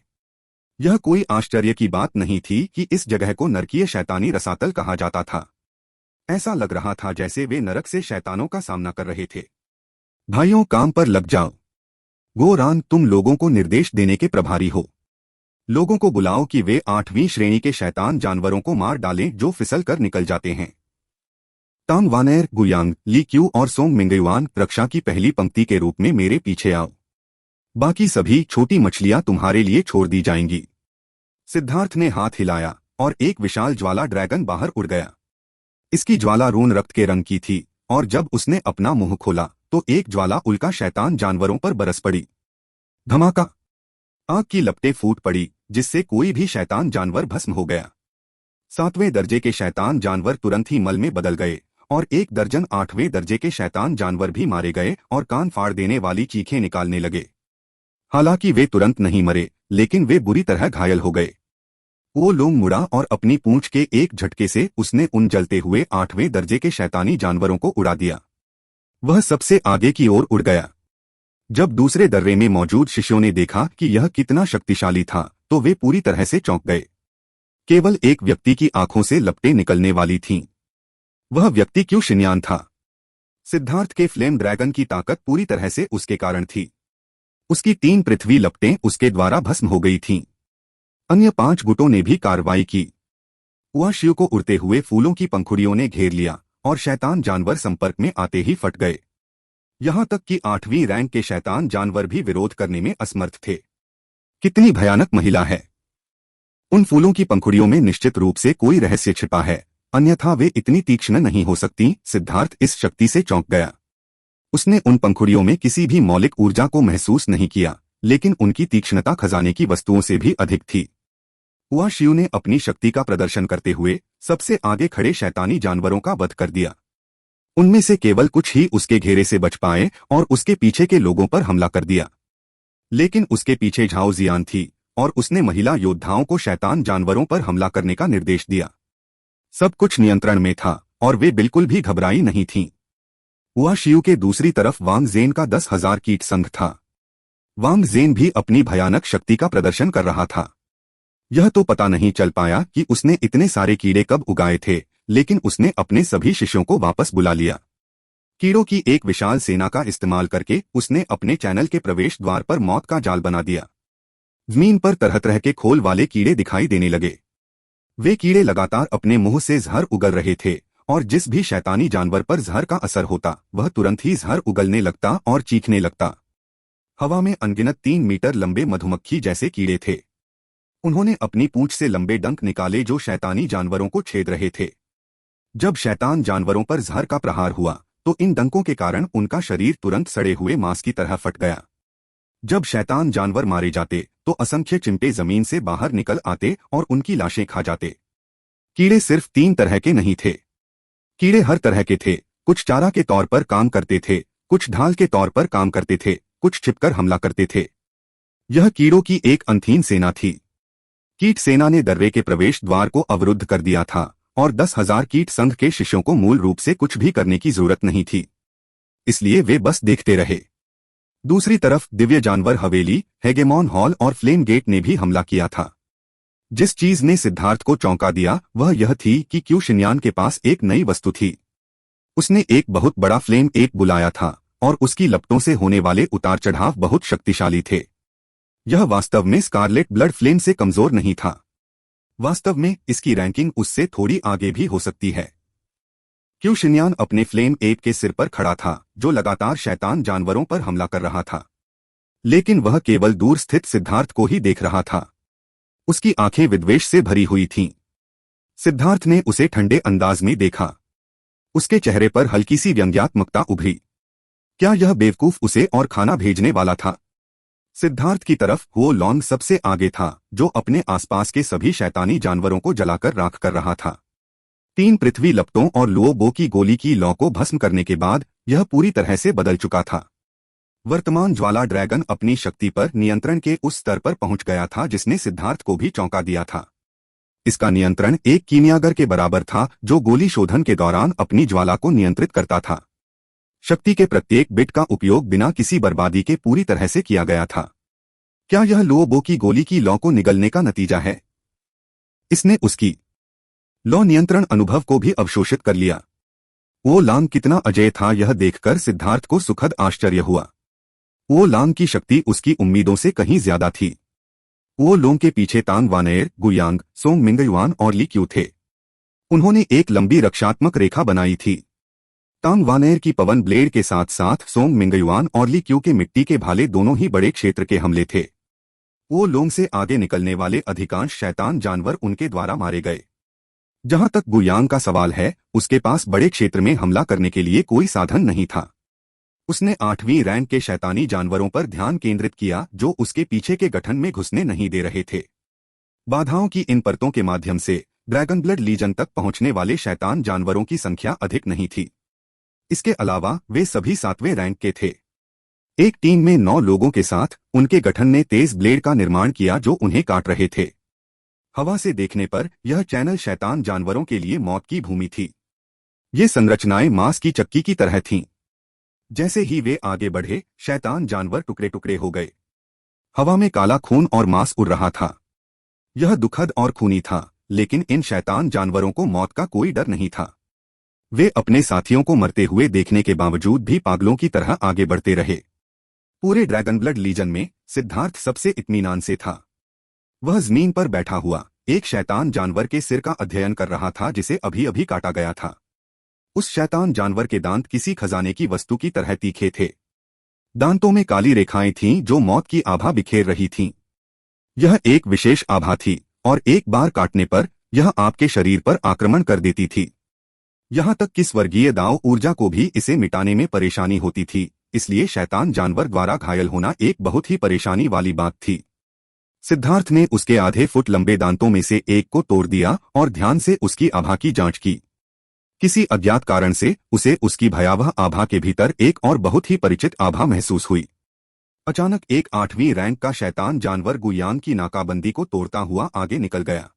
यह कोई आश्चर्य की बात नहीं थी कि इस जगह को नरकीय शैतानी रसातल कहा जाता था। ऐसा लग रहा था जैसे वे नरक से शैतानों का सामना कर रहे थे। भाइयों, काम पर लग जाओ। गोरान, तुम लोगों को निर्देश देने के प्रभारी हो। लोगों को बुलाओ कि वे 8वीं श्रेणी के शैतान जानवरों को मार डालें जो फिसल कर निकल जाते हैं। तांग वानेर, गुयांग, ली क्यू और सोंग मिंगयुआन, रक्षा की पहली पंक्ति के रूप में मेरे पीछे आओ। बाकी सभी छोटी मछलियां तुम्हारे लिए छोड़ दी जाएंगी। सिद्धार्थ ने हाथ हिलाया और एक विशाल ज्वाला ड्रैगन बाहर उड़ गया। इसकी ज्वाला रून रक्त के रंग की थी और जब उसने अपना मुंह खोला तो एक ज्वाला उल्का शैतान जानवरों पर बरस पड़ी। धमाका! आग की लपटें फूट पड़ी जिससे कोई भी शैतान जानवर भस्म हो गया। 7वें दर्जे के शैतान जानवर तुरंत ही मल में बदल गए और 1 दर्जन 8वें दर्जे के शैतान जानवर भी मारे गए और कान फाड़ देने वाली चीखें निकालने लगे। हालांकि वे तुरंत नहीं मरे, लेकिन वे बुरी तरह घायल हो गए। वो लोंग मुड़ा और अपनी पूंछ के एक झटके से उसने उन जलते हुए 8वें दर्जे के शैतानी जानवरों को उड़ा दिया। वह सबसे आगे की ओर उड़ गया। जब दूसरे दर्रे में मौजूद शिष्यों ने देखा कि यह कितना शक्तिशाली था, तो वे पूरी तरह से चौंक गए। केवल एक व्यक्ति की आंखों से लपटें निकलने वाली थीं। वह व्यक्ति क्यू शिन्यान था। सिद्धार्थ के फ्लेम ड्रैगन की ताकत पूरी तरह से उसके कारण थी। उसकी 3 पृथ्वी लपटें उसके द्वारा भस्म हो गई थीं। अन्य 5 गुटों ने भी कार्रवाई की। हुआ शिव को उड़ते हुए फूलों की पंखुड़ियों ने घेर लिया और शैतान जानवर संपर्क में आते ही फट गए। यहां तक कि 8वीं रैंक के शैतान जानवर भी विरोध करने में असमर्थ थे। कितनी भयानक महिला है! उन फूलों की पंखुड़ियों में निश्चित रूप से कोई रहस्य छिपा है, अन्यथा वे इतनी तीक्ष्ण नहीं हो सकती। सिद्धार्थ इस शक्ति से चौंक गया। उसने उन पंखुड़ियों में किसी भी मौलिक ऊर्जा को महसूस नहीं किया, लेकिन उनकी तीक्ष्णता खजाने की वस्तुओं से भी अधिक थी। हुआ शिव ने अपनी शक्ति का प्रदर्शन करते हुए सबसे आगे खड़े शैतानी जानवरों का वध कर दिया। उनमें से केवल कुछ ही उसके घेरे से बच पाए और उसके पीछे के लोगों पर हमला कर दिया। लेकिन उसके पीछे झाओ जियान थी और उसने महिला योद्धाओं को शैतान जानवरों पर हमला करने का निर्देश दिया। सब कुछ नियंत्रण में था और वे बिल्कुल भी घबराई नहीं थीं। हुआ शिव के दूसरी तरफ वांग जेन का 10,000 कीट संघ था। वांग जेन भी अपनी भयानक शक्ति का प्रदर्शन कर रहा था। यह तो पता नहीं चल पाया कि उसने इतने सारे कीड़े कब उगाए थे, लेकिन उसने अपने सभी शिष्यों को वापस बुला लिया। कीड़ों की एक विशाल सेना का इस्तेमाल करके उसने अपने चैनल के प्रवेश द्वार पर मौत का जाल बना दिया। जमीन पर तरह तरह के खोल वाले कीड़े दिखाई देने लगे। वे कीड़े लगातार अपने मुंह से जहर उगल रहे थे और जिस भी शैतानी जानवर पर जहर का असर होता, वह तुरंत ही जहर उगलने लगता और चीखने लगता। हवा में अनगिनत 3 मीटर लंबे मधुमक्खी जैसे कीड़े थे। उन्होंने अपनी पूंछ से लंबे डंक निकाले जो शैतानी जानवरों को छेद रहे थे। जब शैतान जानवरों पर जहर का प्रहार हुआ, तो इन डंकों के कारण उनका शरीर तुरंत सड़े हुए मांस की तरह फट गया। जब शैतान जानवर मारे जाते, तो असंख्य चिमटे जमीन से बाहर निकल आते और उनकी लाशें खा जाते। कीड़े सिर्फ 3 तरह के नहीं थे। कीड़े हर तरह के थे। कुछ चारा के तौर पर काम करते थे, कुछ ढाल के तौर पर काम करते थे, कुछ छिपकर हमला करते थे। यह कीड़ों की एक अनथीन सेना थी। कीट सेना ने दर्रे के प्रवेश द्वार को अवरुद्ध कर दिया था और 10,000 कीट संघ के शिष्यों को मूल रूप से कुछ भी करने की जरूरत नहीं थी, इसलिए वे बस देखते रहे। दूसरी तरफ दिव्य जानवर हवेली, हेगेमॉन हॉल और फ्लेम गेट ने भी हमला किया था। जिस चीज ने सिद्धार्थ को चौंका दिया वह यह थी कि क्यू शिन्यान के पास एक नई वस्तु थी। उसने एक बहुत बड़ा फ्लेम एप बुलाया था और उसकी लपटों से होने वाले उतार चढ़ाव बहुत शक्तिशाली थे। यह वास्तव में स्कारलेट ब्लड फ्लेम से कमजोर नहीं था। वास्तव में इसकी रैंकिंग उससे थोड़ी आगे भी हो सकती है। क्यू शिन्यान अपने फ्लेम एप के सिर पर खड़ा था, जो लगातार शैतान जानवरों पर हमला कर रहा था। लेकिन वह केवल दूर स्थित सिद्धार्थ को ही देख रहा था। उसकी आंखें विद्वेष से भरी हुई थीं। सिद्धार्थ ने उसे ठंडे अंदाज में देखा। उसके चेहरे पर हल्की सी व्यंग्यात्मकता उभरी। क्या यह बेवकूफ उसे और खाना भेजने वाला था? सिद्धार्थ की तरफ वो लॉन्ग सबसे आगे था, जो अपने आसपास के सभी शैतानी जानवरों को जलाकर राख कर रहा था। 3 पृथ्वी लपटों और लुओबो की गोली की लौ को भस्म करने के बाद यह पूरी तरह से बदल चुका था। वर्तमान ज्वाला ड्रैगन अपनी शक्ति पर नियंत्रण के उस स्तर पर पहुंच गया था जिसने सिद्धार्थ को भी चौंका दिया था। इसका नियंत्रण एक कीमियागर के बराबर था, जो गोली शोधन के दौरान अपनी ज्वाला को नियंत्रित करता था। शक्ति के प्रत्येक बिट का उपयोग बिना किसी बर्बादी के पूरी तरह से किया गया था। क्या यह लुओबो की गोली की लौ को निगलने का नतीजा है? इसने उसकी लौ नियंत्रण अनुभव को भी अवशोषित कर लिया। वो लांग कितना अजेय था यह देखकर सिद्धार्थ को सुखद आश्चर्य हुआ। वो लांग की शक्ति उसकी उम्मीदों से कहीं ज्यादा थी। वो लोंग के पीछे तांग वानेर, गुयांग, सोंग मिंगयुआन और ली क्यू थे। उन्होंने एक लंबी रक्षात्मक रेखा बनाई थी। तांग वानेर की पवन ब्लेड के साथ साथ सोंग मिंगयुआन और ली क्यू के मिट्टी के भाले दोनों ही बड़े क्षेत्र के हमले थे। वो लोंग से आगे निकलने वाले अधिकांश शैतान जानवर उनके द्वारा मारे गए। जहां तक गुयांग का सवाल है, उसके पास बड़े क्षेत्र में हमला करने के लिए कोई साधन नहीं था। उसने 8वीं रैंक के शैतानी जानवरों पर ध्यान केंद्रित किया जो उसके पीछे के गठन में घुसने नहीं दे रहे थे। बाधाओं की इन परतों के माध्यम से ड्रैगन ब्लड लीजन तक पहुंचने वाले शैतान जानवरों की संख्या अधिक नहीं थी। इसके अलावा वे सभी 7वें रैंक के थे। एक टीम में 9 लोगों के साथ उनके गठन ने तेज ब्लेड का निर्माण किया जो उन्हें काट रहे थे। हवा से देखने पर यह चैनल शैतान जानवरों के लिए मौत की भूमि थी। ये संरचनाएं मांस की चक्की की तरह थीं। जैसे ही वे आगे बढ़े, शैतान जानवर टुकड़े टुकड़े हो गए। हवा में काला खून और मांस उड़ रहा था। यह दुखद और खूनी था, लेकिन इन शैतान जानवरों को मौत का कोई डर नहीं था। वे अपने साथियों को मरते हुए देखने के बावजूद भी पागलों की तरह आगे बढ़ते रहे। पूरे ड्रैगन ब्लड लीजन में सिद्धार्थ सबसे इत्मीनान से था। वह जमीन पर बैठा हुआ एक शैतान जानवर के सिर का अध्ययन कर रहा था जिसे अभी अभी काटा गया था। उस शैतान जानवर के दांत किसी खजाने की वस्तु की तरह तीखे थे। दांतों में काली रेखाएं थीं जो मौत की आभा बिखेर रही थीं। यह एक विशेष आभा थी और एक बार काटने पर यह आपके शरीर पर आक्रमण कर देती थी। यहां तक कि स्वर्गीय दाव ऊर्जा को भी इसे मिटाने में परेशानी होती थी, इसलिए शैतान जानवर द्वारा घायल होना एक बहुत ही परेशानी वाली बात थी। सिद्धार्थ ने उसके आधे फुट लंबे दांतों में से एक को तोड़ दिया और ध्यान से उसकी आभा की जांच की। किसी अज्ञात कारण से उसे उसकी भयावह आभा के भीतर एक और बहुत ही परिचित आभा महसूस हुई। अचानक एक 8वीं रैंक का शैतान जानवर गुयान की नाकाबंदी को तोड़ता हुआ आगे निकल गया।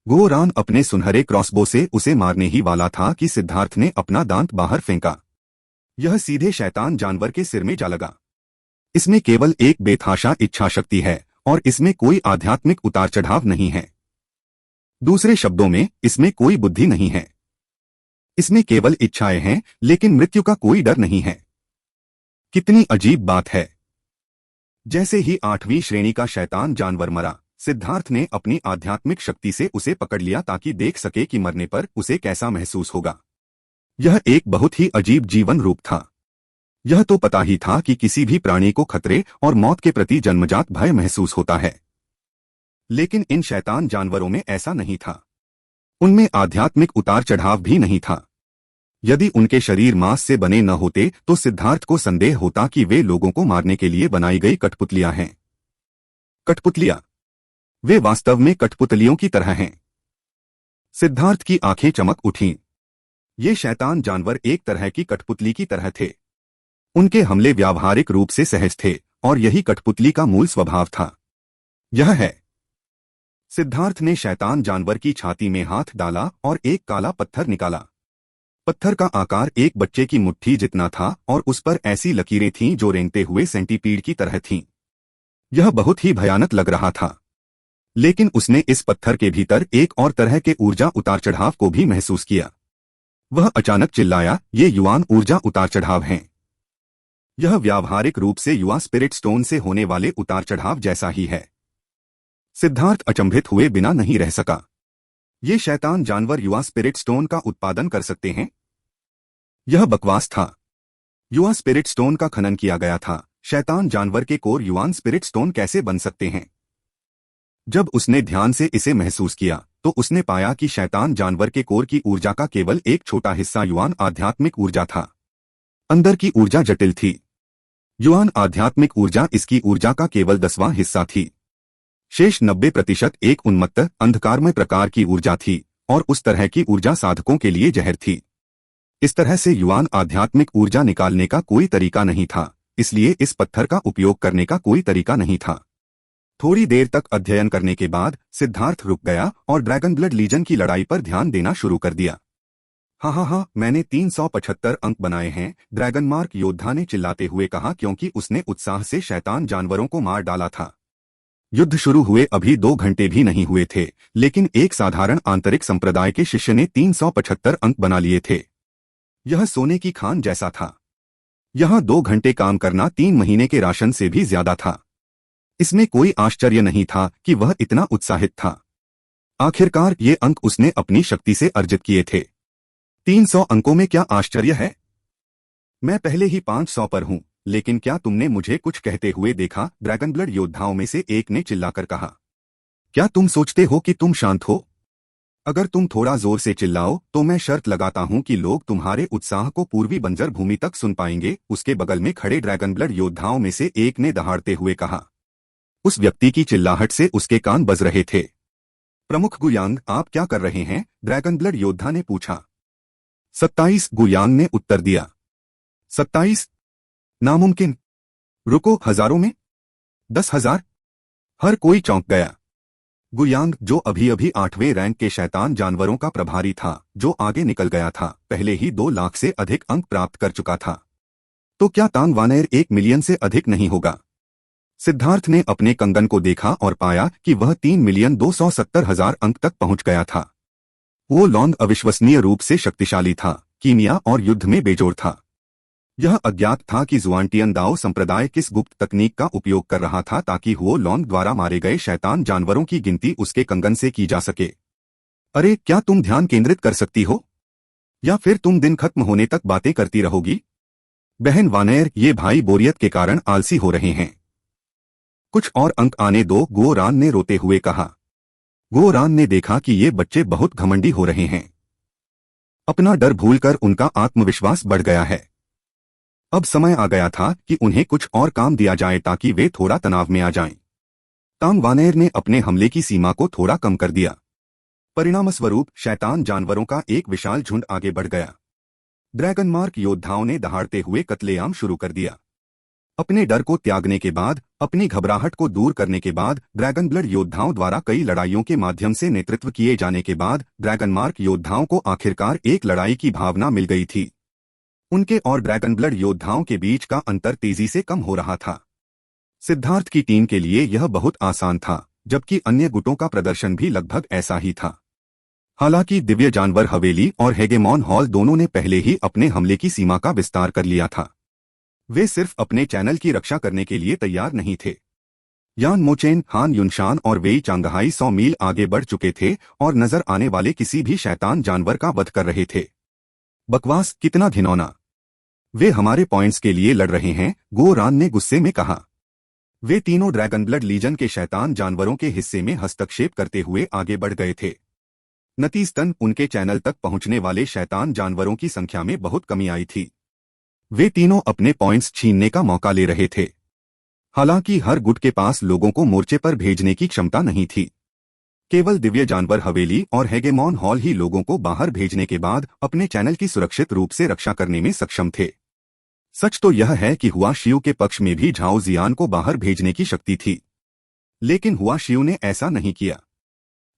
गोरान अपने सुनहरे क्रॉसबो से उसे मारने ही वाला था कि सिद्धार्थ ने अपना दांत बाहर फेंका। यह सीधे शैतान जानवर के सिर में जा लगा। इसमें केवल एक बेतहाशा इच्छा शक्ति है और इसमें कोई आध्यात्मिक उतार चढ़ाव नहीं है। दूसरे शब्दों में, इसमें कोई बुद्धि नहीं है। इसमें केवल इच्छाएं हैं, लेकिन मृत्यु का कोई डर नहीं है। कितनी अजीब बात है। जैसे ही 8वीं श्रेणी का शैतान जानवर मरा, सिद्धार्थ ने अपनी आध्यात्मिक शक्ति से उसे पकड़ लिया ताकि देख सके कि मरने पर उसे कैसा महसूस होगा। यह एक बहुत ही अजीब जीवन रूप था। यह तो पता ही था कि किसी भी प्राणी को खतरे और मौत के प्रति जन्मजात भय महसूस होता है, लेकिन इन शैतान जानवरों में ऐसा नहीं था। उनमें आध्यात्मिक उतार चढ़ाव भी नहीं था। यदि उनके शरीर मांस से बने न होते तो सिद्धार्थ को संदेह होता कि वे लोगों को मारने के लिए बनाई गई कठपुतलियां हैं। कठपुतलियां, वे वास्तव में कठपुतलियों की तरह हैं। सिद्धार्थ की आंखें चमक उठीं। ये शैतान जानवर एक तरह की कठपुतली की तरह थे। उनके हमले व्यावहारिक रूप से सहज थे और यही कठपुतली का मूल स्वभाव था। यह है। सिद्धार्थ ने शैतान जानवर की छाती में हाथ डाला और एक काला पत्थर निकाला। पत्थर का आकार एक बच्चे की मुट्ठी जितना था और उस पर ऐसी लकीरें थीं जो रेंगते हुए सेंटीपीड की तरह थीं। यह बहुत ही भयानक लग रहा था, लेकिन उसने इस पत्थर के भीतर एक और तरह के ऊर्जा उतार चढ़ाव को भी महसूस किया। वह अचानक चिल्लाया, ये युवान ऊर्जा उतार चढ़ाव हैं। यह व्यावहारिक रूप से युवा स्पिरिट स्टोन से होने वाले उतार चढ़ाव जैसा ही है। सिद्धार्थ अचंभित हुए बिना नहीं रह सका। ये शैतान जानवर युवा स्पिरिट स्टोन का उत्पादन कर सकते हैं? यह बकवास था। युवा स्पिरिट स्टोन का खनन किया गया था। शैतान जानवर के कोर युवान स्पिरिट स्टोन कैसे बन सकते हैं? जब उसने ध्यान से इसे महसूस किया तो उसने पाया कि शैतान जानवर के कोर की ऊर्जा का केवल एक छोटा हिस्सा युवान आध्यात्मिक ऊर्जा था। अंदर की ऊर्जा जटिल थी। युवान आध्यात्मिक ऊर्जा इसकी ऊर्जा का केवल 10वां हिस्सा थी। शेष 90% एक उन्मत्त अंधकारमय प्रकार की ऊर्जा थी और उस तरह की ऊर्जा साधकों के लिए जहर थी। इस तरह से युवान आध्यात्मिक ऊर्जा निकालने का कोई तरीका नहीं था, इसलिए इस पत्थर का उपयोग करने का कोई तरीका नहीं था। थोड़ी देर तक अध्ययन करने के बाद सिद्धार्थ रुक गया और ड्रैगन ब्लड लीजन की लड़ाई पर ध्यान देना शुरू कर दिया। हाँ, मैंने 375 अंक बनाए हैं, ड्रैगन मार्क योद्धा ने चिल्लाते हुए कहा क्योंकि उसने उत्साह से शैतान जानवरों को मार डाला था। युद्ध शुरू हुए अभी 2 घंटे भी नहीं हुए थे, लेकिन एक साधारण आंतरिक संप्रदाय के शिष्य ने 375 अंक बना लिए थे। यह सोने की खान जैसा था। यहां 2 घंटे काम करना 3 महीने के राशन से भी ज्यादा था। इसमें कोई आश्चर्य नहीं था कि वह इतना उत्साहित था। आखिरकार ये अंक उसने अपनी शक्ति से अर्जित किए थे। 300 अंकों में क्या आश्चर्य है? मैं पहले ही 500 पर हूं, लेकिन क्या तुमने मुझे कुछ कहते हुए देखा? ड्रैगन ब्लड योद्धाओं में से एक ने चिल्लाकर कहा। क्या तुम सोचते हो कि तुम शांत हो? अगर तुम थोड़ा जोर से चिल्लाओ तो मैं शर्त लगाता हूं कि लोग तुम्हारे उत्साह को पूर्वी बंजर भूमि तक सुन पाएंगे। उसके बगल में खड़े ड्रैगन ब्लड योद्धाओं में से एक ने दहाड़ते हुए कहा। उस व्यक्ति की चिल्लाहट से उसके कान बज रहे थे। प्रमुख गुयांग, आप क्या कर रहे हैं? ड्रैगन ब्लड योद्धा ने पूछा। 27 गुयांग ने उत्तर दिया। 27? नामुमकिन। रुको, हजारों में? 10,000? हर कोई चौंक गया। गुयांग, जो अभी अभी 8वें रैंक के शैतान जानवरों का प्रभारी था, जो आगे निकल गया था, पहले ही 2 लाख से अधिक अंक प्राप्त कर चुका था। तो क्या तांग वानर 1 मिलियन से अधिक नहीं होगा? सिद्धार्थ ने अपने कंगन को देखा और पाया कि वह 3,270,000 अंक तक पहुंच गया था। वो लॉन्ग अविश्वसनीय रूप से शक्तिशाली था, कीमिया और युद्ध में बेजोड़ था। यह अज्ञात था कि जुआनटियन दाओ संप्रदाय किस गुप्त तकनीक का उपयोग कर रहा था ताकि हुओ लॉन्ग द्वारा मारे गए शैतान जानवरों की गिनती उसके कंगन से की जा सके। अरे, क्या तुम ध्यान केंद्रित कर सकती हो? या फिर तुम दिन खत्म होने तक बातें करती रहोगी? बहन वानर, ये भाई बोरियत के कारण आलसी हो रहे हैं। कुछ और अंक आने दो, गोरान ने रोते हुए कहा। गोरान ने देखा कि ये बच्चे बहुत घमंडी हो रहे हैं। अपना डर भूलकर उनका आत्मविश्वास बढ़ गया है। अब समय आ गया था कि उन्हें कुछ और काम दिया जाए ताकि वे थोड़ा तनाव में आ जाएं। तांग वानर ने अपने हमले की सीमा को थोड़ा कम कर दिया। परिणामस्वरूप शैतान जानवरों का एक विशाल झुंड आगे बढ़ गया। ड्रैगन मार्क योद्धाओं ने दहाड़ते हुए कत्लेआम शुरू कर दिया। अपने डर को त्यागने के बाद, अपनी घबराहट को दूर करने के बाद, ड्रैगन ब्लड योद्धाओं द्वारा कई लड़ाइयों के माध्यम से नेतृत्व किए जाने के बाद, ड्रैगन मार्क योद्धाओं को आखिरकार एक लड़ाई की भावना मिल गई थी। उनके और ड्रैगन ब्लड योद्धाओं के बीच का अंतर तेजी से कम हो रहा था। सिद्धार्थ की टीम के लिए यह बहुत आसान था, जबकि अन्य गुटों का प्रदर्शन भी लगभग ऐसा ही था। हालांकि दिव्य जानवर हवेली और हेगेमॉन हॉल दोनों ने पहले ही अपने हमले की सीमा का विस्तार कर लिया था। वे सिर्फ अपने चैनल की रक्षा करने के लिए तैयार नहीं थे। यान मोचेन, हान युनशान और वेई चांगहाई 100 मील आगे बढ़ चुके थे और नजर आने वाले किसी भी शैतान जानवर का वध कर रहे थे। बकवास, कितना घिनौना। वे हमारे पॉइंट्स के लिए लड़ रहे हैं, गोरान ने गुस्से में कहा। वे तीनों ड्रैगन ब्लड लीजन के शैतान जानवरों के हिस्से में हस्तक्षेप करते हुए आगे बढ़ गए थे। नतीजतन उनके चैनल तक पहुंचने वाले शैतान जानवरों की संख्या में बहुत कमी आई थी। वे तीनों अपने पॉइंट्स छीनने का मौका ले रहे थे। हालांकि हर गुट के पास लोगों को मोर्चे पर भेजने की क्षमता नहीं थी। केवल दिव्य जानवर हवेली और हेगेमॉन हॉल ही लोगों को बाहर भेजने के बाद अपने चैनल की सुरक्षित रूप से रक्षा करने में सक्षम थे। सच तो यह है कि हुआ शियू के पक्ष में भी झाओ जियान को बाहर भेजने की शक्ति थी, लेकिन हुआ शियू ने ऐसा नहीं किया।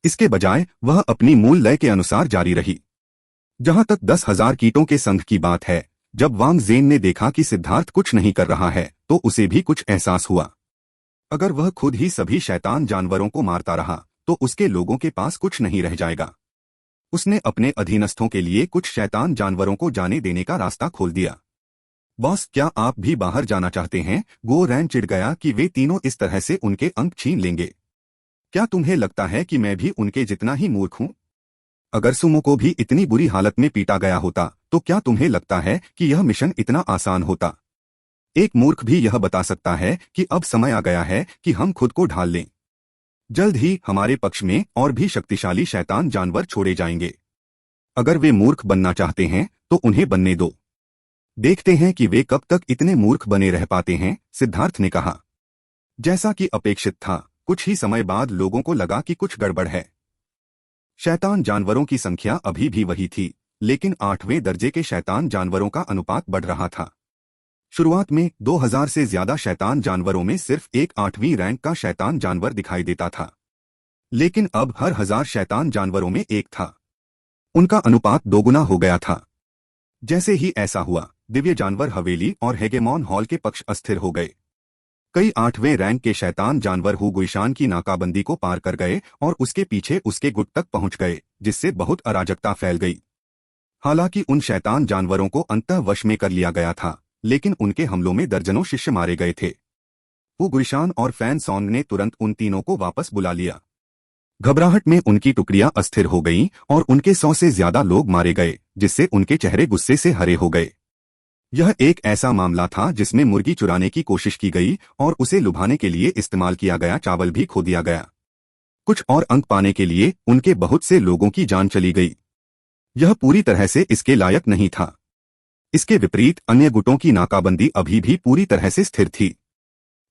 इसके बजाय वह अपनी मूल लय के अनुसार जारी रही। जहां तक 10,000 कीटों के संघ की बात है, जब वांग जेन ने देखा कि सिद्धार्थ कुछ नहीं कर रहा है, तो उसे भी कुछ एहसास हुआ। अगर वह खुद ही सभी शैतान जानवरों को मारता रहा, तो उसके लोगों के पास कुछ नहीं रह जाएगा। उसने अपने अधीनस्थों के लिए कुछ शैतान जानवरों को जाने देने का रास्ता खोल दिया। बॉस, क्या आप भी बाहर जाना चाहते हैं? गो रैन चिढ़ गया कि वे तीनों इस तरह से उनके अंक छीन लेंगे। क्या तुम्हें लगता है कि मैं भी उनके जितना ही मूर्ख हूं? अगर सुमो को भी इतनी बुरी हालत में पीटा गया होता, तो क्या तुम्हें लगता है कि यह मिशन इतना आसान होता? एक मूर्ख भी यह बता सकता है कि अब समय आ गया है कि हम खुद को ढाल लें। जल्द ही हमारे पक्ष में और भी शक्तिशाली शैतान जानवर छोड़े जाएंगे। अगर वे मूर्ख बनना चाहते हैं, तो उन्हें बनने दो। देखते हैं कि वे कब तक इतने मूर्ख बने रह पाते हैं, सिद्धार्थ ने कहा। जैसा कि अपेक्षित था, कुछ ही समय बाद लोगों को लगा कि कुछ गड़बड़ है। शैतान जानवरों की संख्या अभी भी वही थी, लेकिन 8वें दर्जे के शैतान जानवरों का अनुपात बढ़ रहा था। शुरुआत में 2000 से ज्यादा शैतान जानवरों में सिर्फ एक 8वीं रैंक का शैतान जानवर दिखाई देता था, लेकिन अब हर 1000 शैतान जानवरों में एक था। उनका अनुपात दोगुना हो गया था। जैसे ही ऐसा हुआ, दिव्य जानवर हवेली और हेगेमॉन हॉल के पक्ष अस्थिर हो गए। कई 8वें रैंक के शैतान जानवर हुगुइशान की नाकाबंदी को पार कर गए और उसके पीछे उसके गुट तक पहुंच गए, जिससे बहुत अराजकता फैल गई। हालांकि उन शैतान जानवरों को अंततः वश में कर लिया गया था, लेकिन उनके हमलों में दर्जनों शिष्य मारे गए थे। हुगुइशान और फैन सॉन्ग ने तुरंत उन तीनों को वापस बुला लिया। घबराहट में उनकी टुकड़ियां अस्थिर हो गईं और उनके 100 से ज्यादा लोग मारे गए, जिससे उनके चेहरे गुस्से से हरे हो गए। यह एक ऐसा मामला था जिसमें मुर्गी चुराने की कोशिश की गई और उसे लुभाने के लिए इस्तेमाल किया गया चावल भी खो दिया गया। कुछ और अंक पाने के लिए उनके बहुत से लोगों की जान चली गई। यह पूरी तरह से इसके लायक नहीं था। इसके विपरीत अन्य गुटों की नाकाबंदी अभी भी पूरी तरह से स्थिर थी।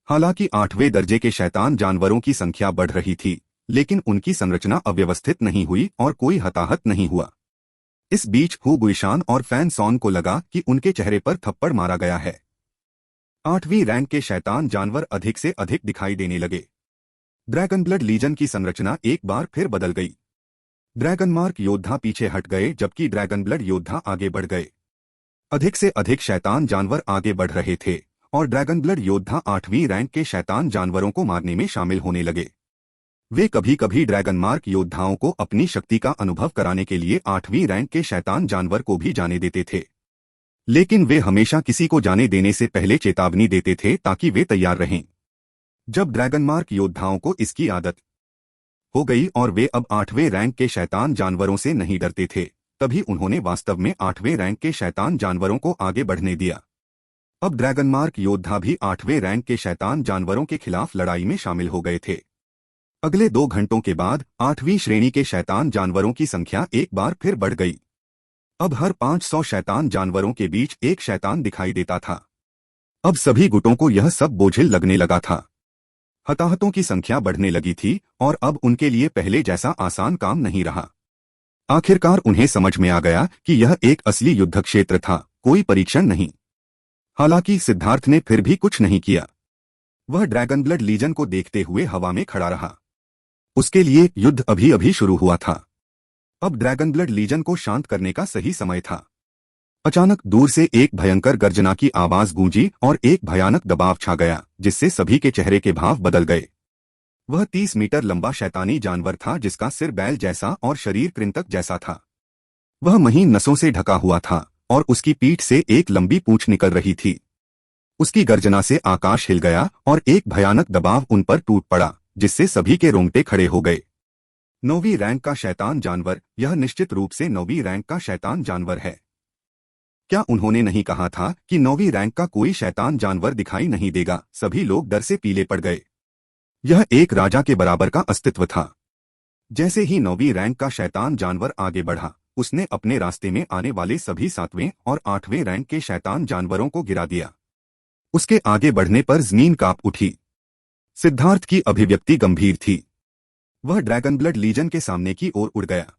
हालांकि 8वें दर्जे के शैतान जानवरों की संख्या बढ़ रही थी, लेकिन उनकी संरचना अव्यवस्थित नहीं हुई और कोई हताहत नहीं हुआ। इस बीच हु गुइशान और फैन सॉन को लगा कि उनके चेहरे पर थप्पड़ मारा गया है। 8वीं रैंक के शैतान जानवर अधिक से अधिक दिखाई देने लगे। ड्रैगन ब्लड लीजन की संरचना एक बार फिर बदल गई। ड्रैगन मार्क योद्धा पीछे हट गए जबकि ड्रैगन ब्लड योद्धा आगे बढ़ गए। अधिक से अधिक शैतान जानवर आगे बढ़ रहे थे और ड्रैगन ब्लड योद्धा 8वीं रैंक के शैतान जानवरों को मारने में शामिल होने लगे। वे कभी कभी ड्रैगन मार्क योद्धाओं को अपनी शक्ति का अनुभव कराने के लिए 8वीं रैंक के शैतान जानवर को भी जाने देते थे, लेकिन वे हमेशा किसी को जाने देने से पहले चेतावनी देते थे ताकि वे तैयार रहें। जब ड्रैगन मार्क योद्धाओं को इसकी आदत हो गई और वे अब 8वें रैंक के शैतान जानवरों से नहीं डरते थे, तभी उन्होंने वास्तव में 8वें रैंक के शैतान जानवरों को आगे बढ़ने दिया। अब ड्रैगन मार्क योद्धा भी 8वें रैंक के शैतान जानवरों के खिलाफ लड़ाई में शामिल हो गए थे। अगले 2 घंटों के बाद 8वीं श्रेणी के शैतान जानवरों की संख्या एक बार फिर बढ़ गई। अब हर 500 शैतान जानवरों के बीच एक शैतान दिखाई देता था। अब सभी गुटों को यह सब बोझिल लगने लगा था। हताहतों की संख्या बढ़ने लगी थी और अब उनके लिए पहले जैसा आसान काम नहीं रहा। आखिरकार उन्हें समझ में आ गया कि यह एक असली युद्ध क्षेत्र था, कोई परीक्षण नहीं। हालांकि सिद्धार्थ ने फिर भी कुछ नहीं किया। वह ड्रैगन ब्लड लीजन को देखते हुए हवा में खड़ा रहा। उसके लिए युद्ध अभी अभी शुरू हुआ था। अब ड्रैगन ब्लड लीजन को शांत करने का सही समय था। अचानक दूर से एक भयंकर गर्जना की आवाज गूंजी और एक भयानक दबाव छा गया, जिससे सभी के चेहरे के भाव बदल गए। वह 30 मीटर लंबा शैतानी जानवर था जिसका सिर बैल जैसा और शरीर कृंतक जैसा था। वह महीन नसों से ढका हुआ था और उसकी पीठ से एक लंबी पूंछ निकल रही थी। उसकी गर्जना से आकाश हिल गया और एक भयानक दबाव उन पर टूट पड़ा, जिससे सभी के रोंगटे खड़े हो गए। 9वीं रैंक का शैतान जानवर, यह निश्चित रूप से 9वीं रैंक का शैतान जानवर है। क्या उन्होंने नहीं कहा था कि 9वीं रैंक का कोई शैतान जानवर दिखाई नहीं देगा? सभी लोग डर से पीले पड़ गए। यह एक राजा के बराबर का अस्तित्व था। जैसे ही 9वीं रैंक का शैतान जानवर आगे बढ़ा, उसने अपने रास्ते में आने वाले सभी 7वें और 8वें रैंक के शैतान जानवरों को गिरा दिया। उसके आगे बढ़ने पर जमीन कांप उठी। सिद्धार्थ की अभिव्यक्ति गंभीर थी। वह ड्रैगन ब्लड लीजन के सामने की ओर उड़ गया।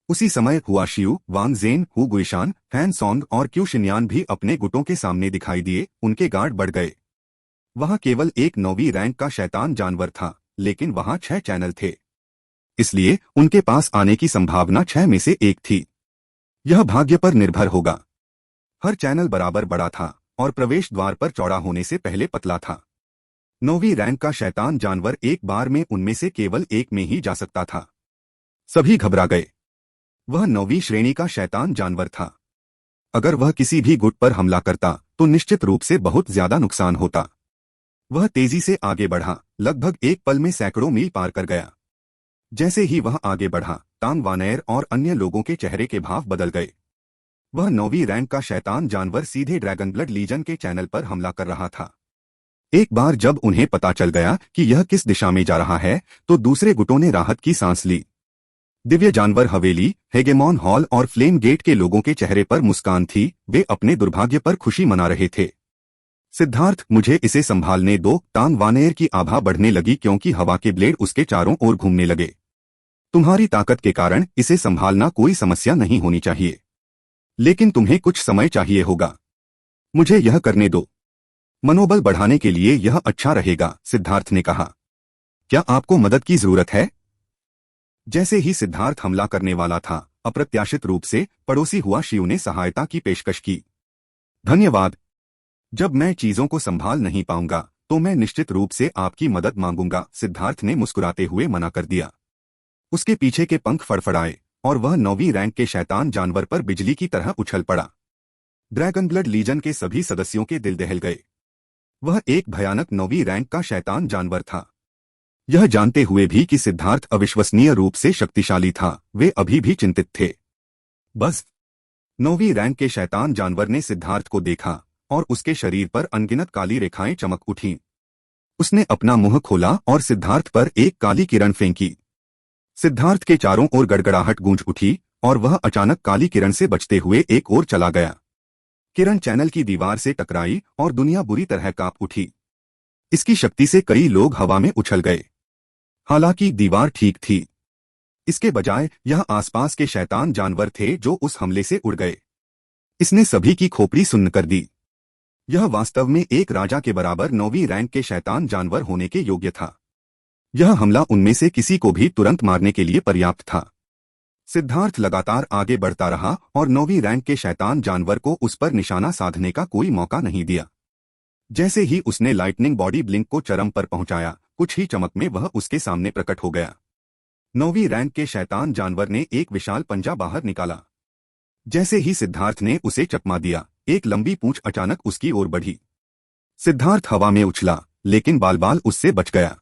उसी समय हुआ शियू, वांग जेन, हु गुइशान, फैन सॉन्ग और क्यू शिन्यान भी अपने गुटों के सामने दिखाई दिए। उनके गार्ड बढ़ गए। वहां केवल एक 9वीं रैंक का शैतान जानवर था, लेकिन वहां 6 चैनल थे, इसलिए उनके पास आने की संभावना 6 में से 1 थी। यह भाग्य पर निर्भर होगा। हर चैनल बराबर बड़ा था और प्रवेश द्वार पर चौड़ा होने से पहले पतला था। 9वीं रैंक का शैतान जानवर एक बार में उनमें से केवल एक में ही जा सकता था। सभी घबरा गए। वह 9वीं श्रेणी का शैतान जानवर था। अगर वह किसी भी गुट पर हमला करता तो निश्चित रूप से बहुत ज्यादा नुकसान होता। वह तेजी से आगे बढ़ा, लगभग एक पल में सैकड़ों मील पार कर गया। जैसे ही वह आगे बढ़ा, तांग वानैर और अन्य लोगों के चेहरे के भाव बदल गए। वह 9वीं रैंक का शैतान जानवर सीधे ड्रैगन ब्लड लीजन के चैनल पर हमला कर रहा था। एक बार जब उन्हें पता चल गया कि यह किस दिशा में जा रहा है, तो दूसरे गुटों ने राहत की सांस ली। दिव्य जानवर हवेली, हेगेमॉन हॉल और फ्लेम गेट के लोगों के चेहरे पर मुस्कान थी। वे अपने दुर्भाग्य पर खुशी मना रहे थे। सिद्धार्थ, मुझे इसे संभालने दो। तांग वानैर की आभा बढ़ने लगी क्योंकि हवा के ब्लेड उसके चारों ओर घूमने लगे। तुम्हारी ताकत के कारण इसे संभालना कोई समस्या नहीं होनी चाहिए, लेकिन तुम्हें कुछ समय चाहिए होगा। मुझे यह करने दो। मनोबल बढ़ाने के लिए यह अच्छा रहेगा, सिद्धार्थ ने कहा। क्या आपको मदद की जरूरत है? जैसे ही सिद्धार्थ हमला करने वाला था, अप्रत्याशित रूप से पड़ोसी हुआ शियू ने सहायता की पेशकश की। धन्यवाद। जब मैं चीजों को संभाल नहीं पाऊंगा तो मैं निश्चित रूप से आपकी मदद मांगूंगा, सिद्धार्थ ने मुस्कुराते हुए मना कर दिया। उसके पीछे के पंख फड़फड़ाए और वह 9वीं रैंक के शैतान जानवर पर बिजली की तरह उछल पड़ा। ड्रैगन ब्लड लीजन के सभी सदस्यों के दिल दहल गए। वह एक भयानक 9वीं रैंक का शैतान जानवर था। यह जानते हुए भी कि सिद्धार्थ अविश्वसनीय रूप से शक्तिशाली था, वे अभी भी चिंतित थे। बस 9वीं रैंक के शैतान जानवर ने सिद्धार्थ को देखा और उसके शरीर पर अनगिनत काली रेखाएं चमक उठीं। उसने अपना मुंह खोला और सिद्धार्थ पर एक काली किरण फेंकी। सिद्धार्थ के चारों ओर गड़गड़ाहट गूंज उठी और वह अचानक काली किरण से बचते हुए एक ओर चला गया। किरण चैनल की दीवार से टकराई और दुनिया बुरी तरह कांप उठी। इसकी शक्ति से कई लोग हवा में उछल गए। हालांकि दीवार ठीक थी। इसके बजाय यह आसपास के शैतान जानवर थे जो उस हमले से उड़ गए। इसने सभी की खोपड़ी सुन्न कर दी। यह वास्तव में एक राजा के बराबर 9वीं रैंक के शैतान जानवर होने के योग्य था। यह हमला उनमें से किसी को भी तुरंत मारने के लिए पर्याप्त था। सिद्धार्थ लगातार आगे बढ़ता रहा और 9वीं रैंक के शैतान जानवर को उस पर निशाना साधने का कोई मौका नहीं दिया। जैसे ही उसने लाइटनिंग बॉडी ब्लिंक को चरम पर पहुंचाया, कुछ ही चमक में वह उसके सामने प्रकट हो गया। 9वीं रैंक के शैतान जानवर ने एक विशाल पंजा बाहर निकाला। जैसे ही सिद्धार्थ ने उसे चकमा दिया, एक लंबी पूंछ अचानक उसकी ओर बढ़ी। सिद्धार्थ हवा में उछला, लेकिन बाल उससे बच गया।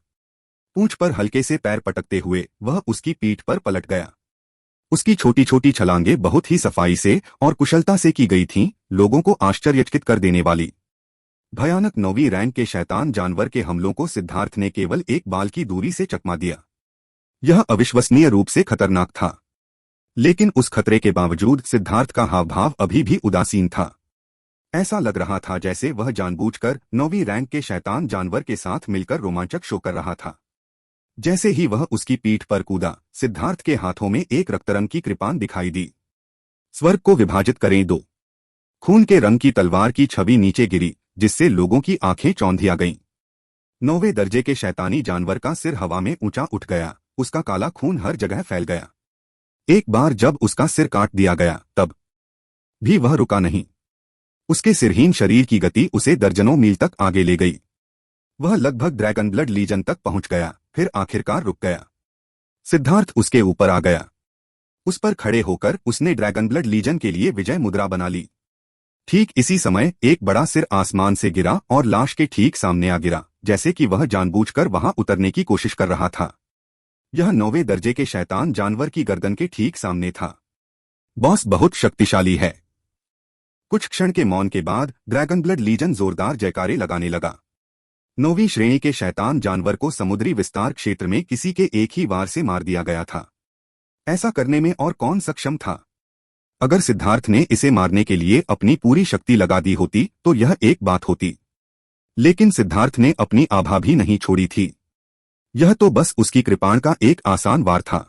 पूंछ पर हल्के से पैर पटकते हुए वह उसकी पीठ पर पलट गया। उसकी छोटी छोटी छलांगें बहुत ही सफाई से और कुशलता से की गई थीं, लोगों को आश्चर्यचकित कर देने वाली। भयानक 9वीं रैंक के शैतान जानवर के हमलों को सिद्धार्थ ने केवल एक बाल की दूरी से चकमा दिया। यह अविश्वसनीय रूप से खतरनाक था, लेकिन उस खतरे के बावजूद सिद्धार्थ का हाव भाव अभी भी उदासीन था। ऐसा लग रहा था जैसे वह जानबूझकर 9वीं रैंक के शैतान जानवर के साथ मिलकर रोमांचक शो कर रहा था। जैसे ही वह उसकी पीठ पर कूदा, सिद्धार्थ के हाथों में एक रक्तरंग की कृपान दिखाई दी। स्वर्ग को विभाजित करें दो। खून के रंग की तलवार की छवि नीचे गिरी, जिससे लोगों की आंखें चौंधिया गईं। 9वें दर्जे के शैतानी जानवर का सिर हवा में ऊंचा उठ गया, उसका काला खून हर जगह फैल गया। एक बार जब उसका सिर काट दिया गया, तब भी वह रुका नहीं। उसके सिरहीन शरीर की गति उसे दर्जनों मील तक आगे ले गई। वह लगभग ड्रैगन ब्लड लीजन तक पहुंच गया, फिर आखिरकार रुक गया। सिद्धार्थ उसके ऊपर आ गया। उस पर खड़े होकर उसने ड्रैगन ब्लड लीजन के लिए विजय मुद्रा बना ली। ठीक इसी समय एक बड़ा सिर आसमान से गिरा और लाश के ठीक सामने आ गिरा, जैसे कि वह जानबूझकर वहां उतरने की कोशिश कर रहा था। यह 9वें दर्जे के शैतान जानवर की गर्दन के ठीक सामने था। बॉस बहुत शक्तिशाली है। कुछ क्षण के मौन के बाद ड्रैगन ब्लड लीजन जोरदार जयकारे लगाने लगा। 9वीं श्रेणी के शैतान जानवर को समुद्री विस्तार क्षेत्र में किसी के एक ही वार से मार दिया गया था। ऐसा करने में और कौन सक्षम था? अगर सिद्धार्थ ने इसे मारने के लिए अपनी पूरी शक्ति लगा दी होती तो यह एक बात होती, लेकिन सिद्धार्थ ने अपनी आभा भी नहीं छोड़ी थी। यह तो बस उसकी कृपाण का एक आसान वार था।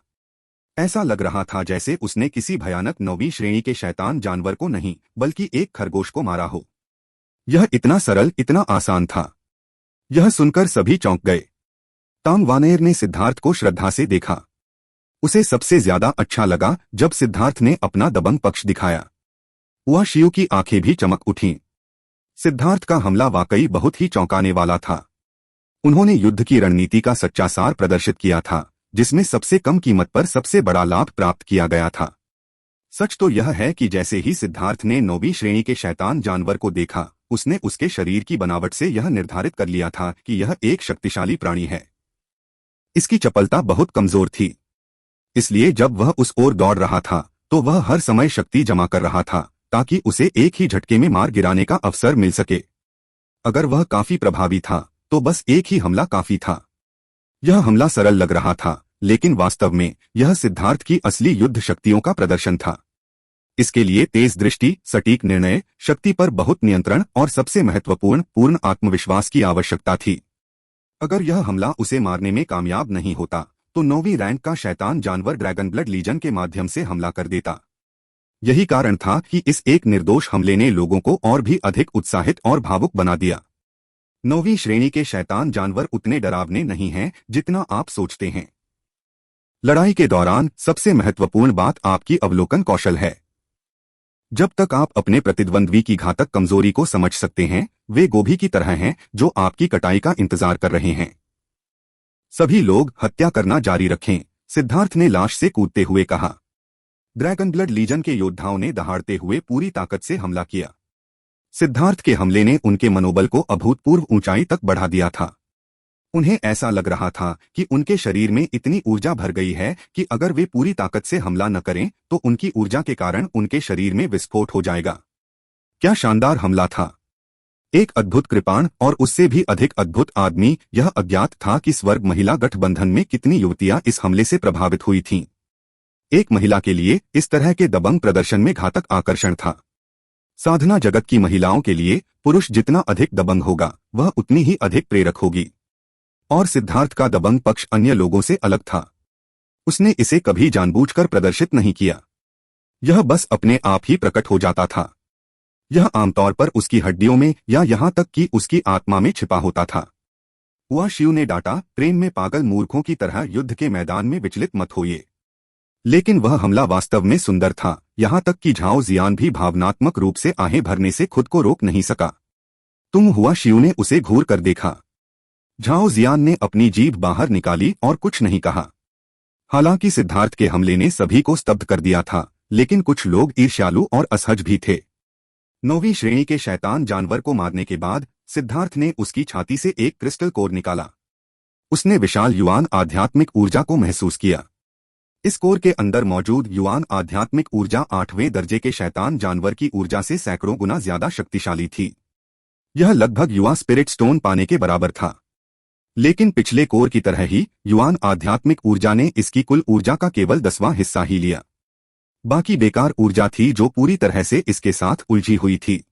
ऐसा लग रहा था जैसे उसने किसी भयानक 9वीं श्रेणी के शैतान जानवर को नहीं, बल्कि एक खरगोश को मारा हो। यह इतना सरल, इतना आसान था। यह सुनकर सभी चौंक गए। तांग वानेर ने सिद्धार्थ को श्रद्धा से देखा। उसे सबसे ज्यादा अच्छा लगा जब सिद्धार्थ ने अपना दबंग पक्ष दिखाया। उआ शियू की आंखें भी चमक उठीं। सिद्धार्थ का हमला वाकई बहुत ही चौंकाने वाला था। उन्होंने युद्ध की रणनीति का सच्चा सार प्रदर्शित किया था, जिसमें सबसे कम कीमत पर सबसे बड़ा लाभ प्राप्त किया गया था। सच तो यह है कि जैसे ही सिद्धार्थ ने 9वीं श्रेणी के शैतान जानवर को देखा, उसने उसके शरीर की बनावट से यह निर्धारित कर लिया था कि यह एक शक्तिशाली प्राणी है। इसकी चपलता बहुत कमजोर थी, इसलिए जब वह उस ओर दौड़ रहा था तो वह हर समय शक्ति जमा कर रहा था ताकि उसे एक ही झटके में मार गिराने का अवसर मिल सके। अगर वह काफी प्रभावी था तो बस एक ही हमला काफी था। यह हमला सरल लग रहा था, लेकिन वास्तव में यह सिद्धार्थ की असली युद्ध शक्तियों का प्रदर्शन था। इसके लिए तेज दृष्टि, सटीक निर्णय, शक्ति पर बहुत नियंत्रण और सबसे महत्वपूर्ण पूर्ण आत्मविश्वास की आवश्यकता थी। अगर यह हमला उसे मारने में कामयाब नहीं होता तो 9वीं रैंक का शैतान जानवर ड्रैगन ब्लड लीजन के माध्यम से हमला कर देता। यही कारण था कि इस एक निर्दोष हमले ने लोगों को और भी अधिक उत्साहित और भावुक बना दिया। 9वीं श्रेणी के शैतान जानवर उतने डरावने नहीं हैं जितना आप सोचते हैं। लड़ाई के दौरान सबसे महत्वपूर्ण बात आपकी अवलोकन कौशल है। जब तक आप अपने प्रतिद्वंद्वी की घातक कमजोरी को समझ सकते हैं, वे गोभी की तरह हैं जो आपकी कटाई का इंतजार कर रहे हैं। सभी लोग हत्या करना जारी रखें, सिद्धार्थ ने लाश से कूदते हुए कहा। ड्रैगन ब्लड लीजन के योद्धाओं ने दहाड़ते हुए पूरी ताकत से हमला किया। सिद्धार्थ के हमले ने उनके मनोबल को अभूतपूर्व ऊंचाई तक बढ़ा दिया था। उन्हें ऐसा लग रहा था कि उनके शरीर में इतनी ऊर्जा भर गई है कि अगर वे पूरी ताकत से हमला न करें तो उनकी ऊर्जा के कारण उनके शरीर में विस्फोट हो जाएगा। क्या शानदार हमला था! एक अद्भुत कृपाण और उससे भी अधिक अद्भुत आदमी। यह अज्ञात था कि स्वर्ग महिला गठबंधन में कितनी युवतियां इस हमले से प्रभावित हुई थीं। एक महिला के लिए इस तरह के दबंग प्रदर्शन में घातक आकर्षण था। साधना जगत की महिलाओं के लिए पुरुष जितना अधिक दबंग होगा, वह उतनी ही अधिक प्रेरक होगी। और सिद्धार्थ का दबंग पक्ष अन्य लोगों से अलग था। उसने इसे कभी जानबूझकर प्रदर्शित नहीं किया, यह बस अपने आप ही प्रकट हो जाता था। यह आमतौर पर उसकी हड्डियों में या यहां तक कि उसकी आत्मा में छिपा होता था। हुआ शिव ने डांटा, प्रेम में पागल मूर्खों की तरह युद्ध के मैदान में विचलित मत होइए। लेकिन वह हमला वास्तव में सुंदर था, यहां तक कि झाओ जियान भी भावनात्मक रूप से आहें भरने से खुद को रोक नहीं सका। तुम, हुआ शिव ने उसे घूर कर देखा। झाओ जियान ने अपनी जीभ बाहर निकाली और कुछ नहीं कहा। हालांकि सिद्धार्थ के हमले ने सभी को स्तब्ध कर दिया था, लेकिन कुछ लोग ईर्ष्यालु और असहज भी थे। 9वीं श्रेणी के शैतान जानवर को मारने के बाद सिद्धार्थ ने उसकी छाती से एक क्रिस्टल कोर निकाला। उसने विशाल युआन आध्यात्मिक ऊर्जा को महसूस किया। इस कोर के अंदर मौजूद युआन आध्यात्मिक ऊर्जा 8वें दर्जे के शैतान जानवर की ऊर्जा से सैकड़ों गुना ज्यादा शक्तिशाली थी। यह लगभग युवा स्पिरिट स्टोन पाने के बराबर था। लेकिन पिछले कोर की तरह ही युआन आध्यात्मिक ऊर्जा ने इसकी कुल ऊर्जा का केवल 10वां हिस्सा ही लिया। बाकी बेकार ऊर्जा थी जो पूरी तरह से इसके साथ उलझी हुई थी।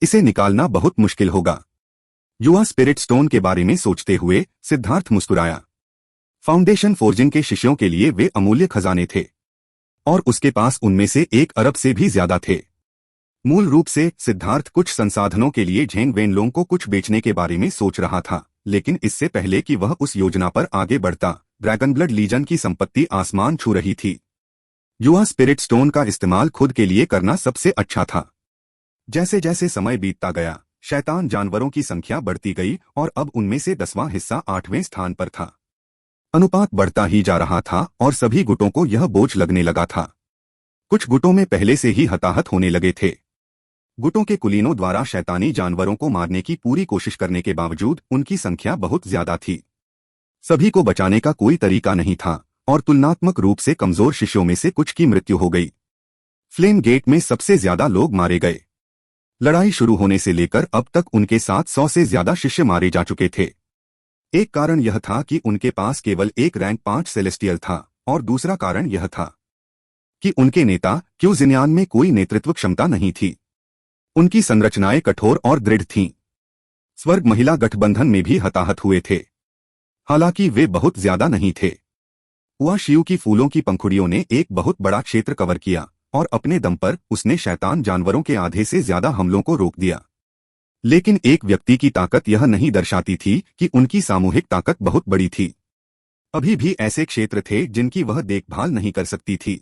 इसे निकालना बहुत मुश्किल होगा। युवा स्पिरिट स्टोन के बारे में सोचते हुए सिद्धार्थ मुस्कुराया। फाउंडेशन फोर्जिंग के शिष्यों के लिए वे अमूल्य खजाने थे, और उसके पास उनमें से 1 अरब से भी ज्यादा थे। मूल रूप से सिद्धार्थ कुछ संसाधनों के लिए झेंग वेनलोंग को कुछ बेचने के बारे में सोच रहा था, लेकिन इससे पहले कि वह उस योजना पर आगे बढ़ता, ड्रैगन ब्लड लीजन की संपत्ति आसमान छू रही थी। युवा स्पिरिट स्टोन का इस्तेमाल खुद के लिए करना सबसे अच्छा था। जैसे जैसे समय बीतता गया, शैतान जानवरों की संख्या बढ़ती गई और अब उनमें से 10वां हिस्सा 8वें स्थान पर था। अनुपात बढ़ता ही जा रहा था और सभी गुटों को यह बोझ लगने लगा था। कुछ गुटों में पहले से ही हताहत होने लगे थे। गुटों के कुलीनों द्वारा शैतानी जानवरों को मारने की पूरी कोशिश करने के बावजूद उनकी संख्या बहुत ज्यादा थी। सभी को बचाने का कोई तरीका नहीं था और तुलनात्मक रूप से कमजोर शिष्यों में से कुछ की मृत्यु हो गई। फ्लेम गेट में सबसे ज्यादा लोग मारे गए। लड़ाई शुरू होने से लेकर अब तक उनके 700 से ज्यादा शिष्य मारे जा चुके थे। एक कारण यह था कि उनके पास केवल एक रैंक 5 सेलेस्टियल था, और दूसरा कारण यह था कि उनके नेता क्यू जिन्यान में कोई नेतृत्व क्षमता नहीं थी। उनकी संरचनाएं कठोर और दृढ़ थीं। स्वर्ग महिला गठबंधन में भी हताहत हुए थे, हालांकि वे बहुत ज्यादा नहीं थे। हुआ शिव की फूलों की पंखुड़ियों ने एक बहुत बड़ा क्षेत्र कवर किया और अपने दम पर उसने शैतान जानवरों के आधे से ज्यादा हमलों को रोक दिया। लेकिन एक व्यक्ति की ताकत यह नहीं दर्शाती थी कि उनकी सामूहिक ताकत बहुत बड़ी थी। अभी भी ऐसे क्षेत्र थे जिनकी वह देखभाल नहीं कर सकती थी।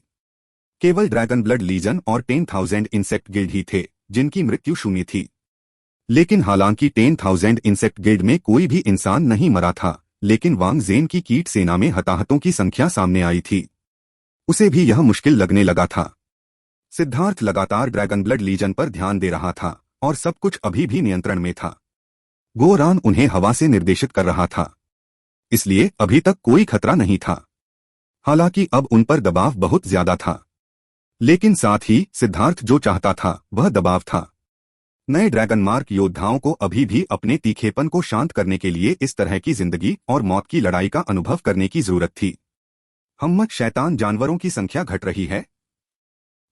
केवल ड्रैगन ब्लड लीजन और 10,000 इंसेक्ट गिल्ड ही थे जिनकी मृत्यु शून्य थी। लेकिन हालांकि 10,000 इंसेक्ट गिल्ड में कोई भी इंसान नहीं मरा था, लेकिन वांग जेन की कीट सेना में हताहतों की संख्या सामने आई थी। उसे भी यह मुश्किल लगने लगा था। सिद्धार्थ लगातार ड्रैगन ब्लड लीजन पर ध्यान दे रहा था और सब कुछ अभी भी नियंत्रण में था। गोरान उन्हें हवा से निर्देशित कर रहा था, इसलिए अभी तक कोई खतरा नहीं था। हालांकि अब उन पर दबाव बहुत ज्यादा था, लेकिन साथ ही सिद्धार्थ जो चाहता था वह दबाव था। नए ड्रैगन मार्क योद्धाओं को अभी भी अपने तीखेपन को शांत करने के लिए इस तरह की जिंदगी और मौत की लड़ाई का अनुभव करने की जरूरत थी। हमत शैतान जानवरों की संख्या घट रही है।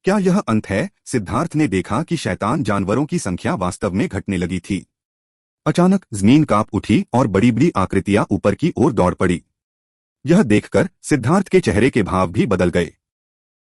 क्या यह अंत है? सिद्धार्थ ने देखा कि शैतान जानवरों की संख्या वास्तव में घटने लगी थी। अचानक जमीन कांप उठी और बड़ी बड़ी आकृतियां ऊपर की ओर दौड़ पड़ी। यह देखकर सिद्धार्थ के चेहरे के भाव भी बदल गए।